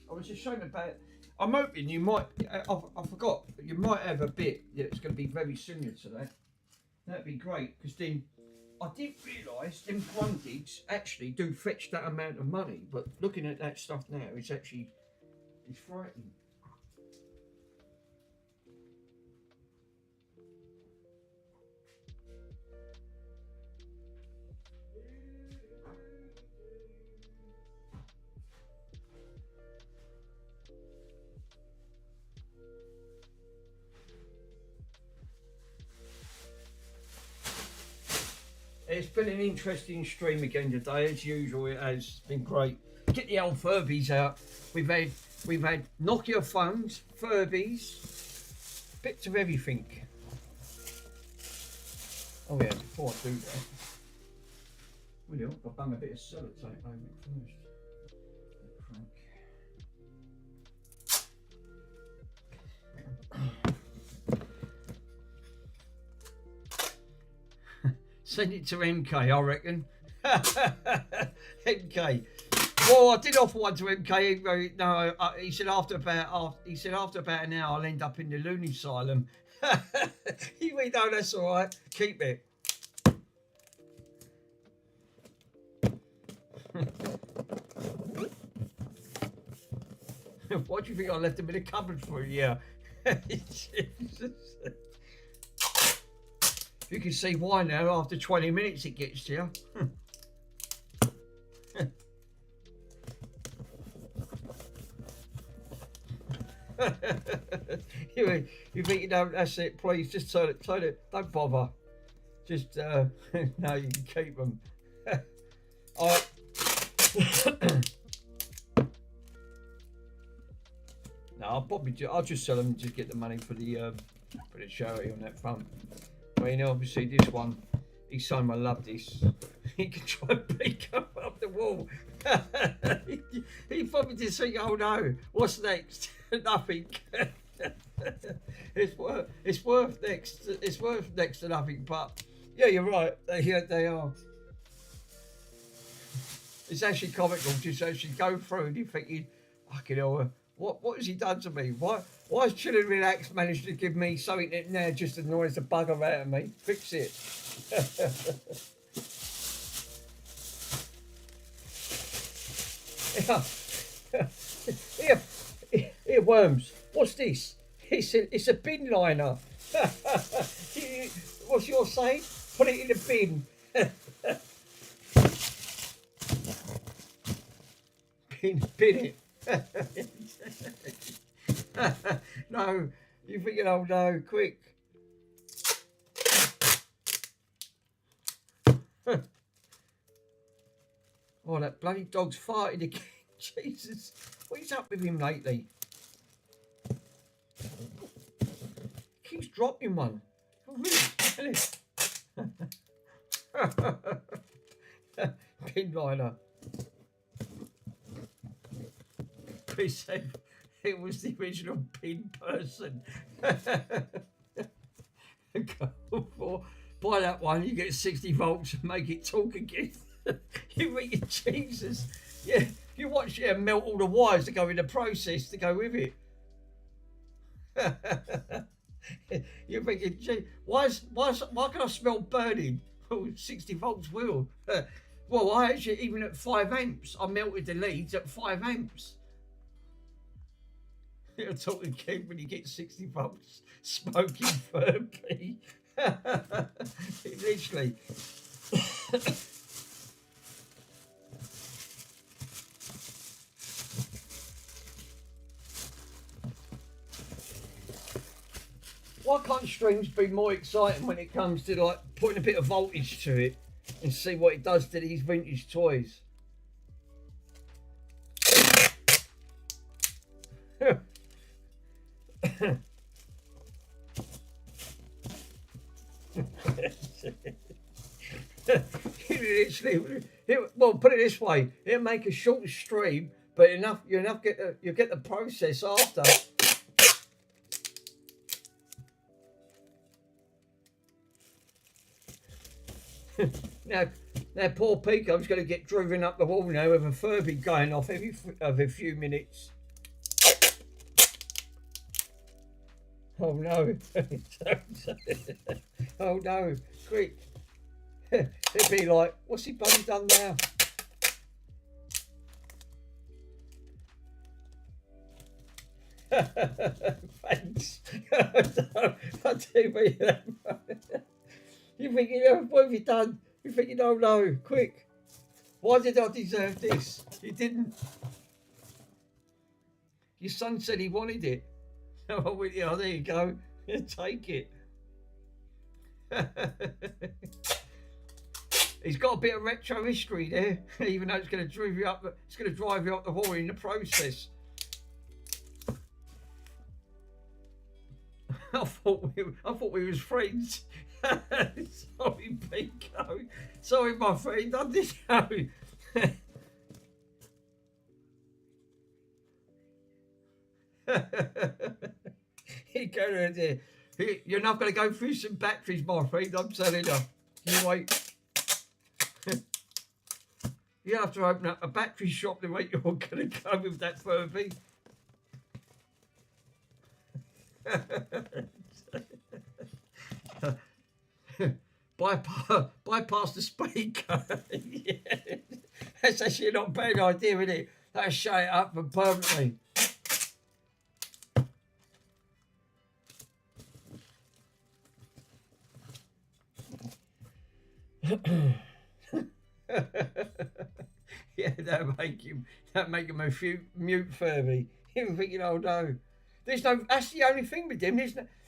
I was just showing about. I'm hoping you might. I forgot. You might have a bit that's going to be very similar to that. That'd be great because then I didn't realise them quantities actually do fetch that amount of money. But looking at that stuff now, it's actually. It's frightening. It's been an interesting stream again today, as usual. It has been great. Get the old Furbies out. We've had Nokia phones, Furbies, bits of everything. Oh yeah, before I do that, I've done a bit of sellotape over it first. Send it to MK, I reckon. MK. Well, I did offer one to MK. No, he said after about an hour I'll end up in the loony asylum. He went, no, that's all right. Keep it. What do you think I left him in the cupboard for? Yeah. You can see why now. After 20 minutes, it gets to you. You think you don't? That's it. Please, just turn it. Don't bother. Just no, you can keep them. No, I'll just sell them and just get the money for the charity on that front. I mean, obviously this one, his son will love this. He can try and pick up the wall. He probably just think, oh no, what's next? Nothing. It's worth next to nothing. But yeah, you're right. They are. It's actually comical just actually go through and you're thinking, fucking hell, what has he done to me? Why has Chill and Relax managed to give me something that now just annoys the bugger out of me? Fix it. Here, Worms. What's this? It's a bin liner. What's yours saying? Put it in the bin. bin it. No, you're thinking, oh no, quick. Oh, that bloody dog's farted again. Jesus, what is up with him lately? Keeps dropping one. Oh, really? Pin liner. Chris said it was the original pin person. Go for, buy that one, you get 60 volts and make it talk again. You think, Jesus, yeah, you watch it melt all the wires that go in the process to go with it. You're thinking, gee, why can I smell burning? Oh, 60 volts will. Well, I actually, even at 5 amps, I melted the leads at 5 amps. You're talking Ken when you get 60 volts, smoking furby. Literally. Why can't streams be more exciting when it comes to like putting a bit of voltage to it and see what it does to these vintage toys? Literally, well, put it this way: it'll make a short stream, but you get the process after. Now, poor Pico's going to get driven up the wall now with a Furby going off every few minutes. Oh no! Oh no! Quick! It'd be like, what's he bloody done now? Thanks. I do mean that. You're thinking, oh, what have you done? You're thinking, oh no, quick. Why did I deserve this? You didn't. Your son said he wanted it. Oh, yeah, there you go. Take it. He's got a bit of retro history there, even though it's going to drive you up. It's going to drive you up the wall in the process. I thought we was friends. Sorry, Pico. Sorry, my friend. I didn't know. You're not going to go through some batteries, my friend. I'm telling you. You wait. You have to open up a battery shop the way you're going to go with that Furby. Bypass the speaker. Yeah. That's actually not a bad idea, is it? That'll shut it up for permanently. Yeah, that'll make him a mute Furby. You're thinking, oh no. That's the only thing with him.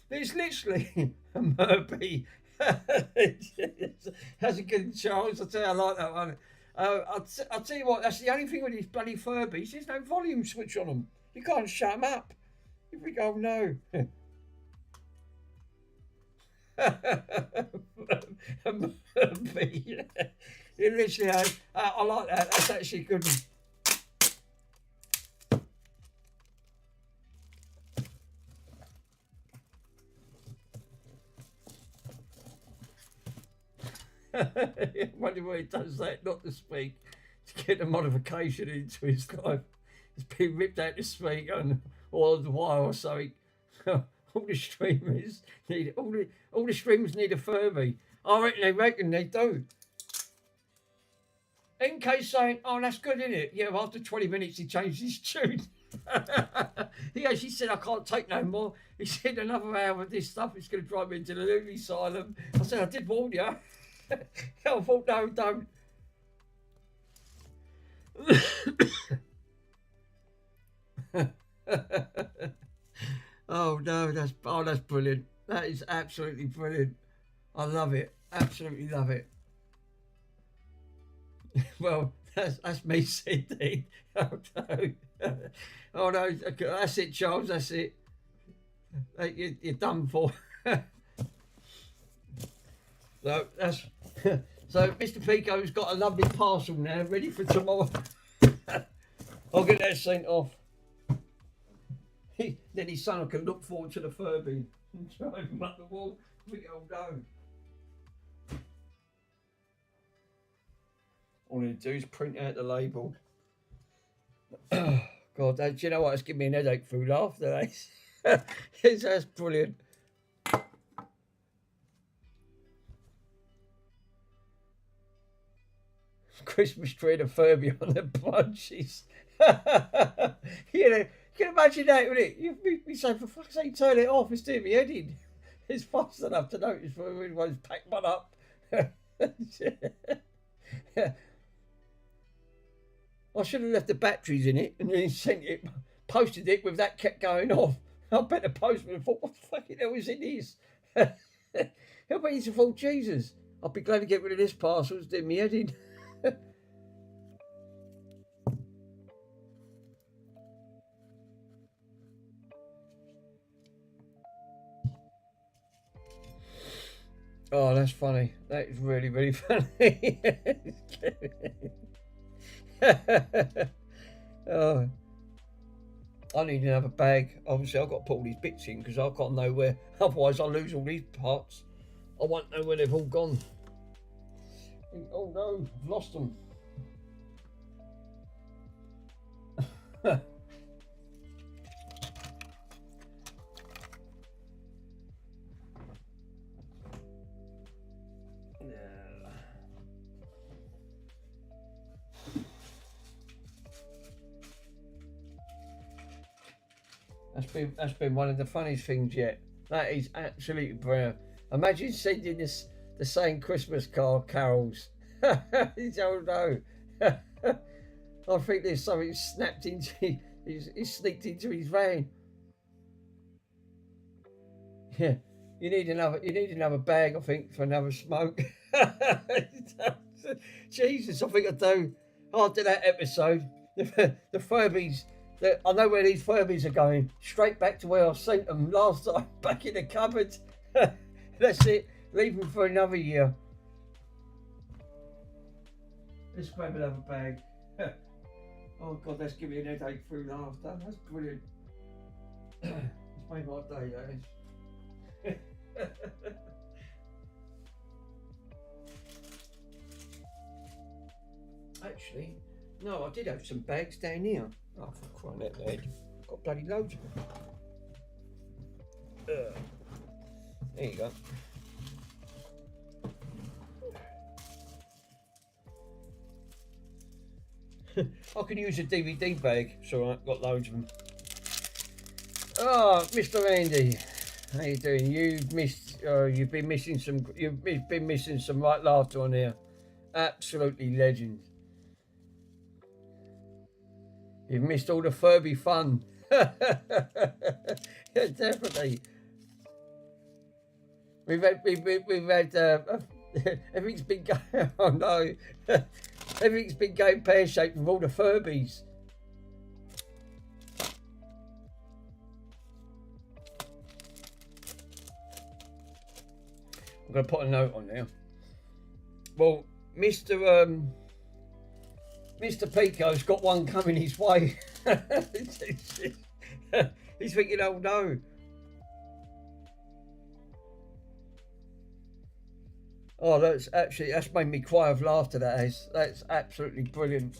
There's literally a Murphy. That's a good Charles. I tell you, I like that one. I'll tell you what, that's the only thing with these bloody Furbies. There's no volume switch on them. You can't shut them up. You think, oh no. A Murphy. You literally have, I like that. That's actually good. I wonder why he does that, not to speak, to get a modification into his life. It's been ripped out to speak or the wire or something. All the streamers need all the streamers need a Furby. I reckon they do. NK saying, oh, that's good, isn't it? Yeah, well, after 20 minutes he changed his tune. He actually said, I can't take no more. He said, another hour of this stuff is going to drive me into the lunacy asylum. I said, I did warn you. I thought, no, don't. Oh no, that's brilliant. That is absolutely brilliant. I love it. Absolutely love it. Well, that's me said. Oh no. Oh no, that's it, Charles. That's it. You're done for. So that's so Mr. Pico's got a lovely parcel now, ready for tomorrow. I'll get that sent off. Then his son can look forward to the Furby and drive him up the wall. Big old dome. All I do is print out the label. God, do you know what? It's giving me an headache through laughter. That's brilliant. Christmas tree and a Furby on the bunches. You know, you can imagine that, wouldn't it? You'd be saying, for fuck's sake, turn it off. It's doing me head in. It's fast enough to notice for everyone's packed one up. I should have left the batteries in it and then posted it with that kept going off. I bet the postman thought, what the fucking hell is in this? How about he's a full Jesus? I'll be glad to get rid of this parcel. It's doing me head in. Oh, that's funny. That is really, really funny. Oh, I need another bag. Obviously, I've got to put all these bits in because I've got to know where. Otherwise, I'll lose all these parts. I won't know where they've all gone. Oh no, I've lost them. That's been one of the funniest things yet. That is absolutely brilliant. Imagine sending this the same Christmas carols. Oh no. I think there's something snapped into he's sneaked into his van. Yeah. You need another bag, I think, for another smoke. Jesus, I think I do. After that episode, the Furbies. I know where these Furbies are going. Straight back to where I sent them last time, back in the cupboard. That's it. Leave them for another year. Let's grab another bag. Oh God, that's giving me an headache through laughter. That's brilliant. It's made my day, that is. Actually, no, I did have some bags down here. Oh, for crying out loud. Got bloody loads of them. There you go. I can use a DVD bag. It's alright, got loads of them. Oh, Mr. Andy. How you doing? You've been missing some right laughter on here. Absolutely legend. You've missed all the Furby fun. Yeah, definitely. We've had everything's been going. Oh no, everything's been going pear shaped with all the Furbies. I'm going to put a note on there. Well, Mr. Pico's got one coming his way. He's thinking, oh no. Oh, that's made me cry of laughter, that is. That's absolutely brilliant.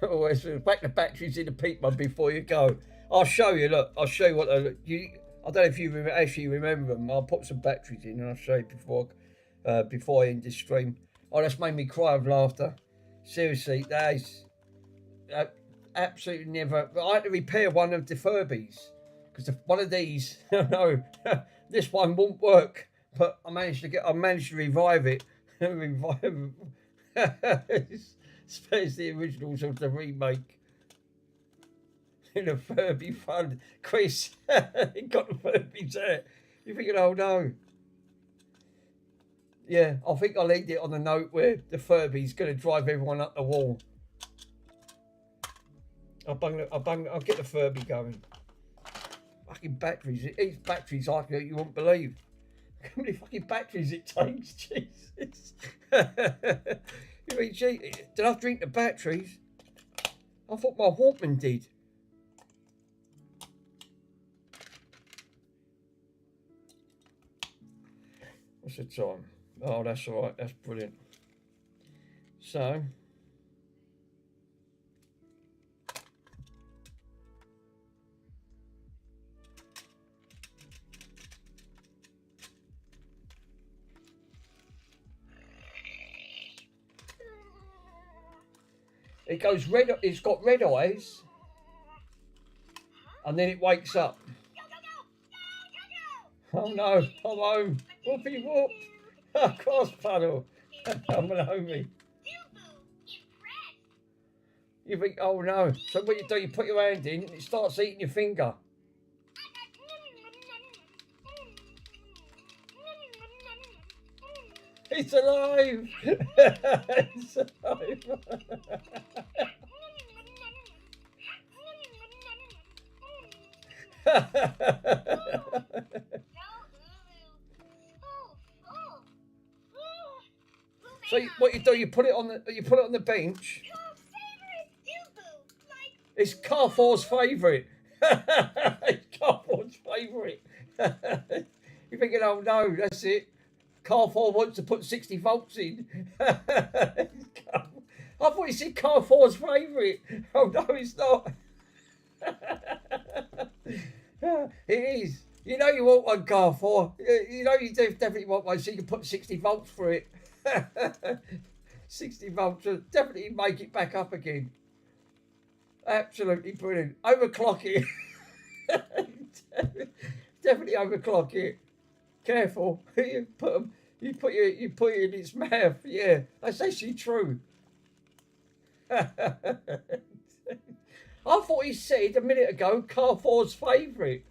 Always back the batteries in the peak one before you go. I'll show you. Look, I'll show you what I don't know if you actually remember them. I'll put some batteries in and I'll show you before I end this stream. Oh, that's made me cry of laughter. Seriously, that is absolutely never. I had to repair one of the Furbies because one of these. No, This one won't work, but I managed to revive it. Revive it. Spares the originals of the remake. In a Furby fun. Chris, he got the Furbies out. You're thinking, oh no. Yeah, I think I'll end it on a note where the Furby's going to drive everyone up the wall. I'll get the Furby going. Fucking batteries. It eats batteries like you wouldn't believe. How many fucking batteries it takes? Jesus. You mean, gee, did I drink the batteries? I thought my Walkman did. What's the time? Oh, that's all right. That's brilliant. So, it goes red. It's got red eyes, and then it wakes up. Oh no! I'm home. Whoopie whoop! Cross puddle. I'm an homie. You think, oh no. So what you do, you put your hand in and it starts eating your finger. It's alive! It's alive! So what you do, you put it on the bench. It's Carrefour's favourite. It's Carrefour's favourite. You're thinking, oh no, that's it. Carrefour wants to put 60 volts in. I thought you said Carrefour's favourite. Oh no, it's not. It is. You know you want one, Carrefour. You know you definitely want one, so you can put 60 volts for it. 60 volts will definitely make it back up again. Absolutely brilliant. Overclock it. Definitely overclock it. Careful. You put it in its mouth. Yeah, that's actually true. I thought he said a minute ago Carrefour's favourite.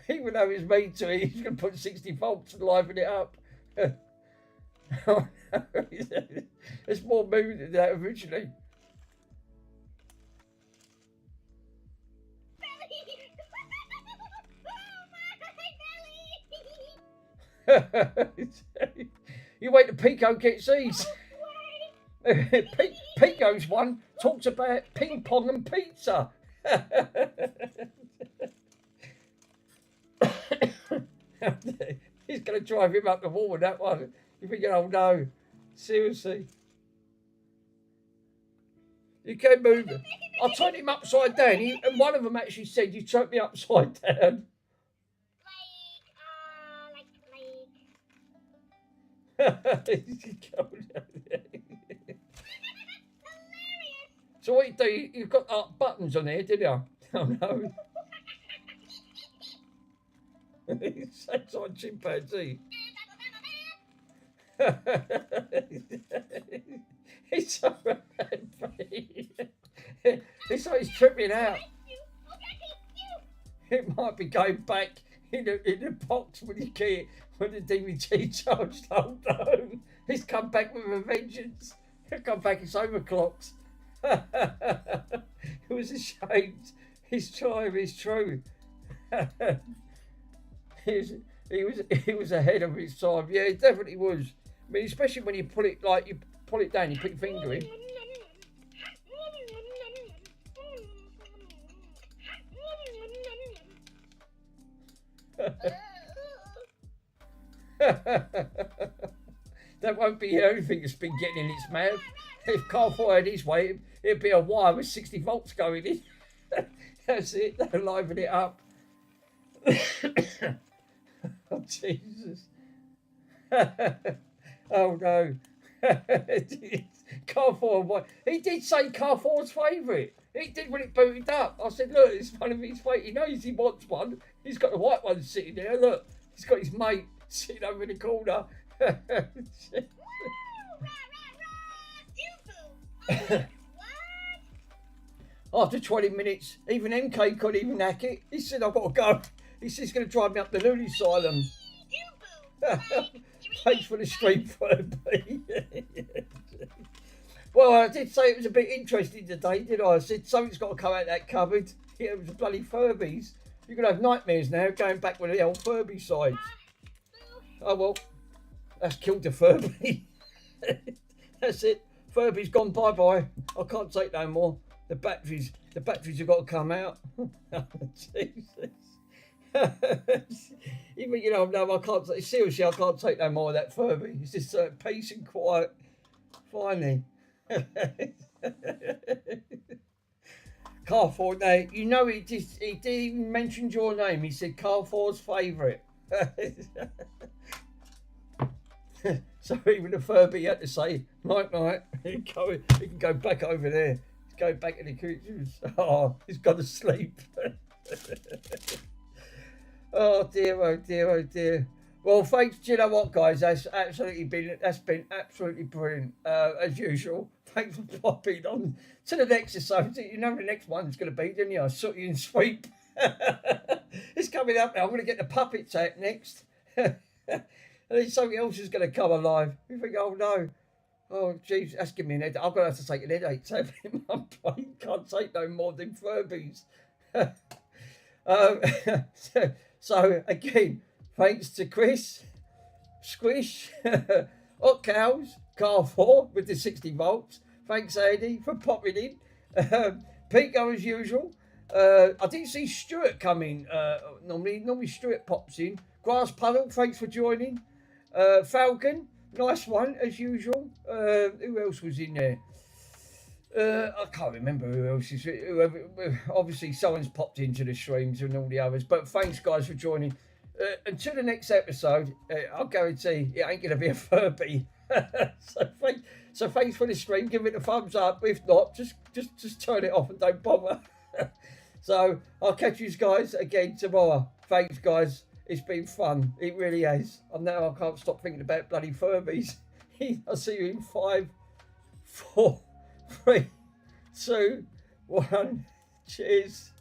Even though it's made to it, he's going to put 60 volts and liven it up. It's more moving than that originally. You wait till Pico gets these. Pico's one talks about ping pong and pizza. He's going to drive him up the wall with that one. You're thinking, oh no, seriously. You can't move him. I turned him upside down, and one of them actually said, you turned me upside down. So what you do, you've got buttons on here, did you? Oh no. It's like chimpanzee. It's so it's like he's tripping out. It might be going back in the box when the DVD charged. Oh no, he's come back with a vengeance. He'll come back, it's overclocked. It was ashamed. His time is true. He was ahead of his time. Yeah, it definitely was. I mean, especially when you pull it down, you put your finger in. That won't be the only thing that's been getting in its mouth. If Carrefour had his way, it'd be a wire with 60 volts going in. That's it. They'll liven it up. Oh, Jesus. Oh, no. Car 4 and 1. He did say Car 4's favourite. He did when it booted up. I said, look, it's one of his favourite. He knows he wants one. He's got the white one sitting there. Look, he's got his mate sitting over in the corner. Woo! Rah, rah, rah! Doo-boo! What? After 20 minutes, even MK couldn't even hack it. He said, I've got to go. He said he's going to drive me up the loony asylum. Doo-boo! Thanks for the stream, Furby. Well, I did say it was a bit interesting today, didn't I? I said something's got to come out of that cupboard. Yeah, it was the bloody Furbies. You're going to have nightmares now going back with the old Furby side. Oh, well, that's killed the Furby. That's it. Furby's gone bye-bye. I can't take no more. The batteries have got to come out. Jesus. Even, you know, no, I can't, seriously, I can't take no more of that Furby. It's just peace and quiet. Finally. Car 4, now, you know, he didn't even mention your name. He said Car 4's favourite. So even the Furby had to say, night, night. He can go back over there. Go back in the kitchen. Oh, he's gone to sleep. Oh dear, oh dear, oh dear. Well, thanks. Do you know what, guys? That's been absolutely brilliant, as usual. Thanks for popping on to the next episode. You know the next one's going to be, didn't you? Sooty and Sweep. It's coming up now. I'm going to get the puppets out next. And then something else is going to come alive. You think, oh no. Oh, jeez, that's giving me an headache. I'm going to have to take an headache. So my brain can't take no more than Furbies. So, again, thanks to Chris, Squish, Hot Cows, Car 4 with the 60 volts. Thanks, Andy, for popping in. Pico, as usual. I didn't see Stuart come in. Normally Stuart pops in. Grass Puddle, thanks for joining. Falcon. Nice one, as usual. Who else was in there? I can't remember who else is. Obviously, someone's popped into the streams and all the others. But thanks, guys, for joining. Until the next episode, I'll guarantee it ain't going to be a Furby. So thanks for the stream. Give it a thumbs up. If not, just turn it off and don't bother. So I'll catch you guys again tomorrow. Thanks, guys. It's been fun. It really has. And now I can't stop thinking about bloody Furbies. I'll see you in 5, 4, 3, 2, 1. Cheers.